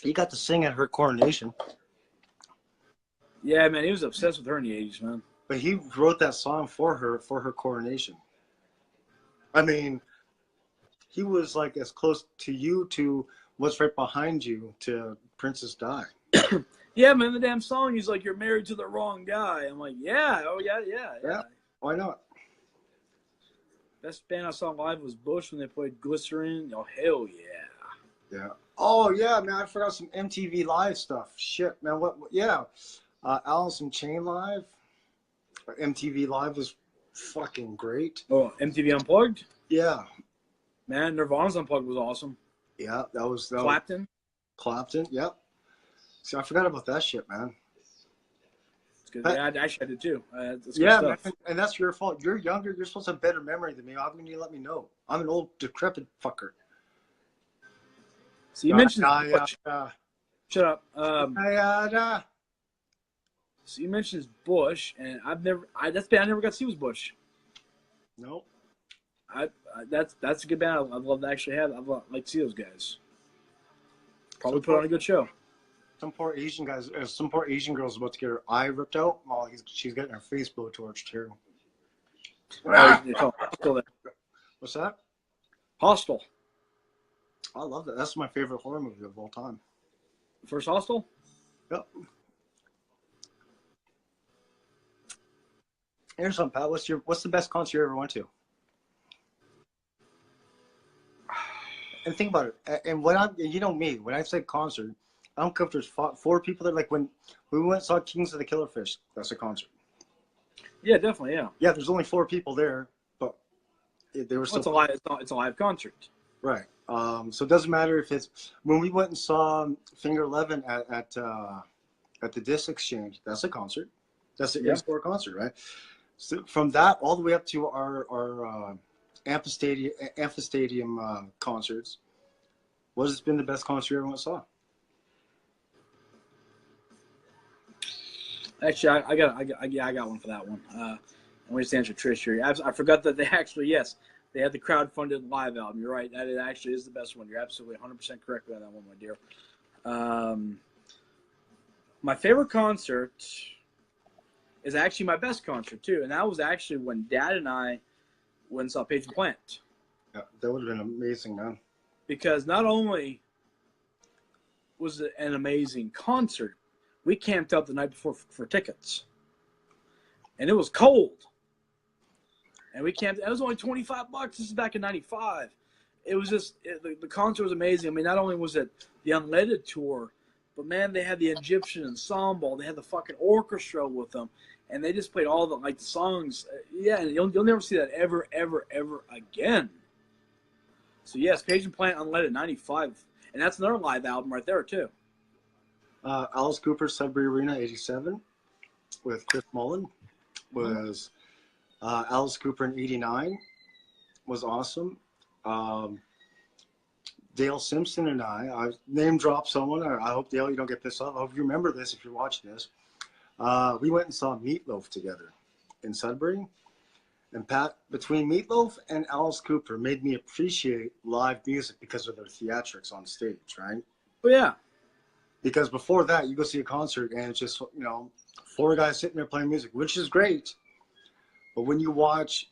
[SPEAKER 2] He got to sing at her coronation.
[SPEAKER 3] Yeah, man, he was obsessed with her in the 80s, man.
[SPEAKER 2] But he wrote that song for her coronation. I mean, he was like as close to you to what's right behind you to Princess Di.
[SPEAKER 3] Yeah, man, the damn song, he's like, you're married to the wrong guy. I'm like, yeah, oh, yeah.
[SPEAKER 2] Why not?
[SPEAKER 3] Best band I saw live was Bush when they played Glycerin. Oh, hell yeah.
[SPEAKER 2] Yeah. Oh, yeah, man, I forgot some MTV Live stuff. Shit, man, yeah. Alice in Chain Live. MTV Live was fucking great.
[SPEAKER 3] Oh, MTV Unplugged?
[SPEAKER 2] Yeah.
[SPEAKER 3] Man, Nirvana's Unplugged was awesome.
[SPEAKER 2] Yeah, that was
[SPEAKER 3] Clapton?
[SPEAKER 2] Clapton, yep. See, I forgot about that shit, man.
[SPEAKER 3] It's good. Yeah, I actually did too.
[SPEAKER 2] Yeah, man, and that's your fault. You're younger. You're supposed to have better memory than me. How come you let me know? I'm an old, decrepit fucker.
[SPEAKER 3] So you mentioned
[SPEAKER 2] Bush.
[SPEAKER 3] Shut up. So you mentioned Bush, and I never got to see was Bush.
[SPEAKER 2] Nope.
[SPEAKER 3] That's a good band. I'd love to actually have. I'd like to see those guys. Probably put on a good show.
[SPEAKER 2] Some poor Asian girl's about to get her eye ripped out while she's getting her face blowtorched here. What's that?
[SPEAKER 3] Hostel.
[SPEAKER 2] I love that. That's my favorite horror movie of all time.
[SPEAKER 3] First Hostel?
[SPEAKER 2] Yep. Here's something, Pat. What's the best concert you ever went to? And think about it. And you know me, when I say concert, I don't care if there's 4 people there. Like when we went and saw Kings of the Killer Fish, that's a concert.
[SPEAKER 3] Yeah, definitely. Yeah.
[SPEAKER 2] Yeah, there's only 4 people there, but there was.
[SPEAKER 3] It's a live concert.
[SPEAKER 2] Right. So it doesn't matter if it's when we went and saw Finger 11 at the Disc Exchange. That's a concert. That's an in-store concert, right? So from that all the way up to our amphistadium concerts, what has been the best concert you ever saw?
[SPEAKER 3] Actually, I got one for that one. I'm going to answer Trish here. I forgot that they had the crowd-funded live album. You're right. That actually is the best one. You're absolutely 100% correct on that one, my dear. My favorite concert is actually my best concert, too. And that was actually when Dad and I went and saw Page and Plant.
[SPEAKER 2] Yeah, that would have been amazing, man.
[SPEAKER 3] Because not only was it an amazing concert, we camped out the night before for tickets. And it was cold. And we camped. It was only $25. This is back in '95. It was just the concert was amazing. I mean, not only was it the Unleaded tour, but man, they had the Egyptian ensemble. They had the fucking orchestra with them, and they just played all the songs. Yeah, and you'll never see that ever again. So yes, Page and Plant Unleaded '95, and that's another live album right there too.
[SPEAKER 2] Alice Cooper Sudbury Arena '87 with Chris Mullen was. Alice Cooper in '89 was awesome. Dale Simpson and I name dropped someone. I hope, Dale, you don't get pissed off. I hope you remember this if you're watching this. We went and saw Meatloaf together in Sudbury. And Pat, between Meatloaf and Alice Cooper made me appreciate live music because of their theatrics on stage, right?
[SPEAKER 3] Oh, yeah.
[SPEAKER 2] Because before that, you go see a concert and it's just, 4 guys sitting there playing music, which is great. But when you watch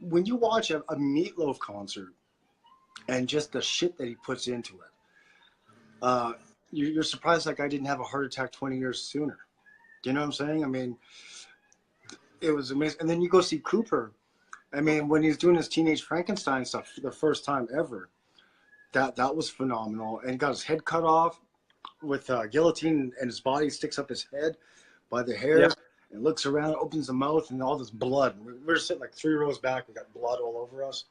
[SPEAKER 2] when you watch a Meatloaf concert and just the shit that he puts into it, you're surprised that guy didn't have a heart attack 20 years sooner. Do you know what I'm saying? I mean, it was amazing. And then you go see Cooper. I mean, when he's doing his Teenage Frankenstein stuff for the first time ever, that was phenomenal. And he got his head cut off with a guillotine, and his body sticks up his head by the hair.
[SPEAKER 3] Yep.
[SPEAKER 2] And looks around, opens the mouth, and all this blood. We're sitting like 3 rows back. We got blood all over us.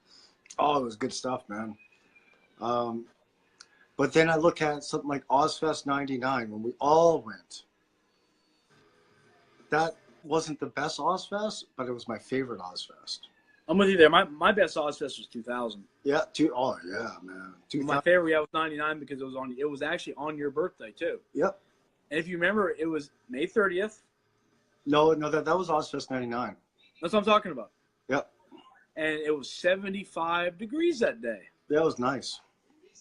[SPEAKER 2] Oh, it was good stuff, man. But then I look at something like Ozfest 99 when we all went. That wasn't the best Ozfest, but it was my favorite Ozfest.
[SPEAKER 3] I'm with you there. My best Ozfest was 2000.
[SPEAKER 2] Yeah, oh yeah, man.
[SPEAKER 3] My favorite was 99 because it was actually on your birthday too.
[SPEAKER 2] Yep.
[SPEAKER 3] And if you remember, it was May 30th.
[SPEAKER 2] No, that was Ozfest 99.
[SPEAKER 3] That's what I'm talking about.
[SPEAKER 2] Yep.
[SPEAKER 3] And it was 75 degrees that day.
[SPEAKER 2] Yeah, it was nice.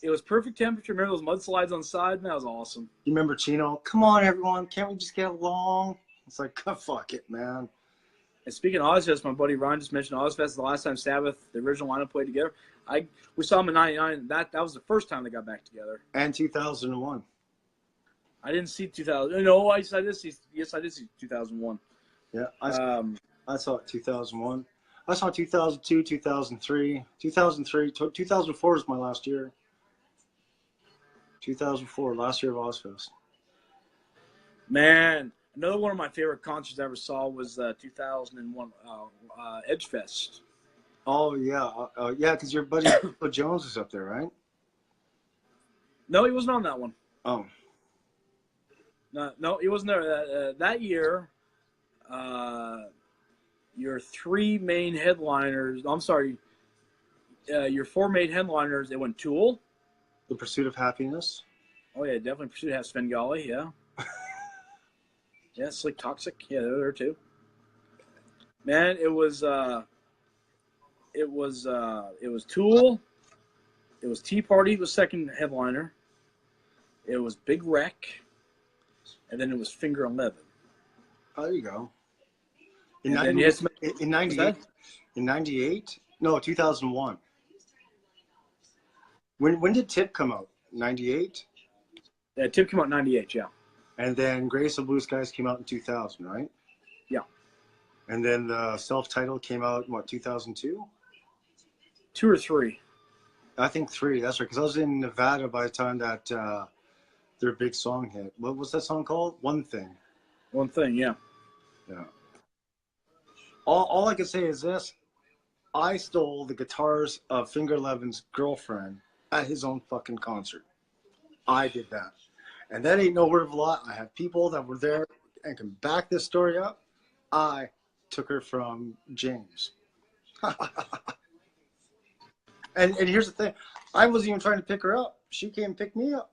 [SPEAKER 3] It was perfect temperature. Remember those mudslides on the side? That was awesome.
[SPEAKER 2] You remember Chino? Come on, everyone. Can't we just get along? It's like, fuck it, man.
[SPEAKER 3] And speaking of Ozfest, my buddy Ron just mentioned Ozfest. The last time Sabbath, the original lineup, played together. We saw them in 99. That was the first time they got back together.
[SPEAKER 2] And 2001.
[SPEAKER 3] I didn't see 2000. No, I did see 2001.
[SPEAKER 2] Yeah, I saw it 2001. I saw 2002, 2003. 2004 is my last year. 2004, last year of Ozfest.
[SPEAKER 3] Man, another one of my favorite concerts I ever saw was 2001 Edgefest.
[SPEAKER 2] Oh, yeah. Yeah, because your buddy Jones is up there, right?
[SPEAKER 3] No, he wasn't on that one.
[SPEAKER 2] Oh.
[SPEAKER 3] No, he wasn't there. That year, your 3 main headliners, I'm sorry, your 4 main headliners, they went Tool.
[SPEAKER 2] The Pursuit of Happiness.
[SPEAKER 3] Oh, yeah, definitely Pursuit of Svengali, yeah. Yeah, Slick Toxic, yeah, they're there too. Man, it was Tool. It was Tea Party was second headliner. It was Big Wreck. And then it was Finger 11.
[SPEAKER 2] Oh, there you go. In 98? No, 2001. When did Tip come out? 98?
[SPEAKER 3] Yeah, Tip came out in 98, yeah.
[SPEAKER 2] And then Grace of Blue Skies came out in 2000, right?
[SPEAKER 3] Yeah.
[SPEAKER 2] And then the self-titled came out in, 2002?
[SPEAKER 3] 2 or 3.
[SPEAKER 2] I think 3, that's right. Because I was in Nevada by the time that their big song hit. What was that song called? One Thing.
[SPEAKER 3] One Thing, yeah.
[SPEAKER 2] Yeah. All I can say is this. I stole the guitars of Finger Eleven's girlfriend at his own fucking concert. I did that. And that ain't no word of a lie. I have people that were there and can back this story up. I took her from James. and here's the thing. I wasn't even trying to pick her up. She came and picked me up.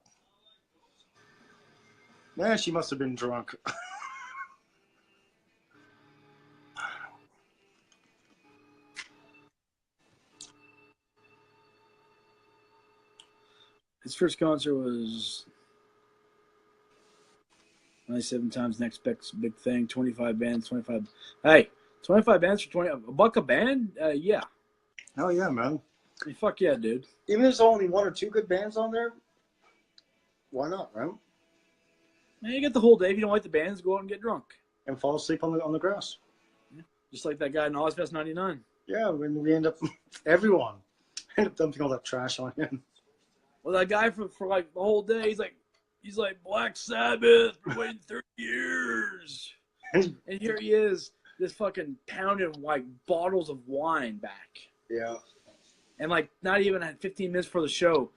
[SPEAKER 2] Man, she must have been drunk.
[SPEAKER 3] His first concert was 97 times next big thing, 25 bands, 25. Hey, 25 bands for $20 a band? Yeah.
[SPEAKER 2] Hell yeah, man.
[SPEAKER 3] Hey, fuck yeah, dude.
[SPEAKER 2] Even if there's only 1 or 2 good bands on there, why not, right?
[SPEAKER 3] Man, you get the whole day. If you don't like the bands, go out and get drunk.
[SPEAKER 2] And fall asleep on the grass.
[SPEAKER 3] Yeah. Just like that guy in Ozfest 99.
[SPEAKER 2] Yeah, when we end up, everyone end up dumping all that trash on him.
[SPEAKER 3] Well, that guy for like the whole day, he's like Black Sabbath, we're waiting 30 years. And here he is, this fucking pounding like bottles of wine back.
[SPEAKER 2] Yeah.
[SPEAKER 3] And like not even at 15 minutes before the show,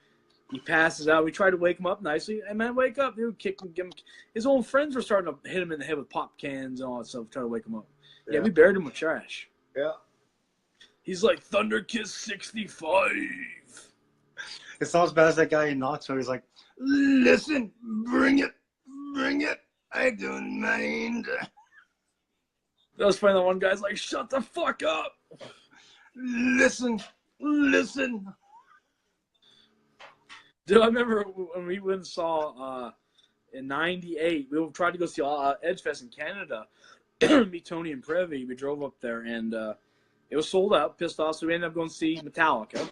[SPEAKER 3] he passes out. We tried to wake him up nicely. Hey man, wake up, dude. Kick him, give him. His old friends were starting to hit him in the head with pop cans and all that stuff, try to wake him up. Yeah, we buried him with trash.
[SPEAKER 2] Yeah.
[SPEAKER 3] He's like Thunder Kiss 65.
[SPEAKER 2] It's not as bad as that guy in Knoxville. He's like, listen, bring it, I don't mind.
[SPEAKER 3] That was funny. The one guy's like, shut the fuck up.
[SPEAKER 2] Listen.
[SPEAKER 3] Dude, I remember when we went and saw in 98, we tried to go see Edgefest in Canada. Me, Tony, and Previ, we drove up there, and It was sold out, pissed off, so we ended up going to see Metallica.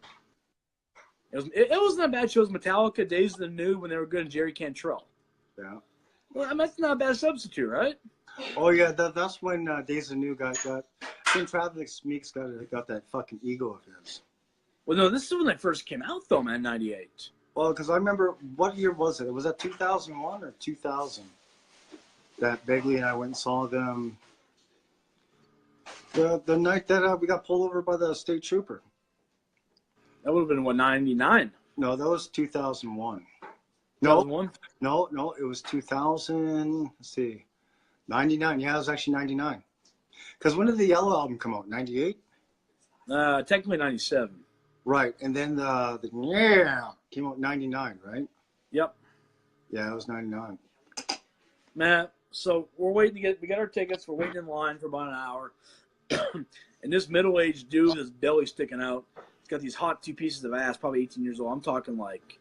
[SPEAKER 3] It wasn't a bad show. It was Metallica, Days of the New, when they were good, and Jerry Cantrell.
[SPEAKER 2] Yeah.
[SPEAKER 3] Well, I mean, that's not a bad substitute, right?
[SPEAKER 2] Oh yeah, that's when Days of New got. I think Travis Meeks got that fucking ego of his.
[SPEAKER 3] Well, no, this is when they first came out, though, man, 98.
[SPEAKER 2] Well, because I remember, what year was it? Was that 2001 or 2000? That Begley and I went and saw them. The night that we got pulled over by the state trooper.
[SPEAKER 3] That would have been, what, 99?
[SPEAKER 2] No, that was 2001.
[SPEAKER 3] 2001?
[SPEAKER 2] No, it was 2000. Let's see, 99. Yeah, it was actually 99. Because when did the Yellow album come out? 98.
[SPEAKER 3] Technically 97.
[SPEAKER 2] Right, and then the yeah came out 99, right?
[SPEAKER 3] Yep.
[SPEAKER 2] Yeah, it was 99.
[SPEAKER 3] Man, so we got our tickets. We're waiting in line for about an hour. And this middle-aged dude, his belly sticking out. He's got these hot 2 pieces of ass, probably 18 years old. I'm talking like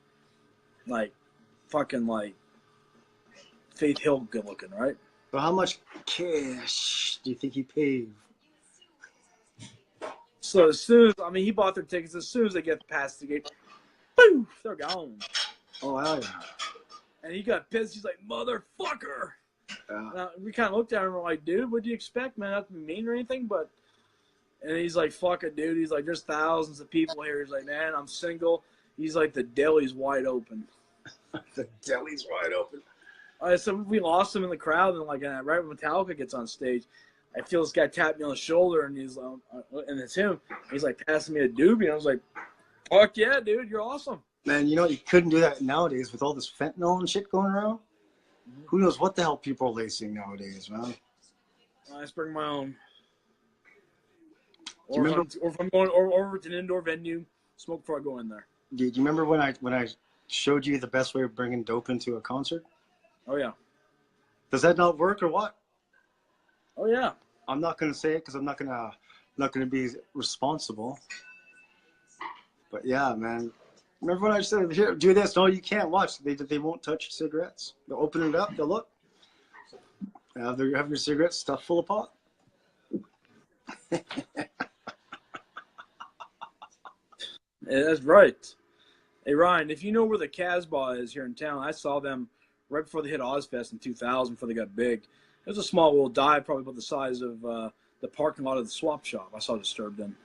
[SPEAKER 3] fucking Faith Hill good looking, right?
[SPEAKER 2] So how much cash do you think he paid?
[SPEAKER 3] So as soon as, he bought their tickets, as soon as they get past the gate, poof, they're gone.
[SPEAKER 2] Oh, hell yeah.
[SPEAKER 3] And he got pissed. He's like, motherfucker.
[SPEAKER 2] Yeah.
[SPEAKER 3] We kind of looked at him and we're like, dude, what do you expect, man? Not to be mean or anything, but. And he's like, fuck it, dude. He's like, there's thousands of people here. He's like, man, I'm single. He's like, the deli's wide open.
[SPEAKER 2] The deli's wide open.
[SPEAKER 3] So we lost him in the crowd, and right when Metallica gets on stage, I feel this guy tap me on the shoulder, and he's and it's him. He's like passing me a doobie, and I was like, fuck yeah, dude, you're awesome.
[SPEAKER 2] Man, you know, you couldn't do that nowadays with all this fentanyl and shit going around. Who knows what the hell people are lacing nowadays, man?
[SPEAKER 3] I just bring my own.
[SPEAKER 2] Do you remember?
[SPEAKER 3] Or if I'm going over to an indoor venue, smoke before I go in there.
[SPEAKER 2] Do you remember when I showed you the best way of bringing dope into a concert?
[SPEAKER 3] Oh yeah.
[SPEAKER 2] Does that not work or what?
[SPEAKER 3] Oh yeah.
[SPEAKER 2] I'm not gonna say it because I'm not gonna be responsible. But yeah, man. Remember when I said, here, do this? No, you can't watch. They won't touch your cigarettes. They'll open it up. They'll look. Have your cigarettes stuffed full of pot.
[SPEAKER 3] Yeah, that's right. Hey Ryan, if you know where the Casbah is here in town, I saw them right before they hit Ozfest in 2000. Before they got big, it was a small little dive, probably about the size of the parking lot of the swap shop. I saw Disturbed in.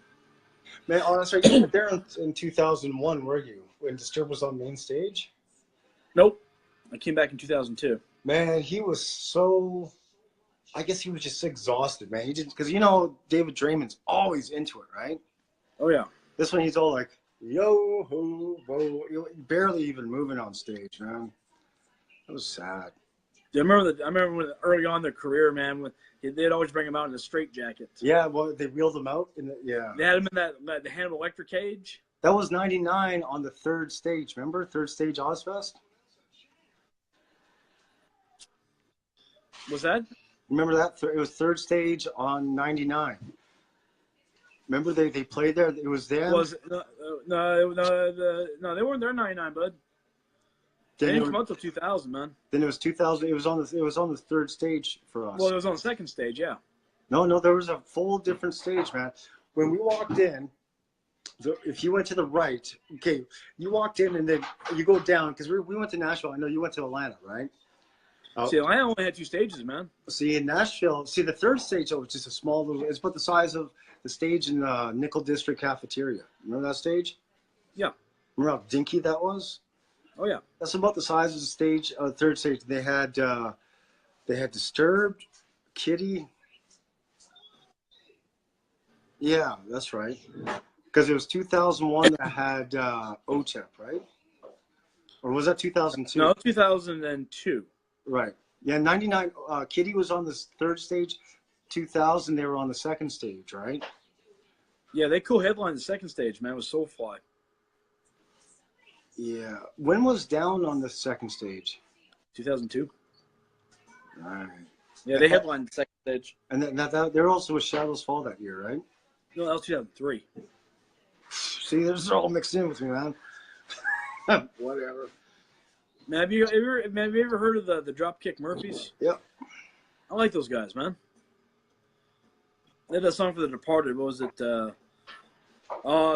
[SPEAKER 2] Man, honestly, you were there in 2001, were you? When Disturbed was on main stage?
[SPEAKER 3] Nope, I came back in 2002.
[SPEAKER 2] Man, he was so. I guess he was just exhausted, man. He didn't, because you know David Draymond's always into it, right?
[SPEAKER 3] Oh yeah.
[SPEAKER 2] This one, he's all like, yo ho whoa, barely even moving on stage, man. That was sad.
[SPEAKER 3] I remember when early on in their career, man, when they'd always bring him out in a straitjacket.
[SPEAKER 2] Yeah, well, they wheeled him out yeah.
[SPEAKER 3] They had him in that Hannibal Lecter cage.
[SPEAKER 2] That was 99 on the third stage. Remember third stage Ozfest?
[SPEAKER 3] Was that?
[SPEAKER 2] Remember that? It was third stage on 99. Remember they played there? It was there.
[SPEAKER 3] Was no, they weren't there in 99, bud. They didn't come out till 2000, man.
[SPEAKER 2] Then it was 2000. It was on the third stage for us.
[SPEAKER 3] Well, it was on the second stage, yeah.
[SPEAKER 2] No, there was a full different stage, man. When we walked in, if you went to the right, okay, you walked in and then you go down because we went to Nashville. I know you went to Atlanta, right?
[SPEAKER 3] See, Atlanta only had 2 stages, man.
[SPEAKER 2] See, in Nashville, the third stage was just a small little. It's about the size of the stage in the Nickel District cafeteria. Remember that stage?
[SPEAKER 3] Yeah.
[SPEAKER 2] Remember how dinky that was?
[SPEAKER 3] Oh yeah.
[SPEAKER 2] That's about the size of the stage. Third stage. They had Disturbed, Kitty. Yeah, that's right. Because it was 2001 that had OTEP, right? Or was that 2002?
[SPEAKER 3] No, 2002.
[SPEAKER 2] Right. Yeah, 99. Kitty was on the third stage. 2000, they were on the second stage, right?
[SPEAKER 3] Yeah, they co-headlined the second stage, man. It was Soulfly.
[SPEAKER 2] Yeah. When was Down on the second stage?
[SPEAKER 3] 2002.
[SPEAKER 2] Right.
[SPEAKER 3] Yeah, they headlined the second stage.
[SPEAKER 2] And there also was Shadows Fall that year, right?
[SPEAKER 3] No, that was 2003.
[SPEAKER 2] See, they're all mixed in with me, man. Whatever.
[SPEAKER 3] Man, have you ever heard of the Dropkick Murphys?
[SPEAKER 2] Yep.
[SPEAKER 3] I like those guys, man. They had a song for The Departed. What was it?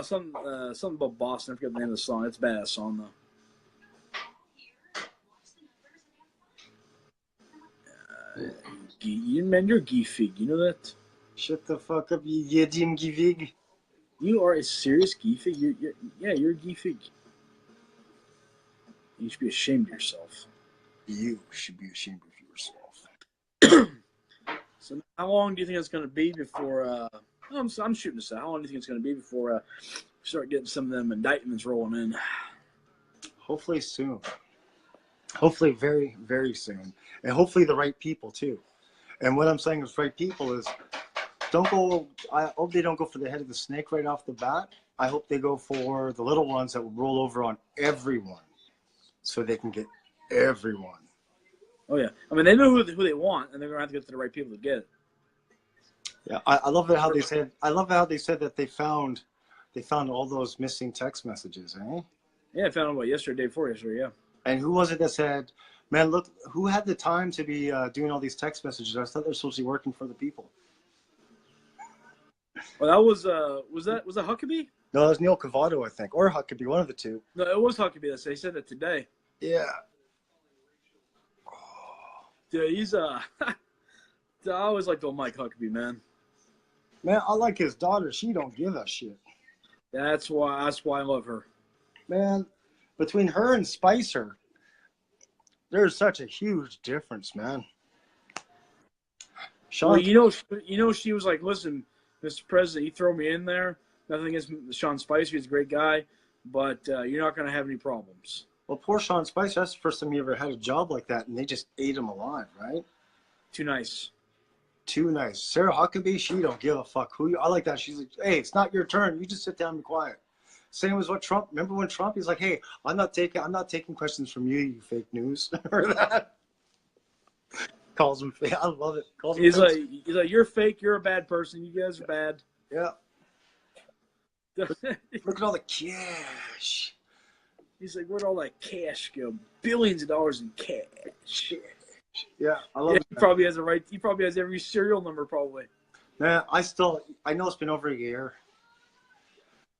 [SPEAKER 3] Something about Boston. I forget the name of the song. It's a badass song though. Man, you're geefig. You know that?
[SPEAKER 2] Shut the fuck up, you Yedim Givig.
[SPEAKER 3] You are a serious geefig. You're a geefig. You should be ashamed of yourself.
[SPEAKER 2] You should be ashamed of yourself.
[SPEAKER 3] So how long do you think it's going to be before? I'm shooting this out. How long do you think it's going to be before we start getting some of them indictments rolling in?
[SPEAKER 2] Hopefully soon. Hopefully very, very soon. And hopefully the right people too. And what I'm saying is right people is I hope they don't go for the head of the snake right off the bat. I hope they go for the little ones that will roll over on everyone so they can get everyone.
[SPEAKER 3] Oh yeah, I mean they know who they want, and they're gonna have to get to the right people to get it.
[SPEAKER 2] Yeah, I love it how they said. I love how they said that they found all those missing text messages. Eh?
[SPEAKER 3] Yeah, I found out yesterday, day before yesterday. Yeah.
[SPEAKER 2] And who was it that said, "Man, look, who had the time to be doing all these text messages? I thought they're supposed to be working for the people."
[SPEAKER 3] Well, that was that Huckabee?
[SPEAKER 2] No, it was Neil Cavato, I think, or Huckabee, one of the two.
[SPEAKER 3] No, it was Huckabee. They said that today.
[SPEAKER 2] Yeah.
[SPEAKER 3] Dude, he's I always liked old Mike Huckabee, man.
[SPEAKER 2] Man, I like his daughter. She don't give a shit.
[SPEAKER 3] That's why I love her.
[SPEAKER 2] Man, between her and Spicer, there's such a huge difference, man. Sean,
[SPEAKER 3] Well, you know, she was like, "Listen, Mr. President, you throw me in there. Nothing against Sean Spicer. He's a great guy, but you're not going to have any problems."
[SPEAKER 2] well, poor Sean Spicer. That's the first time he ever had a job like that, and they just ate him alive, right?
[SPEAKER 3] Too nice.
[SPEAKER 2] Too nice. Sarah Huckabee, she don't give a fuck who you. I like that. She's like, "Hey, it's not your turn. You just sit down and be quiet." Same as what Trump. Remember when Trump? He's like, "Hey, I'm not taking questions from you, you fake news." Or that. Calls him fake. I love it. Calls him
[SPEAKER 3] He's
[SPEAKER 2] fake.
[SPEAKER 3] like, "You're fake. You're a bad person. You guys are bad."
[SPEAKER 2] Yeah. Look at all the cash.
[SPEAKER 3] He's like, "Where'd all that cash go? Billions of dollars in cash."
[SPEAKER 2] Yeah, I love
[SPEAKER 3] Yeah,
[SPEAKER 2] it.
[SPEAKER 3] he probably has He probably has every serial number, probably.
[SPEAKER 2] Man, I know it's been over a year.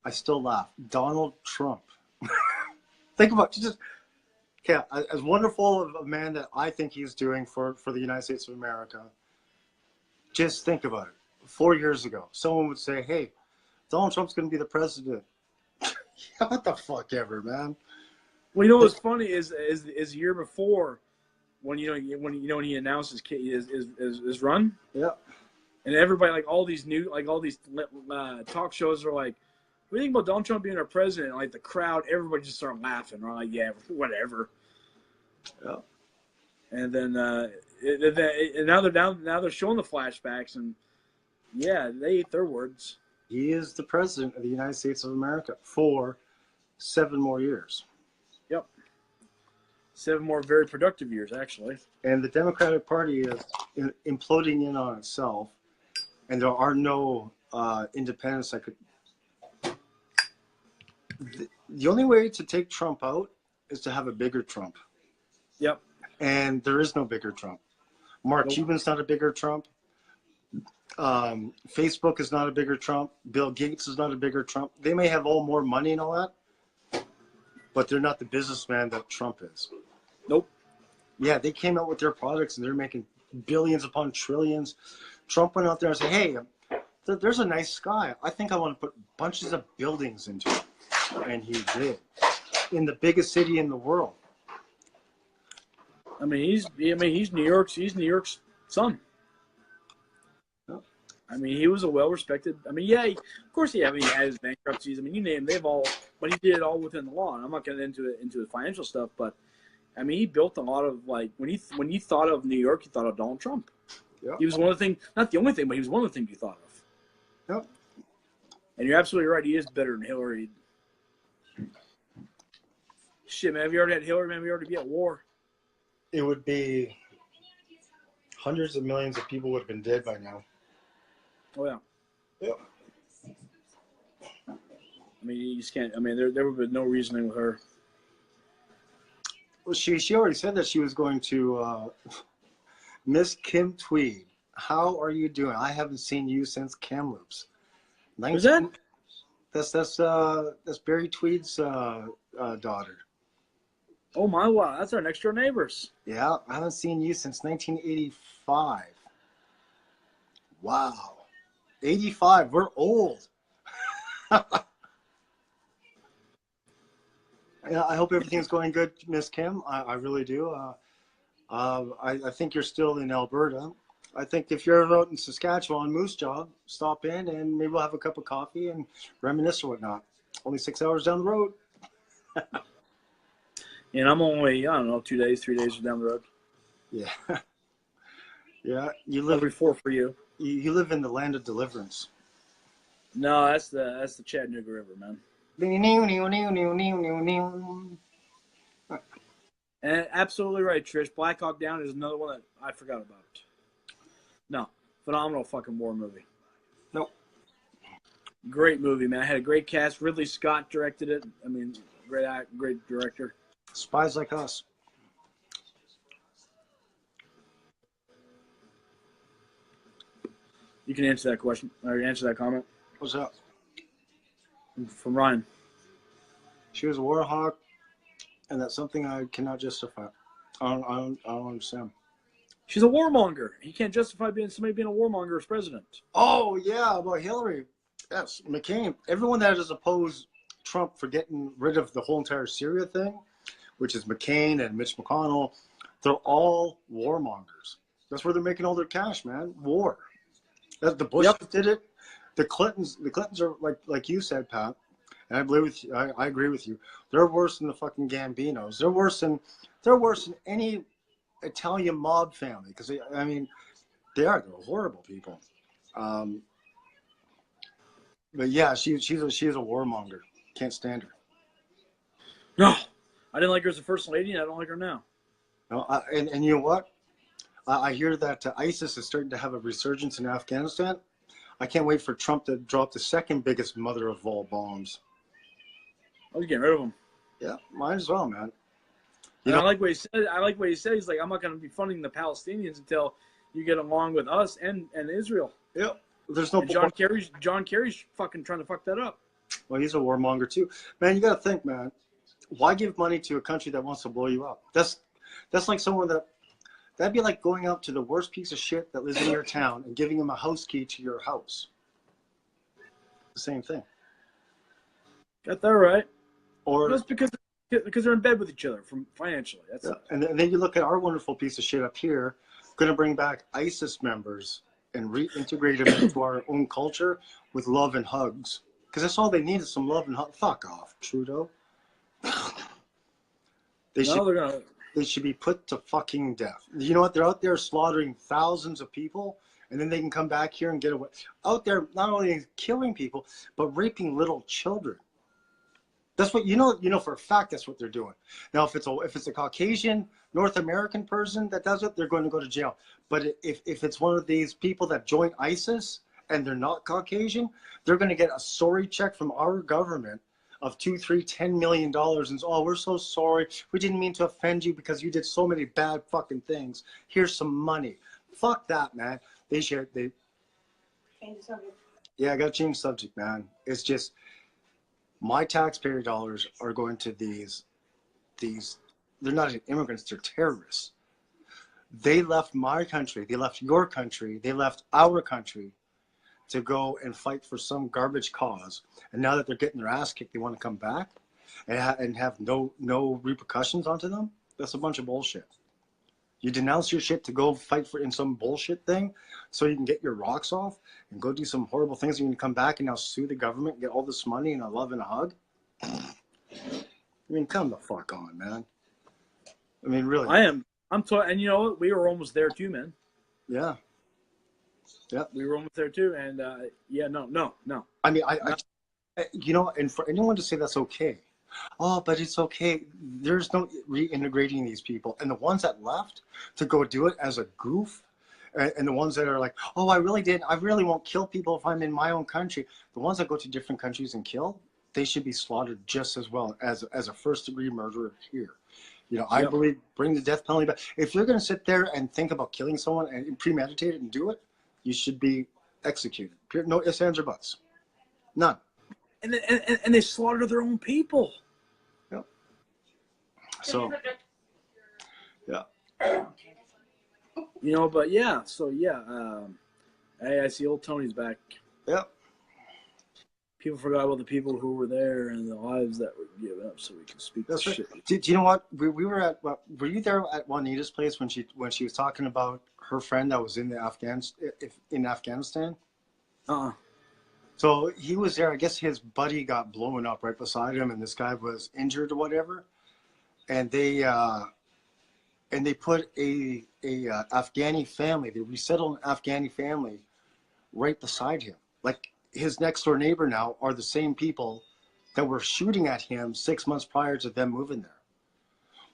[SPEAKER 2] I still laugh. Donald Trump. Think about it. Okay, as wonderful of a man that I think he's doing for the United States of America. Just think about it. 4 years ago, someone would say, "Hey, Donald Trump's going to be the president." Yeah, what the fuck ever, man.
[SPEAKER 3] Well, you know what's funny is the year before when he announced his run.
[SPEAKER 2] Yeah.
[SPEAKER 3] And everybody, like all these talk shows are like, "What do you think about Donald Trump being our president?" And like the crowd, everybody just started laughing. Right? Like, yeah, whatever.
[SPEAKER 2] Yeah.
[SPEAKER 3] And then and now they're showing the flashbacks, and yeah, they ate their words.
[SPEAKER 2] He is the president of the United States of America for 7 more years.
[SPEAKER 3] Yep. 7 more very productive years, actually.
[SPEAKER 2] And the Democratic Party is imploding in on itself, and there are no independents that could. The only way to take Trump out is to have a bigger Trump.
[SPEAKER 3] Yep.
[SPEAKER 2] And there is no bigger Trump. Mark Cuban's not a bigger Trump. Facebook is not a bigger Trump. Bill Gates is not a bigger Trump. They may have all more money and all that, but they're not the businessman that Trump is.
[SPEAKER 3] Nope.
[SPEAKER 2] Yeah, they came out with their products and they're making billions upon trillions. Trump went out there and said, "Hey, there's a nice sky. I think I want to put bunches of buildings into it." And he did. In the biggest city in the world.
[SPEAKER 3] I mean, he's New York's son. I mean, he was a well-respected. I mean, yeah, of course he had his bankruptcies. I mean, you name them, they've all, but he did it all within the law. And I'm not getting into the financial stuff, but I mean, he built a lot of when you thought of New York, you thought of Donald Trump.
[SPEAKER 2] Yeah.
[SPEAKER 3] He was one of the things, not the only thing, but he was one of the things you thought of.
[SPEAKER 2] Yep.
[SPEAKER 3] And you're absolutely right. He is better than Hillary. Shit, man, if you already had Hillary, man, we already be at war.
[SPEAKER 2] It would be hundreds of millions of people would have been dead by now.
[SPEAKER 3] Oh yeah.
[SPEAKER 2] Yep.
[SPEAKER 3] I mean, you just can't. I mean, there would have been no reasoning with her.
[SPEAKER 2] Well, she already said that she was going to Miss Kim Tweed. How are you doing? I haven't seen you since Kamloops.
[SPEAKER 3] Who's that?
[SPEAKER 2] That's Barry Tweed's daughter.
[SPEAKER 3] Oh my wow, that's our next door neighbors.
[SPEAKER 2] Yeah, I haven't seen you since 1985. Wow. 85, we're old. Yeah, I hope everything's going good, Miss Kim. I really do. I think you're still in Alberta. I think if you're ever out in Saskatchewan, Moose Jaw, stop in and maybe we'll have a cup of coffee and reminisce or whatnot. Only 6 hours down the road.
[SPEAKER 3] And I'm only, I don't know, 2 days, 3 days down the road.
[SPEAKER 2] Yeah. Yeah, you
[SPEAKER 3] That'll
[SPEAKER 2] live
[SPEAKER 3] be 4 for you.
[SPEAKER 2] you live in the land of deliverance.
[SPEAKER 3] No, that's the Chattanooga River, man. And absolutely right, Trish. Black Hawk Down is another one that I forgot about. No, phenomenal fucking war movie.
[SPEAKER 2] Nope.
[SPEAKER 3] Great movie, man. Had a great cast. Ridley Scott directed it. I mean, great director.
[SPEAKER 2] Spies Like Us.
[SPEAKER 3] You can answer that question or answer that comment
[SPEAKER 2] What's up?
[SPEAKER 3] from Ryan.
[SPEAKER 2] She was a war hawk, and that's something I cannot justify. I don't understand.
[SPEAKER 3] She's a warmonger. He can't justify somebody being a warmonger as president.
[SPEAKER 2] Oh yeah, about Hillary. Yes, McCain. Everyone that has opposed Trump for getting rid of the whole entire Syria thing, which is McCain and Mitch McConnell, they're all warmongers. That's where they're making all their cash, man. War. The Bushes did it. The Clintons are like you said, Pat. And I believe with you, I agree with you. They're worse than the fucking Gambinos. They're worse than any Italian mob family. Because I mean, they're horrible people. But yeah, she's a warmonger. Can't stand her.
[SPEAKER 3] No, I didn't like her as a first lady, and I don't like her now.
[SPEAKER 2] No, and you know what? I hear that ISIS is starting to have a resurgence in Afghanistan. I can't wait for Trump to drop the second biggest mother of all bombs.
[SPEAKER 3] I was getting rid of him.
[SPEAKER 2] Yeah, might as well, man.
[SPEAKER 3] I like what he said. I like what he said. He's like, I'm not going to be funding the Palestinians until you get along with us and Israel.
[SPEAKER 2] Yep. There's no.
[SPEAKER 3] And John Kerry's fucking trying to fuck that up.
[SPEAKER 2] Well, he's a warmonger too, man. You got to think, man. Why give money to a country that wants to blow you up? That's like someone that'd be like going out to the worst piece of shit that lives in your town and giving him a house key to your house. The same thing.
[SPEAKER 3] Got that right.
[SPEAKER 2] Or
[SPEAKER 3] just because they're in bed with each other from financially. That's
[SPEAKER 2] yeah. And then you look at our wonderful piece of shit up here, going to bring back ISIS members and reintegrate them into our own culture with love and hugs. Because that's all they need is some love and hugs. Fuck off, Trudeau. They should be put to fucking death. You know what? They're out there slaughtering thousands of people, and then they can come back here and get away. Out there, not only killing people, but raping little children. That's what you know for a fact. That's what they're doing. Now, if it's a Caucasian North American person that does it, they're going to go to jail. But if it's one of these people that join ISIS and they're not Caucasian, they're going to get a sorry check from our government of $2, $3, $10 million, and oh, we're so sorry. We didn't mean to offend you because you did so many bad fucking things. Here's some money. Fuck that, man.
[SPEAKER 4] Change the subject.
[SPEAKER 2] Yeah, I got to change the subject, man. It's just. My taxpayer dollars are going to these, they're not immigrants, they're terrorists. They left my country, they left your country, they left our country to go and fight for some garbage cause. And now that they're getting their ass kicked, they want to come back and have no repercussions onto them? That's a bunch of bullshit. You denounce your shit to go fight in some bullshit thing so you can get your rocks off and go do some horrible things and you can come back and now sue the government and get all this money and a love and a hug? I mean, come the fuck on, man. I mean, really.
[SPEAKER 3] And you know what? We were almost there too, man.
[SPEAKER 2] Yeah. Yeah.
[SPEAKER 3] We were almost there too. And no.
[SPEAKER 2] I mean, and for anyone to say that's okay. Oh, but it's okay. There's no reintegrating these people. And the ones that left to go do it as a goof, and the ones that are like, oh, I really won't kill people if I'm in my own country. The ones that go to different countries and kill, they should be slaughtered just as well as a first-degree murderer here. You know, I
[SPEAKER 3] Yep.
[SPEAKER 2] believe bring the death penalty back. If you're going to sit there and think about killing someone and premeditate it and do it, you should be executed. No ifs, ands, or buts. None.
[SPEAKER 3] And they slaughter their own people.
[SPEAKER 2] Yep. So, yeah.
[SPEAKER 3] You know, but yeah, so yeah. Hey, I see old Tony's back.
[SPEAKER 2] Yep.
[SPEAKER 3] People forgot about the people who were there and the lives that were given up so we can speak
[SPEAKER 2] That's
[SPEAKER 3] this
[SPEAKER 2] right.
[SPEAKER 3] shit.
[SPEAKER 2] Do you know what? We were at. Were you there at Juanita's place when she was talking about her friend that was in the Afghanistan?
[SPEAKER 3] Uh-uh.
[SPEAKER 2] So he was there. I guess his buddy got blown up right beside him, and this guy was injured or whatever. And they put a Afghani family. They resettled an Afghani family right beside him. Like his next door neighbor now are the same people that were shooting at him 6 months prior to them moving there.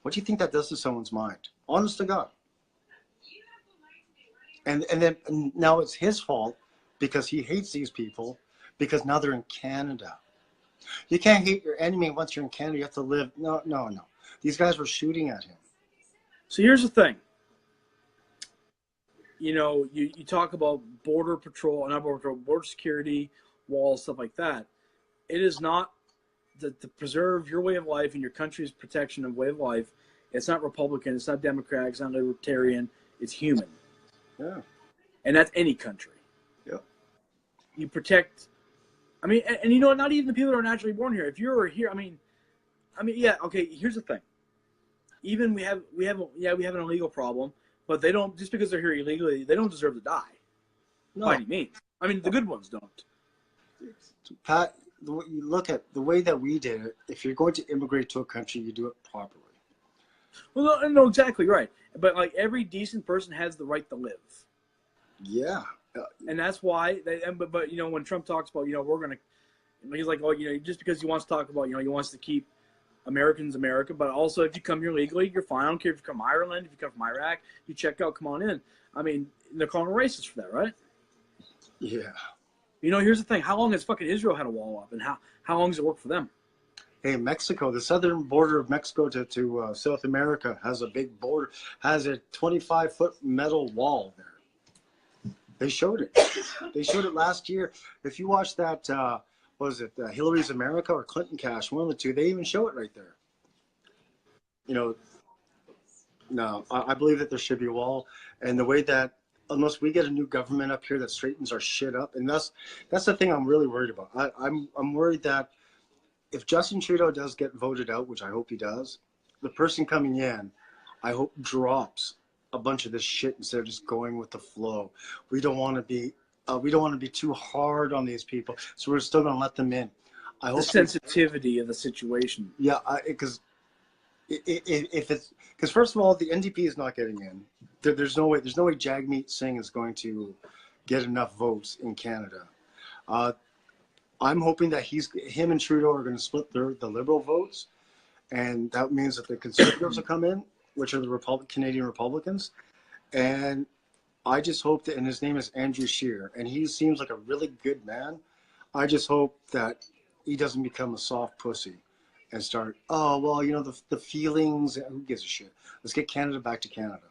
[SPEAKER 2] What do you think that does to someone's mind? Honest to God. And then now it's his fault because he hates these people because now they're in Canada. You can't hate your enemy once you're in Canada. You have to live. No. These guys were shooting at him.
[SPEAKER 3] So here's the thing. You know, you talk about border patrol, not border patrol, border security, walls, stuff like that. It is not to preserve your way of life and your country's protection of way of life. It's not Republican. It's not Democrat. It's not Libertarian. It's human.
[SPEAKER 2] Yeah.
[SPEAKER 3] And that's any country.
[SPEAKER 2] Yeah.
[SPEAKER 3] You protect. I mean, and you know, not even the people that are naturally born here. If you're here, I mean, yeah. Okay. Here's the thing. Even we have an illegal problem, but they don't, just because they're here illegally, they don't deserve to die.
[SPEAKER 2] No.
[SPEAKER 3] By any means. I mean, the good ones don't.
[SPEAKER 2] Pat, you look at the way that we did it. If you're going to immigrate to a country, you do it properly.
[SPEAKER 3] Well, no, exactly right. But like every decent person has the right to live.
[SPEAKER 2] Yeah.
[SPEAKER 3] And that's why. But you know, when Trump talks about, you know, we're gonna, he's like, oh, you know, just because he wants to talk about, you know, he wants to keep Americans America, but also if you come here legally, you're fine. I don't care if you come from Ireland, if you come from Iraq, you check out, come on in. I mean, they're calling them racist for that, right?
[SPEAKER 2] Yeah.
[SPEAKER 3] You know, here's the thing: how long has fucking Israel had a wall up, and how long does it work for them?
[SPEAKER 2] Hey, Mexico, the southern border of Mexico to South America has a big border, has a 25-foot metal wall there. They showed it. They showed it last year. If you watch that, what was it, Hillary's America or Clinton Cash, one of the two, they even show it right there. You know, no, I believe that there should be a wall. And the way that, unless we get a new government up here that straightens our shit up, and that's the thing I'm really worried about. I'm worried that if Justin Trudeau does get voted out, which I hope he does, the person coming in, I hope drops a bunch of this shit instead of just going with the flow. We don't want to be too hard on these people, so we're still going to let them in. I hope
[SPEAKER 3] The sensitivity of the situation.
[SPEAKER 2] Yeah, because if it's because first of all, the NDP is not getting in. There's no way Jagmeet Singh is going to get enough votes in Canada. I'm hoping that him and Trudeau are going to split the Liberal votes, and that means that the Conservatives will come in, which are the Canadian Republicans, and I just hope that, and his name is Andrew Scheer, and he seems like a really good man. I just hope that he doesn't become a soft pussy and start, oh, well, you know, the feelings, who gives a shit? Let's get Canada back to Canada.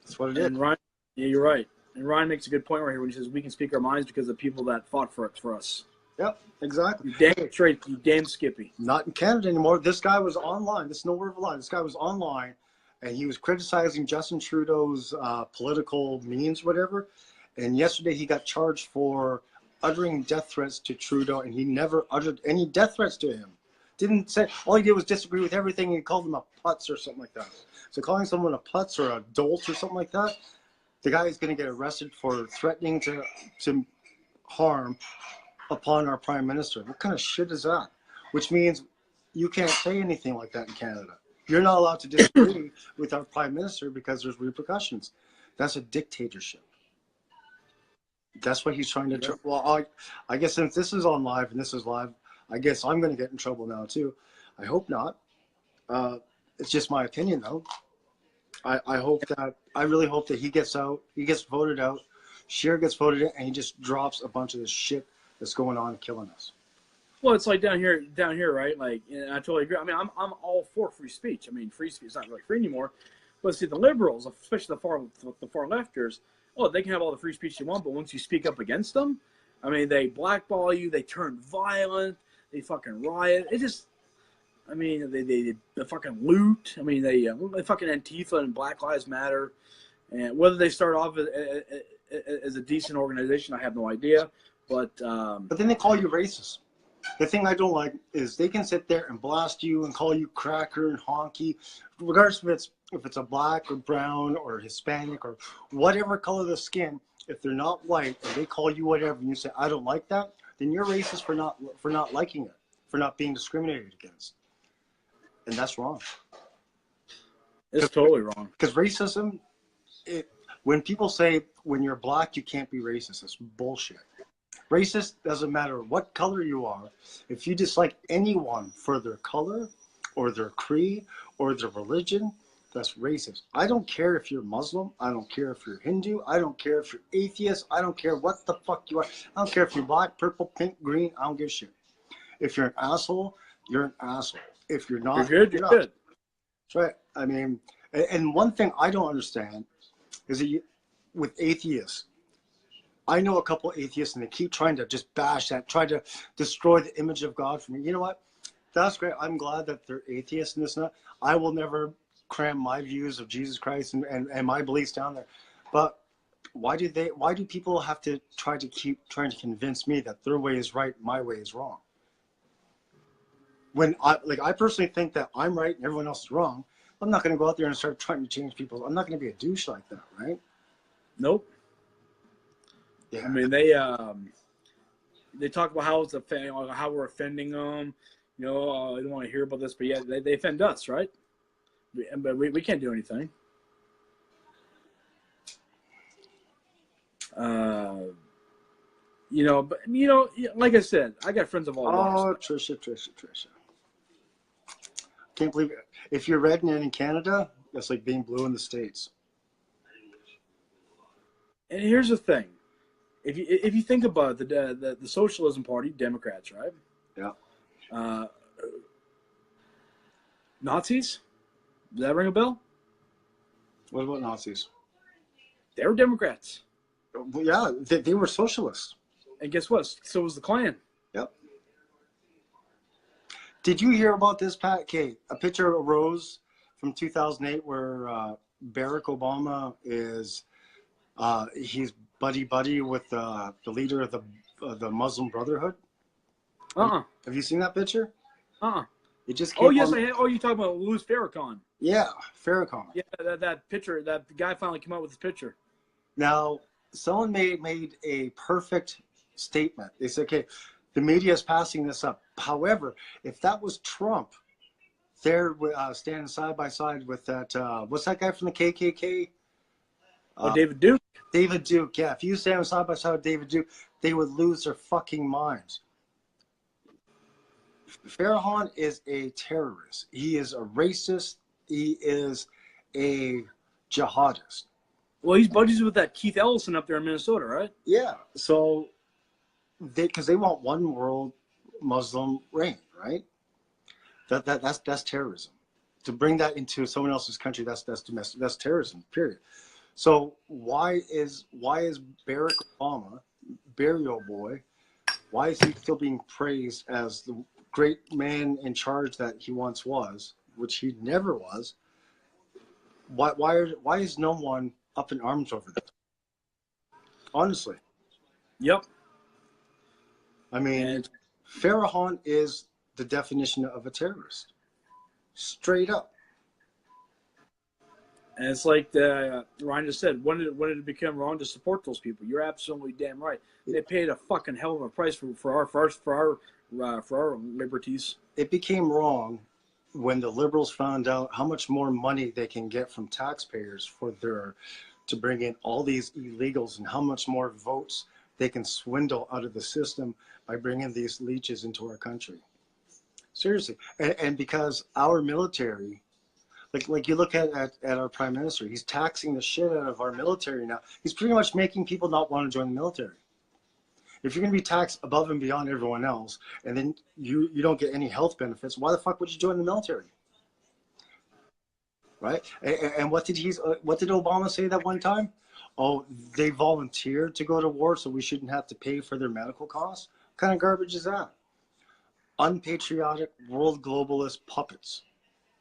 [SPEAKER 2] That's what it is.
[SPEAKER 3] And Ryan, yeah, you're right. And Ryan makes a good point right here when he says we can speak our minds because of the people that fought for us.
[SPEAKER 2] Yep, exactly.
[SPEAKER 3] You damn straight, you damn Skippy.
[SPEAKER 2] Not in Canada anymore. This guy was online. This is no word of a lie. This guy was online, and he was criticizing Justin Trudeau's political means, whatever. And yesterday he got charged for uttering death threats to Trudeau, and he never uttered any death threats to him. Didn't say, all he did was disagree with everything, and he called him a putz or something like that. So calling someone a putz or a dolt or something like that, the guy is going to get arrested for threatening to harm upon our prime minister. What kind of shit is that? Which means you can't say anything like that in Canada. You're not allowed to disagree with our prime minister because there's repercussions. That's a dictatorship. That's what he's trying to. Well, I guess since this is on live and this is live, I guess I'm going to get in trouble now too. I hope not. It's just my opinion though. I really hope that he gets out. He gets voted out. Scheer gets voted in, and he just drops a bunch of this shit that's going on and killing us.
[SPEAKER 3] Well, it's like down here, right? Like, and I totally agree. I mean, I'm all for free speech. I mean, free speech is not really free anymore. But see, the liberals, especially the far lefters, oh, they can have all the free speech they want, but once you speak up against them, I mean, they blackball you, they turn violent, they fucking riot. It just, I mean, they fucking loot. I mean, they fucking Antifa and Black Lives Matter, and whether they start off as a decent organization, I have no idea. But
[SPEAKER 2] then they call you racist. The thing I don't like is they can sit there and blast you and call you cracker and honky, regardless if it's a black or brown or Hispanic or whatever color of the skin. If they're not white and they call you whatever and you say I don't like that, then you're racist for not liking it, for not being discriminated against, and that's wrong.
[SPEAKER 3] It's totally wrong.
[SPEAKER 2] Because racism, when people say when you're black you can't be racist, it's bullshit. Racist doesn't matter what color you are. If you dislike anyone for their color or their creed or their religion, that's racist. I don't care if you're Muslim. I don't care if you're Hindu. I don't care if you're atheist. I don't care what the fuck you are. I don't care if you're black, purple, pink, green. I don't give a shit. If you're an asshole, you're an asshole. If you're not,
[SPEAKER 3] you're good. You're good.
[SPEAKER 2] That's right. I mean, and one thing I don't understand is that with atheists, I know a couple atheists and they keep trying to just bash that, try to destroy the image of God for me. You know what? That's great. I'm glad that they're atheists and this and that. I will never cram my views of Jesus Christ and my beliefs down there. But why do people have to keep trying to convince me that their way is right, my way is wrong? When I personally think that I'm right and everyone else is wrong, I'm not going to go out there and start trying to change people. I'm not going to be a douche like that, right?
[SPEAKER 3] Nope.
[SPEAKER 2] Yeah.
[SPEAKER 3] I mean, they talk about how we're offending them. You know, they don't want to hear about this, but yeah, they offend us, right? But we can't do anything. You know, but you know, like I said, I got friends of all walks.
[SPEAKER 2] Oh, Trisha. Can't believe it. If you're red in Canada, that's like being blue in the States.
[SPEAKER 3] And here's the thing. If you think about it, the Socialism Party, Democrats, right?
[SPEAKER 2] Yeah.
[SPEAKER 3] Nazis? Does that ring a bell?
[SPEAKER 2] What about Nazis?
[SPEAKER 3] They were Democrats.
[SPEAKER 2] Well, yeah, they were socialists.
[SPEAKER 3] And guess what? So was the Klan.
[SPEAKER 2] Yep. Did you hear about this, Pat? Okay, a picture arose from 2008 where Barack Obama is he's buddy with the leader of the Muslim Brotherhood. Have you seen that picture? It just came
[SPEAKER 3] yes, I have. Oh, you talking about Louis Farrakhan?
[SPEAKER 2] Yeah, Farrakhan.
[SPEAKER 3] Yeah, that picture. That guy finally came out with his picture.
[SPEAKER 2] Now, someone made a perfect statement. They said, "Okay, the media is passing this up. However, if that was Trump, they're standing side by side with that. What's that guy from the KKK?
[SPEAKER 3] David Duke.
[SPEAKER 2] David Duke. Yeah, if you stand side by side with David Duke, they would lose their fucking minds." Farrakhan is a terrorist. He is a racist. He is a jihadist.
[SPEAKER 3] Well, he's buddies with that Keith Ellison up there in Minnesota, right?
[SPEAKER 2] Yeah. So because they want one world Muslim reign, right? That's terrorism. To bring that into someone else's country, that's domestic. That's terrorism. Period. So why is Barack Obama, Burial Boy, why is he still being praised as the great man in charge that he once was, which he never was? Why is no one up in arms over that? Honestly.
[SPEAKER 3] Yep.
[SPEAKER 2] I mean, Farrakhan is the definition of a terrorist. Straight up.
[SPEAKER 3] And it's like Ryan just said, when did it become wrong to support those people? You're absolutely damn right. They paid a fucking hell of a price for our liberties.
[SPEAKER 2] It became wrong when the liberals found out how much more money they can get from taxpayers to bring in all these illegals, and how much more votes they can swindle out of the system by bringing these leeches into our country. Seriously. And because our military, like you look at our prime minister, he's taxing the shit out of our military now. He's pretty much making people not want to join the military. If you're going to be taxed above and beyond everyone else, and then you don't get any health benefits, why the fuck would you join the military? Right? And what did Obama say that one time? Oh, they volunteered to go to war, so we shouldn't have to pay for their medical costs. What kind of garbage is that? Unpatriotic world globalist puppets.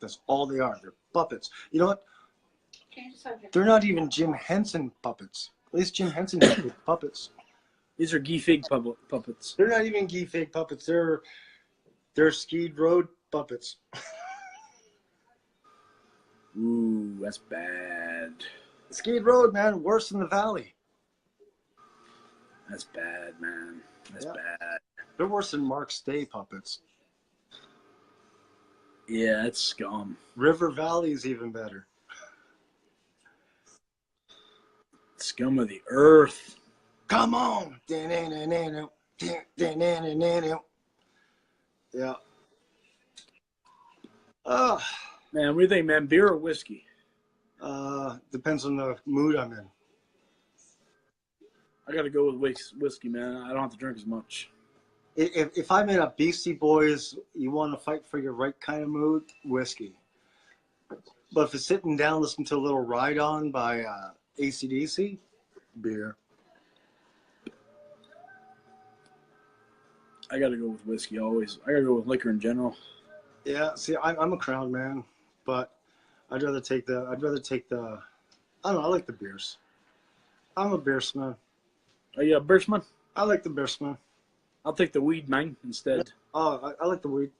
[SPEAKER 2] That's all they are. They're puppets. You know what? They're not even Jim Henson puppets. At least Jim Henson has good puppets.
[SPEAKER 3] These are Guy Fig puppets.
[SPEAKER 2] They're not even Guy Fig puppets. They're Skeed Road puppets.
[SPEAKER 3] Ooh, that's bad.
[SPEAKER 2] Skeed Road, man, worse than the Valley.
[SPEAKER 3] That's bad, man. That's bad.
[SPEAKER 2] They're worse than Mark Stay puppets.
[SPEAKER 3] Yeah, that's scum.
[SPEAKER 2] River Valley's even better.
[SPEAKER 3] Scum of the earth.
[SPEAKER 2] Come on. Yeah.
[SPEAKER 3] Man, what do you think, man? Beer or whiskey?
[SPEAKER 2] Depends on the mood I'm in.
[SPEAKER 3] I got to go with whiskey, man. I don't have to drink as much.
[SPEAKER 2] If I'm in a Beastie Boys, you want to fight for your right kind of mood, whiskey. But if it's sitting down, listening to a little Ride On by AC/DC, beer.
[SPEAKER 3] I got to go with whiskey always. I got to go with liquor in general.
[SPEAKER 2] Yeah, see, I'm a Crown man, but I'd rather take the, I don't know, I like the beers. I'm a beersman.
[SPEAKER 3] Are you a Birchman?
[SPEAKER 2] I like the beersman.
[SPEAKER 3] I'll take the weed, man, instead.
[SPEAKER 2] Oh, I like the weed.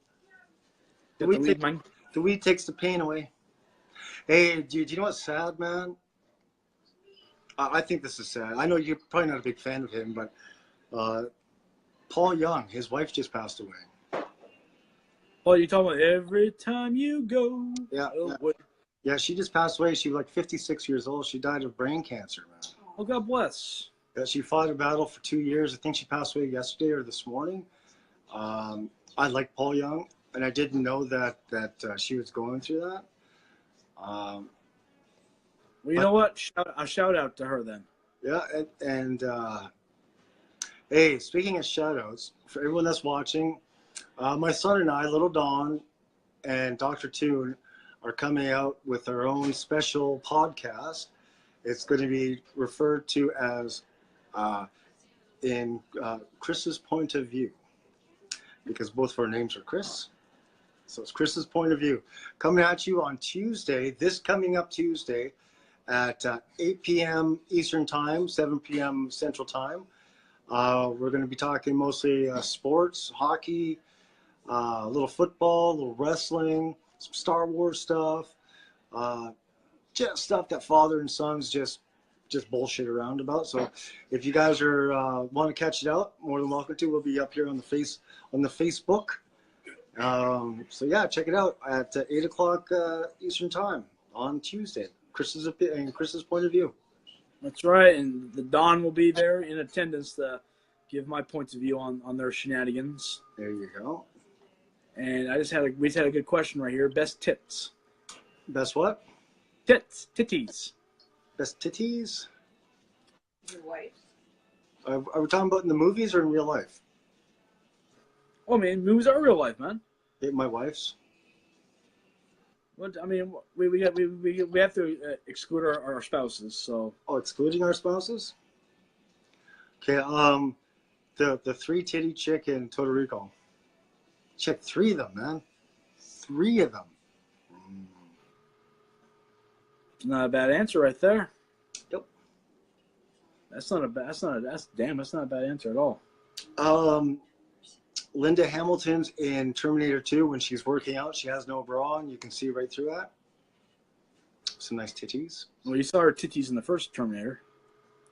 [SPEAKER 3] The weed, man.
[SPEAKER 2] The weed takes the pain away. Hey, dude, you know what's sad, man? I think this is sad. I know you're probably not a big fan of him, but Paul Young, his wife just passed away.
[SPEAKER 3] Oh, you're talking about every time you go.
[SPEAKER 2] Yeah,
[SPEAKER 3] Oh,
[SPEAKER 2] yeah, she just passed away. She was like 56 years old. She died of brain cancer, man.
[SPEAKER 3] oh, God bless.
[SPEAKER 2] Yeah, she fought a battle for 2 years. I think she passed away yesterday or this morning. I like Paul Young, and I didn't know that she was going through that.
[SPEAKER 3] Well, you know what? A shout out to her then.
[SPEAKER 2] Yeah, and hey, speaking of shout outs, for everyone that's watching, my son and I, Little Don and Dr. Toon, are coming out with our own special podcast. It's going to be referred to as in Chris's point of view, because both of our names are Chris. So it's Chris's point of view. Coming at you on Tuesday, this coming up Tuesday at 8 p.m. Eastern Time, 7 p.m. Central Time. We're going to be talking mostly sports, hockey, a little football, a little wrestling, some Star Wars stuff, just stuff that father and sons just bullshit around about. So if you guys are want to catch it out, more than welcome to. We'll be up here on the Facebook. So yeah, check it out at 8 o'clock Eastern Time on Tuesday. Chris's point of view.
[SPEAKER 3] That's right, and the Don will be there in attendance to give my points of view on their shenanigans.
[SPEAKER 2] There you go.
[SPEAKER 3] And we just had a good question right here. Best tits.
[SPEAKER 2] Best what?
[SPEAKER 3] Titties.
[SPEAKER 2] Best titties?
[SPEAKER 4] Your wife.
[SPEAKER 2] Are we talking about in the movies or in real life?
[SPEAKER 3] Oh, man, movies are real life, man.
[SPEAKER 2] My wife's.
[SPEAKER 3] What I mean, we have to exclude our spouses. So.
[SPEAKER 2] Oh, excluding our spouses? Okay. The three titty chick in Total Recall. Check 3 of them, man. 3 of them.
[SPEAKER 3] Not a bad answer right there.
[SPEAKER 2] Yep.
[SPEAKER 3] That's not a bad answer at all.
[SPEAKER 2] Linda Hamilton's in Terminator 2 when she's working out. She has no bra and you can see right through that. Some nice titties.
[SPEAKER 3] Well, you saw her titties in the first Terminator.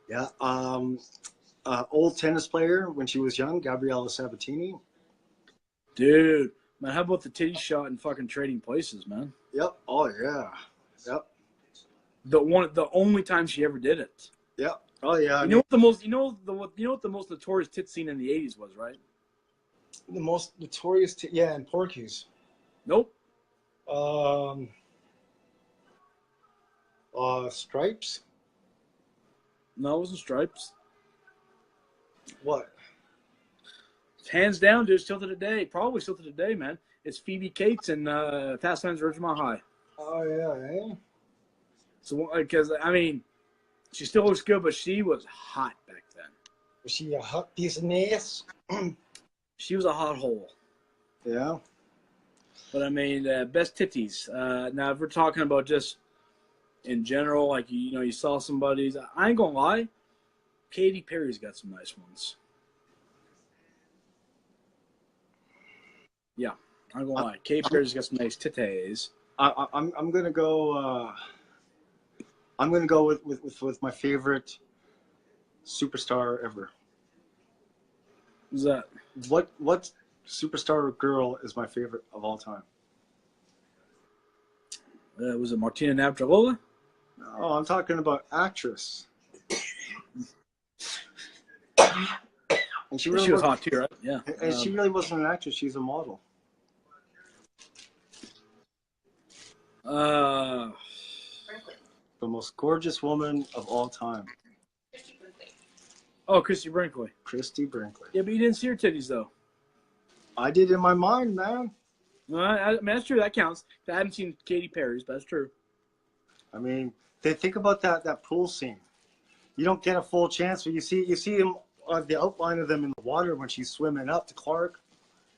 [SPEAKER 2] Yeah. Old tennis player when she was young, Gabriella Sabatini.
[SPEAKER 3] Dude, man, how about the titty shot in fucking Trading Places, man?
[SPEAKER 2] Yep. Oh yeah. Yep.
[SPEAKER 3] The only time she ever did it.
[SPEAKER 2] Yep. Oh yeah.
[SPEAKER 3] You know what the most notorious tit scene in the 80s was, right?
[SPEAKER 2] The most notorious, in Porky's.
[SPEAKER 3] Nope.
[SPEAKER 2] Stripes.
[SPEAKER 3] No, it wasn't Stripes.
[SPEAKER 2] What?
[SPEAKER 3] Hands down, dude, still to today. Probably still to today, man. It's Phoebe Cates and Fast Times at Ridgemont High.
[SPEAKER 2] Oh yeah, eh?
[SPEAKER 3] So, because I mean, she still looks good, but she was hot back then.
[SPEAKER 2] Was she a hot piece of ass?
[SPEAKER 3] She was a hot hole.
[SPEAKER 2] Yeah.
[SPEAKER 3] But I mean, best titties. Now, if we're talking about just in general, like you saw somebody's. I ain't gonna lie, Katy Perry's got some nice ones. Yeah, I'm gonna lie. Katy Perry's got some nice titties.
[SPEAKER 2] I'm gonna go. I'm gonna go with my favorite superstar ever.
[SPEAKER 3] Who's that?
[SPEAKER 2] What superstar girl is my favorite of all time?
[SPEAKER 3] Was it Martina Navratilova?
[SPEAKER 2] Oh, I'm talking about actress. And
[SPEAKER 3] She was hot too, right? Yeah.
[SPEAKER 2] And she really wasn't an actress. She's a model. The most gorgeous woman of all time.
[SPEAKER 3] Oh, Christy Brinkley.
[SPEAKER 2] Christy Brinkley.
[SPEAKER 3] Yeah, but you didn't see her titties though.
[SPEAKER 2] I did in my mind, man.
[SPEAKER 3] No, I mean that's true. That counts. I haven't seen Katy Perry's, but that's true.
[SPEAKER 2] I mean, they think about that pool scene. You don't get a full chance, but you see them the outline of them in the water when she's swimming up to Clark.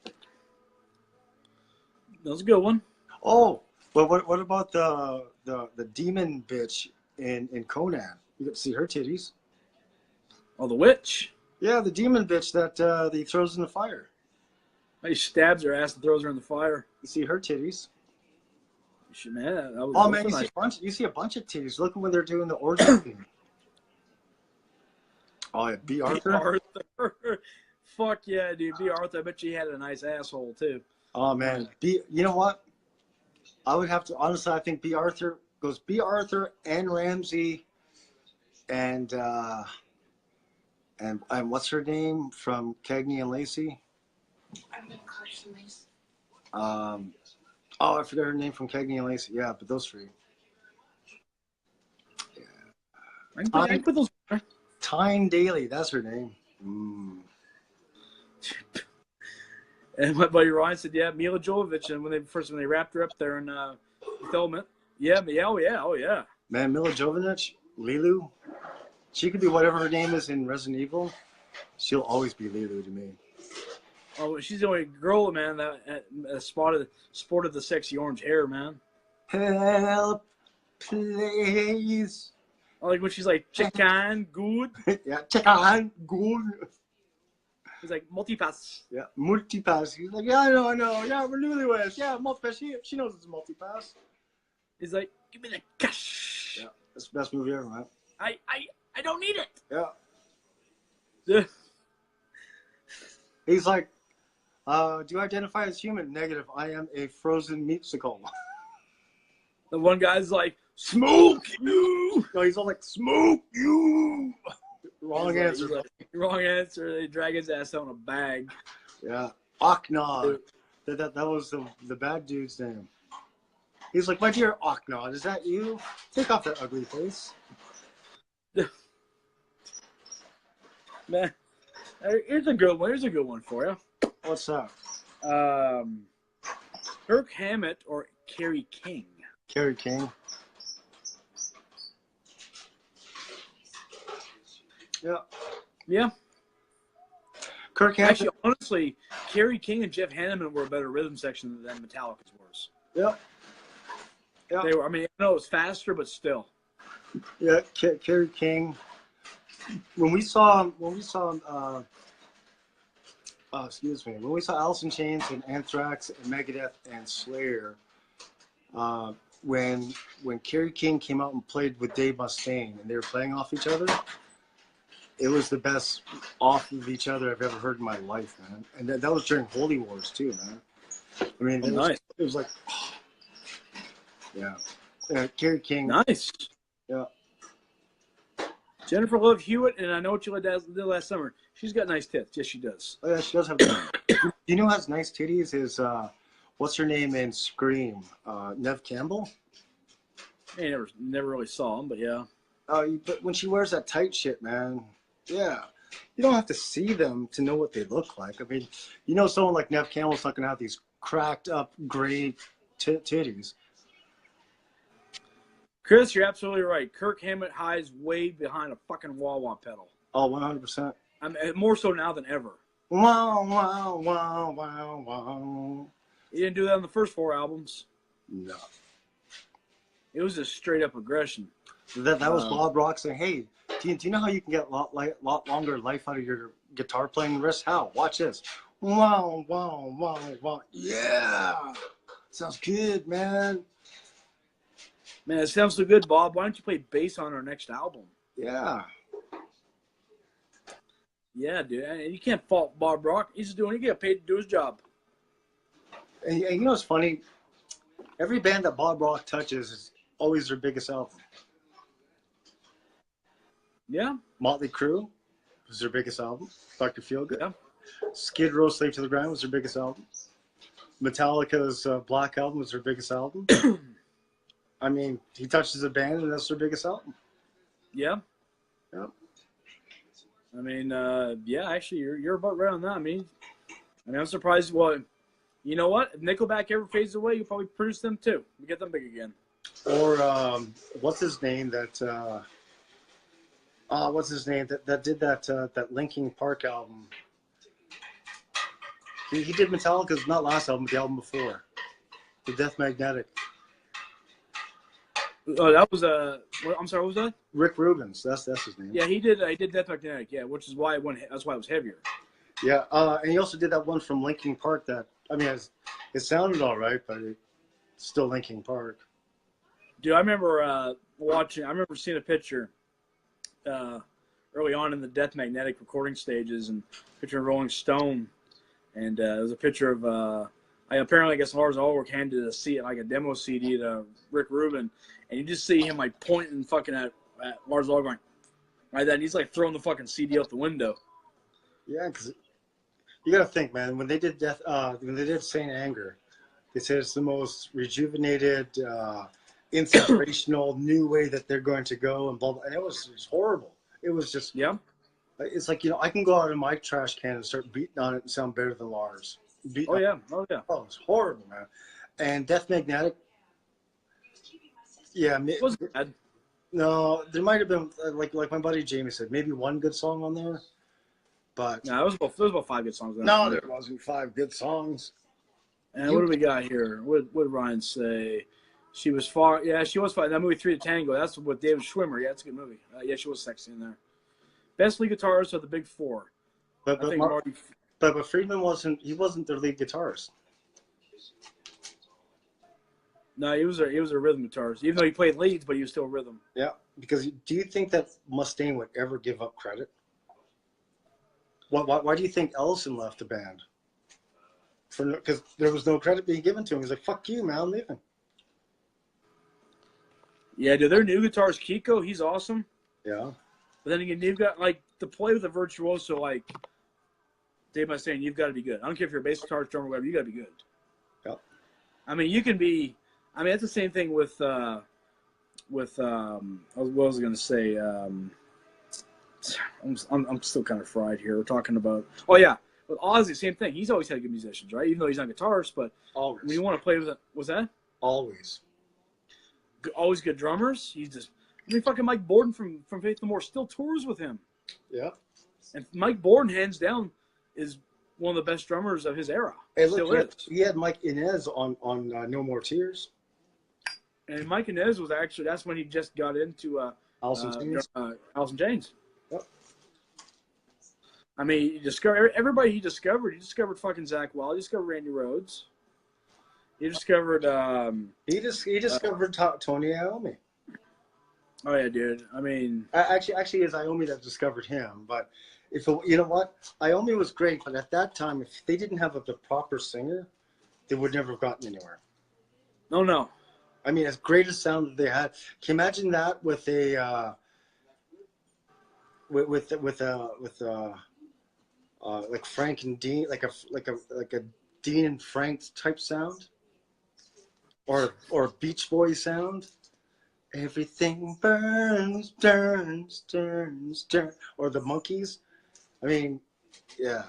[SPEAKER 3] That was a good one.
[SPEAKER 2] Oh, well, what about the demon bitch in Conan? You get to see her titties.
[SPEAKER 3] Oh, the witch.
[SPEAKER 2] Yeah, the demon bitch that he throws in the fire.
[SPEAKER 3] He stabs her ass and throws her in the fire.
[SPEAKER 2] You see her titties.
[SPEAKER 3] Man, that was,
[SPEAKER 2] Oh
[SPEAKER 3] that
[SPEAKER 2] man,
[SPEAKER 3] was nice.
[SPEAKER 2] you see a bunch of titties. Look when they're doing the orgy thing. Oh yeah, B. Arthur.
[SPEAKER 3] Fuck yeah, dude. B. Arthur. I bet she had a nice asshole too.
[SPEAKER 2] Oh man, you know what? I would have to honestly. I think B. Arthur goes B. Arthur and Ramsey, and what's her name from Cagney and Lacey? Oh, I forgot her name from Cagney and Lacey. Yeah, but those three. Yeah.
[SPEAKER 3] I can put those.
[SPEAKER 2] Tyne Daly, that's her name. Mm.
[SPEAKER 3] And my buddy Ryan said, "Yeah, Mila Jovovich." And when they wrapped her up there in Element, yeah, oh yeah.
[SPEAKER 2] Man, Mila Jovovich, Lilu, she could be whatever her name is in Resident Evil. She'll always be Lilu to me.
[SPEAKER 3] Oh, she's the only girl, man, that sported the sexy orange hair, man.
[SPEAKER 2] Help, please.
[SPEAKER 3] I like when she's like, chicken, good.
[SPEAKER 2] Yeah, chicken, good.
[SPEAKER 3] He's like, multipass.
[SPEAKER 2] Yeah, multipass. He's like, yeah, I know. Yeah, we're newlyweds. Yeah, multipass. She knows it's multipass.
[SPEAKER 3] He's like, give me the cash.
[SPEAKER 2] Yeah, that's the best movie ever, man.
[SPEAKER 3] I don't need it.
[SPEAKER 2] Yeah. He's like, do you identify as human? Negative. I am a frozen meatsicle.
[SPEAKER 3] The one guy's like, smoke you.
[SPEAKER 2] No, he's all like, smoke you. Wrong answer.
[SPEAKER 3] Wrong answer. They drag his ass out in a bag.
[SPEAKER 2] Yeah. Aknod. That was the bad dude's name. He's like, my dear Aknod, is that you? Take off that ugly face.
[SPEAKER 3] Man, here's a good one. Here's a good one for you.
[SPEAKER 2] What's that?
[SPEAKER 3] Kirk Hammett or Carrie King?
[SPEAKER 2] Carrie King. Yeah.
[SPEAKER 3] Yeah.
[SPEAKER 2] Kirk Hammett.
[SPEAKER 3] Actually, honestly, Carrie King and Jeff Hanneman were a better rhythm section than Metallica's was.
[SPEAKER 2] Yeah. Yeah.
[SPEAKER 3] They were. I mean, I know it was faster, but still.
[SPEAKER 2] Yeah, Carrie King. When we saw Alice in Chains and Anthrax and Megadeth and Slayer, when Carrie King came out and played with Dave Mustaine and they were playing off each other, it was the best off of each other I've ever heard in my life, man. And that was during Holy Wars too, man. I mean, it was like, oh. Yeah, Carrie King.
[SPEAKER 3] Nice.
[SPEAKER 2] Yeah.
[SPEAKER 3] Jennifer Love Hewitt, and I know what you did last summer. She's got nice tits. Yes, she does.
[SPEAKER 2] Oh yeah, she does have. You know who has nice titties is what's her name in Scream? Neve Campbell.
[SPEAKER 3] I never really saw him, but yeah.
[SPEAKER 2] But when she wears that tight shit, man, yeah. you don't have to see them to know what they look like. I mean, you know, someone like Nev Campbell's not going to have these cracked up gray titties.
[SPEAKER 3] Chris, you're absolutely right. Kirk Hammett hides way behind a fucking wah-wah pedal.
[SPEAKER 2] Oh, 100%.
[SPEAKER 3] I mean, more so now than ever.
[SPEAKER 2] Wow, wow, wow, wow, wow.
[SPEAKER 3] He didn't do that on the first 4 albums.
[SPEAKER 2] No.
[SPEAKER 3] It was just straight up aggression.
[SPEAKER 2] That was Bob Rock saying, hey, do you know how you can get a lot longer life out of your guitar playing wrist? How? Watch this. Wow, wow, wow, wow. Yeah. Sounds good, man.
[SPEAKER 3] Man, it sounds so good, Bob. Why don't you play bass on our next album?
[SPEAKER 2] Yeah.
[SPEAKER 3] Yeah, dude. And you can't fault Bob Rock. He's just he get paid to do his job.
[SPEAKER 2] And you know what's funny? Every band that Bob Rock touches is always their biggest album.
[SPEAKER 3] Yeah.
[SPEAKER 2] Motley Crue was their biggest album. Dr. Feelgood.
[SPEAKER 3] Yeah.
[SPEAKER 2] Skid Row, Slave to the Ground was their biggest album. Metallica's Black Album was their biggest album. I mean, he touches a band and that's their biggest album.
[SPEAKER 3] Yeah.
[SPEAKER 2] Yeah.
[SPEAKER 3] I mean, yeah, actually, you're about right on that. I mean, I'm surprised. Well, you know what? If Nickelback ever fades away, you'll probably produce them too. We get them big again.
[SPEAKER 2] Or what's his name that what's his name that did that Linkin Park album? He did Metallica's not last album, but the album before, the Death Magnetic.
[SPEAKER 3] Oh, that was I'm sorry, what was that?
[SPEAKER 2] Rick Rubin's. That's his name.
[SPEAKER 3] Yeah, he did. I did Death Magnetic. Yeah, which is why it went. That's why it was heavier.
[SPEAKER 2] Yeah, and he also did that one from Linkin Park. That I mean, it sounded all right, but it's still Linkin Park.
[SPEAKER 3] Dude, I remember watching. I remember seeing a picture early on in the Death Magnetic recording stages, and a picture of Rolling Stone, and it was a picture of. Apparently, I guess Lars Ulrich handed a demo CD to Rick Rubin, and you just see him like pointing fucking at Lars Ulrich, going, like that. And he's like throwing the fucking CD out the window.
[SPEAKER 2] Yeah, because you got to think, man. When they did Saint Anger, they said it's the most rejuvenated, inspirational new way that they're going to go, and blah blah. And it was horrible. It was just It's like, you know, I can go out in my trash can and start beating on it and sound better than Lars.
[SPEAKER 3] Oh yeah.
[SPEAKER 2] Oh, it's horrible, man. And Death Magnetic. Yeah,
[SPEAKER 3] It wasn't bad.
[SPEAKER 2] No, there might have been like my buddy Jamie said, maybe one good song on there, but
[SPEAKER 3] No, there was about 5 good songs.
[SPEAKER 2] no, there wasn't 5 good songs.
[SPEAKER 3] And what do we got here? What did Ryan say? She was far. Yeah, she was far. That movie 3 to Tango. That's with David Schwimmer. Yeah, it's a good movie. Yeah, she was sexy in there. Best lead guitarist of the Big Four.
[SPEAKER 2] But
[SPEAKER 3] I think Marty.
[SPEAKER 2] But Friedman wasn't their lead guitarist.
[SPEAKER 3] No, he was a rhythm guitarist. Even though he played leads, but he was still rhythm.
[SPEAKER 2] Yeah, because do you think that Mustaine would ever give up credit? Why do you think Ellison left the band? Because there was no credit being given to him. He's like, "Fuck you, man, I'm leaving."
[SPEAKER 3] Yeah, dude, their new guitarist Kiko, he's awesome.
[SPEAKER 2] Yeah.
[SPEAKER 3] But then again, you've got like to play with a virtuoso like Dave was saying, you've got to be good. I don't care if you're a bass guitarist, drummer, whatever. You got to be good.
[SPEAKER 2] Yep.
[SPEAKER 3] I mean, you can be. I mean, that's the same thing with what was I going to say? I'm still kind of fried here. We're talking about. Oh yeah, with Ozzy, same thing. He's always had good musicians, right? Even though he's not a guitarist, but
[SPEAKER 2] Always.
[SPEAKER 3] when you want to play with, was that
[SPEAKER 2] Always.
[SPEAKER 3] always good drummers? He's just. I mean, fucking Mike Borden from Faith No More still tours with him.
[SPEAKER 2] Yeah.
[SPEAKER 3] And Mike Borden, hands down, is one of the best drummers of his era.
[SPEAKER 2] Hey,
[SPEAKER 3] Still
[SPEAKER 2] look,
[SPEAKER 3] is.
[SPEAKER 2] he had Mike Inez on No More Tears.
[SPEAKER 3] And Mike Inez was actually, that's when he just got into
[SPEAKER 2] Allison Chains.
[SPEAKER 3] Allison Chains.
[SPEAKER 2] Yep.
[SPEAKER 3] I mean, he discovered everybody he discovered. He discovered fucking Zach Wild. He discovered Randy Rhoads. He discovered.
[SPEAKER 2] He discovered Tony Iommi.
[SPEAKER 3] Oh yeah, dude. I mean,
[SPEAKER 2] Actually, it's Iommi that discovered him. But you know what, Iommi was great, but at that time, if they didn't have the proper singer, they would never have gotten anywhere.
[SPEAKER 3] no.
[SPEAKER 2] I mean, as great a sound that they had, can you imagine that with a like Frank and Dean, like a Dean and Frank type sound, or a Beach Boys sound. Everything burns, turns, or the Monkees. I mean, yeah.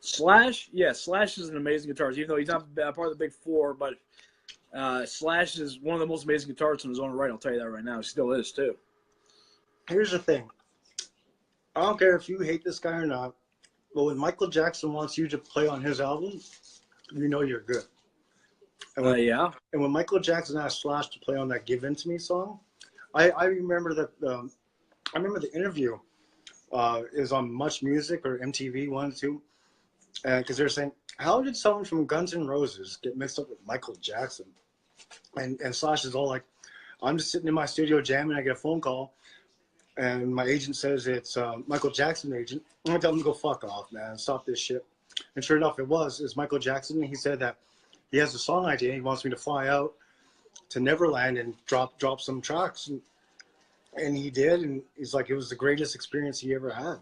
[SPEAKER 3] Slash, yeah, Slash is an amazing guitarist. Even though he's not part of the big four, but Slash is one of the most amazing guitarists in his own right. I'll tell you that right now. He still is too.
[SPEAKER 2] Here's the thing. I don't care if you hate this guy or not, but when Michael Jackson wants you to play on his album, you know you're good. And when,
[SPEAKER 3] Yeah.
[SPEAKER 2] and when Michael Jackson asked Slash to play on that "Give In to Me" song, I remember that. I remember the interview. Is on Much Music or MTV, one or two, because they're saying, how did someone from Guns N' Roses get mixed up with Michael Jackson? And Slash is all like, I'm just sitting in my studio jamming. I get a phone call, and my agent says it's Michael Jackson agent. I'm gonna tell him to go fuck off, man. Stop this shit. And sure enough, it's Michael Jackson. And he said that he has a song idea. He wants me to fly out to Neverland and drop some tracks. And he did, and he's like, it was the greatest experience he ever had.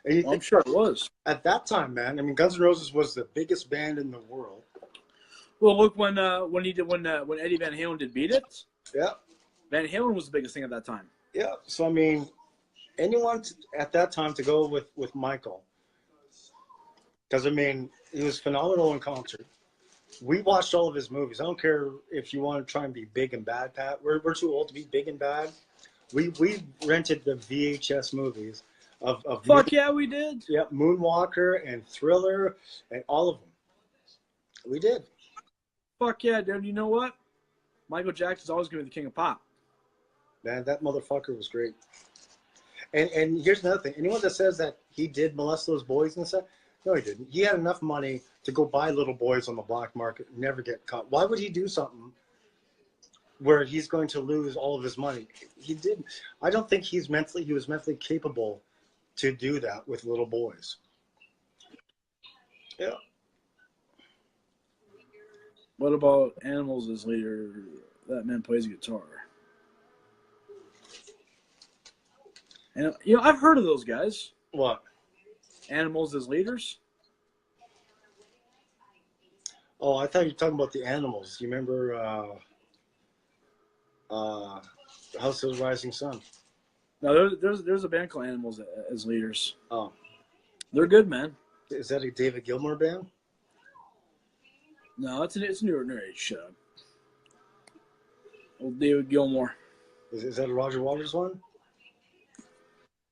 [SPEAKER 2] And
[SPEAKER 3] Well, I'm sure it was.
[SPEAKER 2] at that time, man, I mean, Guns N' Roses was the biggest band in the world.
[SPEAKER 3] Well, look when Eddie Van Halen did "Beat It."
[SPEAKER 2] Yeah,
[SPEAKER 3] Van Halen was the biggest thing at that time.
[SPEAKER 2] yeah. So I mean, anyone at that time to go with Michael, because I mean, he was phenomenal in concert. We watched all of his movies. I don't care if you want to try and be big and bad, Pat. We're too old to be big and bad. We rented the VHS movies of
[SPEAKER 3] Fuck yeah, we did.
[SPEAKER 2] yeah, Moonwalker and Thriller and all of them. We did.
[SPEAKER 3] Fuck yeah, dude. You know what? Michael Jackson's always going to be the king of pop.
[SPEAKER 2] Man, that motherfucker was great. And here's another thing. Anyone that says that he did molest those boys and stuff, no, he didn't. He had enough money to go buy little boys on the black market and never get caught. Why would he do something where he's going to lose all of his money? He didn't. I don't think he was mentally capable to do that with little boys. Yeah.
[SPEAKER 3] What about Animals as leader? That man plays guitar. And you know, I've heard of those guys.
[SPEAKER 2] What?
[SPEAKER 3] Animals as leaders.
[SPEAKER 2] Oh, I thought you were talking about the Animals. You remember House of the Rising Sun?
[SPEAKER 3] No, there's a band called Animals as leaders.
[SPEAKER 2] Oh.
[SPEAKER 3] They're good, man.
[SPEAKER 2] Is that a David Gilmour band?
[SPEAKER 3] No, it's an ordinary shut. Old David Gilmour.
[SPEAKER 2] Is that a Roger Waters one?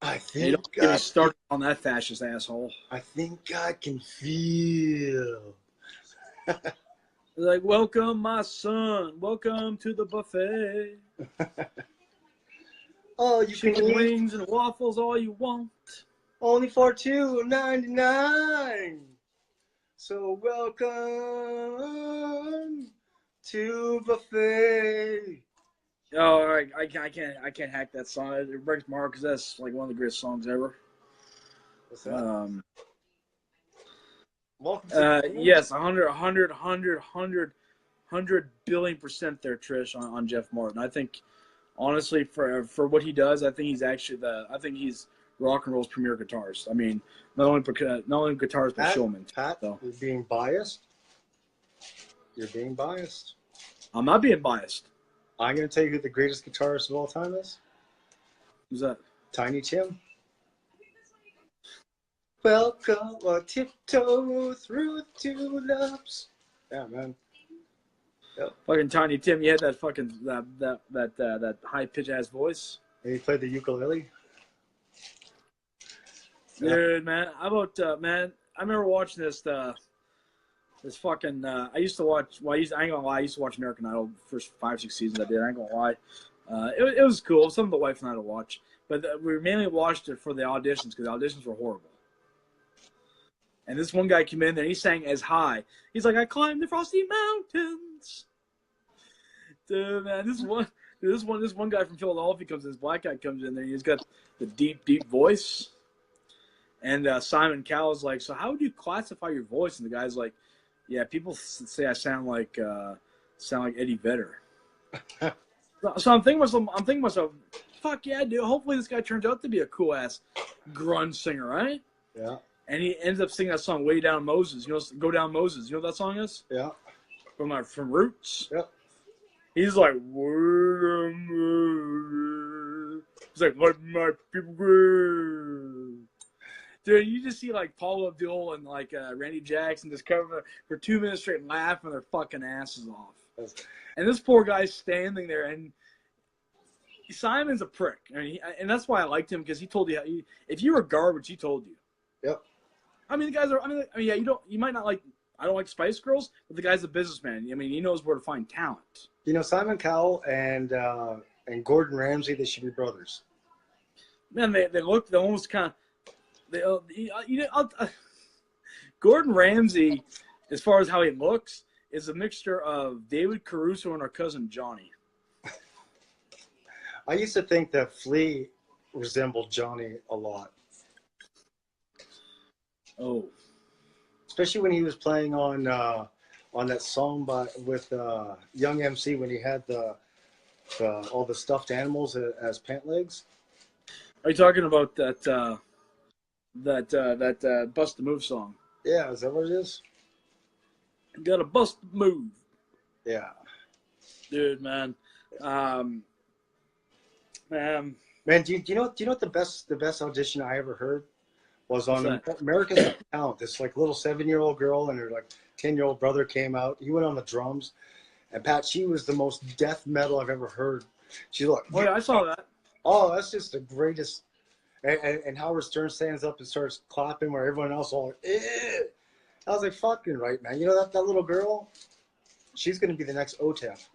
[SPEAKER 2] I
[SPEAKER 3] Hey,
[SPEAKER 2] think
[SPEAKER 3] don't get me started on that fascist asshole.
[SPEAKER 2] I think I can feel.
[SPEAKER 3] They're like, welcome, my son. Welcome to the buffet.
[SPEAKER 2] Oh, you can
[SPEAKER 3] Chicken
[SPEAKER 2] eat
[SPEAKER 3] wings and waffles, all you want.
[SPEAKER 2] only for $2.99. So welcome to buffet.
[SPEAKER 3] Oh, I can't hack that song. It breaks my heart because that's like one of the greatest songs ever.
[SPEAKER 2] What's that? Welcome to buffet.
[SPEAKER 3] Yes, 100 billion% there, Trish, on Jeff Martin. I think, honestly, for what he does, I think he's actually he's rock and roll's premier guitarist. I mean, not only guitarist but showman.
[SPEAKER 2] Pat,
[SPEAKER 3] So.
[SPEAKER 2] you're being biased. You're being biased.
[SPEAKER 3] I'm not being biased.
[SPEAKER 2] I'm going to tell you who the greatest guitarist of all time is.
[SPEAKER 3] Who's that?
[SPEAKER 2] Tiny Tim. Welcome or tiptoe through the tulips. Yeah, man. Yep.
[SPEAKER 3] Fucking Tiny Tim. You had that fucking that high pitch ass voice.
[SPEAKER 2] And he played the ukulele.
[SPEAKER 3] Dude, man. How about man? I remember watching this fucking. I used to watch. Well, I ain't gonna lie. I used to watch American Idol first 5-6 seasons. I did. I ain't gonna lie. It was cool. Something the wife and I to watch, but we mainly watched it for the auditions because the auditions were horrible. And this one guy came in there and he sang as high. He's like, I climbed the frosty mountains. Dude, man, this one guy from Philadelphia comes in. This black guy comes in there. And he's got the deep voice. And Simon Cowell's like, so how would you classify your voice? And the guy's like, yeah, people say I sound like Eddie Vedder. So I'm thinking to myself, fuck yeah, dude. Hopefully this guy turns out to be a cool ass grunge singer, right?
[SPEAKER 2] Yeah.
[SPEAKER 3] And he ends up singing that song "Way Down Moses." You know, "Go Down Moses." You know what that song is?
[SPEAKER 2] Yeah.
[SPEAKER 3] From Roots.
[SPEAKER 2] Yep.
[SPEAKER 3] He's like, "Way Down Moses." He's like, "Let my people go." Dude, you just see like Paul Abdul and like Randy Jackson just cover for 2 minutes straight laughing their fucking asses off. And this poor guy's standing there, and Simon's a prick. I mean, and that's why I liked him, because he told you if you were garbage, he told you.
[SPEAKER 2] Yep.
[SPEAKER 3] I mean, the guys are. I mean, yeah, you might not like. I don't like Spice Girls, but the guy's a businessman. I mean, he knows where to find talent.
[SPEAKER 2] You know, Simon Cowell and Gordon Ramsay, they should be brothers.
[SPEAKER 3] Man, they look. They almost kind of. Gordon Ramsay, as far as how he looks, is a mixture of David Caruso and our cousin Johnny.
[SPEAKER 2] I used to think that Flea resembled Johnny a lot.
[SPEAKER 3] Oh.
[SPEAKER 2] Especially when he was playing on that song with Young MC, when he had all the stuffed animals as pant legs.
[SPEAKER 3] Are you talking about that Bust the Move song?
[SPEAKER 2] Yeah, is that what it is?
[SPEAKER 3] Got to bust the move.
[SPEAKER 2] Yeah.
[SPEAKER 3] Dude, man.
[SPEAKER 2] Man, do you know what the best audition I ever heard was on America's Got Talent. This like little 7-year-old girl and her like 10-year-old brother came out. He went on the drums, and Pat, she was the most death metal I've ever heard. She looked.
[SPEAKER 3] Oh yeah, I saw that.
[SPEAKER 2] Oh, that's just the greatest. And Howard Stern stands up and starts clapping where everyone else all like, eh. I was like, fucking right, man. You know that little girl? She's going to be the next OTEF.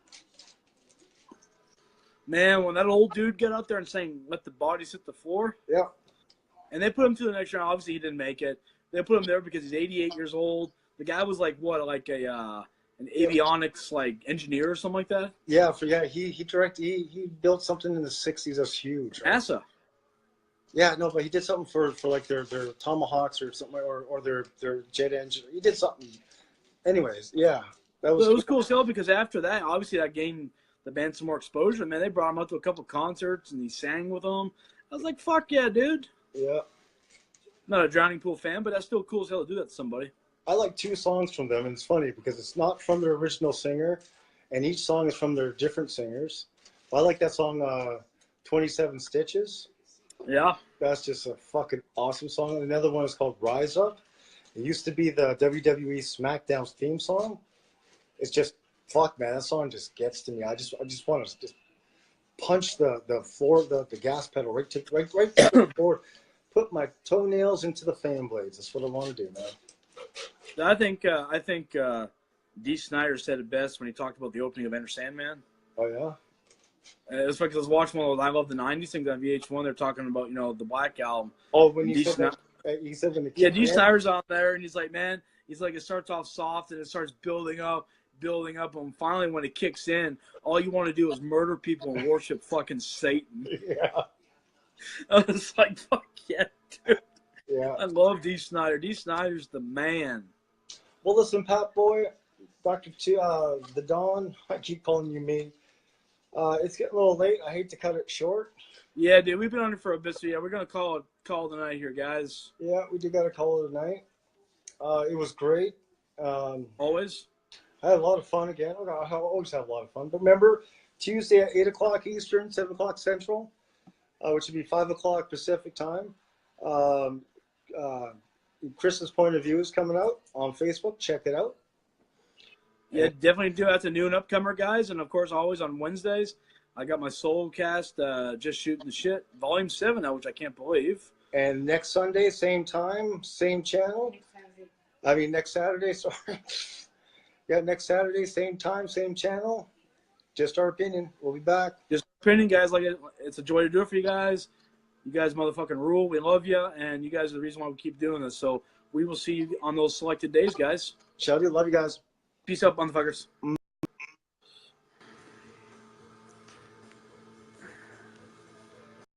[SPEAKER 3] Man, when that old dude got out there and saying, "Let the bodies hit the floor,"
[SPEAKER 2] yeah,
[SPEAKER 3] and they put him to the next round. Obviously, he didn't make it. They put him there because he's 88 years old. The guy was like what, like an avionics like engineer or something like that.
[SPEAKER 2] Yeah, he built something in the 60s that's huge. Right?
[SPEAKER 3] NASA.
[SPEAKER 2] Yeah, no, but he did something for like their Tomahawks or something, or their jet engine. He did something. Anyways, yeah,
[SPEAKER 3] it was cool as hell, because after that, obviously that gained the band some more exposure. Man, they brought him out to a couple concerts and he sang with them. I was like, fuck yeah, dude.
[SPEAKER 2] Yeah.
[SPEAKER 3] Not a Drowning Pool fan, but that's still cool as hell to do that to somebody.
[SPEAKER 2] I like 2 songs from them, and it's funny because it's not from their original singer, and each song is from their different singers. I like that song, 27 Stitches.
[SPEAKER 3] Yeah.
[SPEAKER 2] That's just a fucking awesome song. Another one is called Rise Up. It used to be the WWE SmackDown theme song. It's just, fuck, man, that song just gets to me. I just want to just punch the floor, the gas pedal right to the floor. Put my toenails into the fan blades. That's what I want to do, man.
[SPEAKER 3] I think Dee Snider said it best when he talked about the opening of Enter Sandman.
[SPEAKER 2] Oh, yeah?
[SPEAKER 3] It's because I was watching one of those I Love the 90s things on VH1. They're talking about, the Black Album.
[SPEAKER 2] Oh, when you said that, you said when the
[SPEAKER 3] Dee Snider's on there, and he's like, man, it starts off soft, and it starts building up, and finally when it kicks in, all you want to do is murder people and worship fucking Satan.
[SPEAKER 2] Yeah.
[SPEAKER 3] I was like, fuck yeah, dude.
[SPEAKER 2] Yeah.
[SPEAKER 3] I love Dee Snider. Dee Snider's the man.
[SPEAKER 2] Well, listen, Pat Boy, the Don, I keep calling you me. It's getting a little late. I hate to cut it short.
[SPEAKER 3] Yeah, dude, we've been on it for a bit, so yeah, we're gonna call it tonight here, guys.
[SPEAKER 2] Yeah, we do got to call it a night. It was great.
[SPEAKER 3] Always.
[SPEAKER 2] I had a lot of fun again. I always have a lot of fun. But remember, Tuesday at 8 o'clock Eastern, 7 o'clock Central, which would be 5 o'clock Pacific time. Chris's Point of View is coming out on Facebook. Check it out.
[SPEAKER 3] Yeah, definitely do that to new and upcomer guys. And, of course, always on Wednesdays, I got my solo cast, Just Shooting the Shit, Volume 7 now, which I can't believe.
[SPEAKER 2] And next Sunday, same time, same channel. Next Saturday, sorry. Yeah, next Saturday, same time, same channel. Just our opinion. We'll be back.
[SPEAKER 3] Just opinion, guys. Like it's a joy to do it for you guys. You guys motherfucking rule. We love you, and you guys are the reason why we keep doing this. So we will see you on those selected days, guys.
[SPEAKER 2] Shelby, love you guys.
[SPEAKER 3] Peace out, motherfuckers.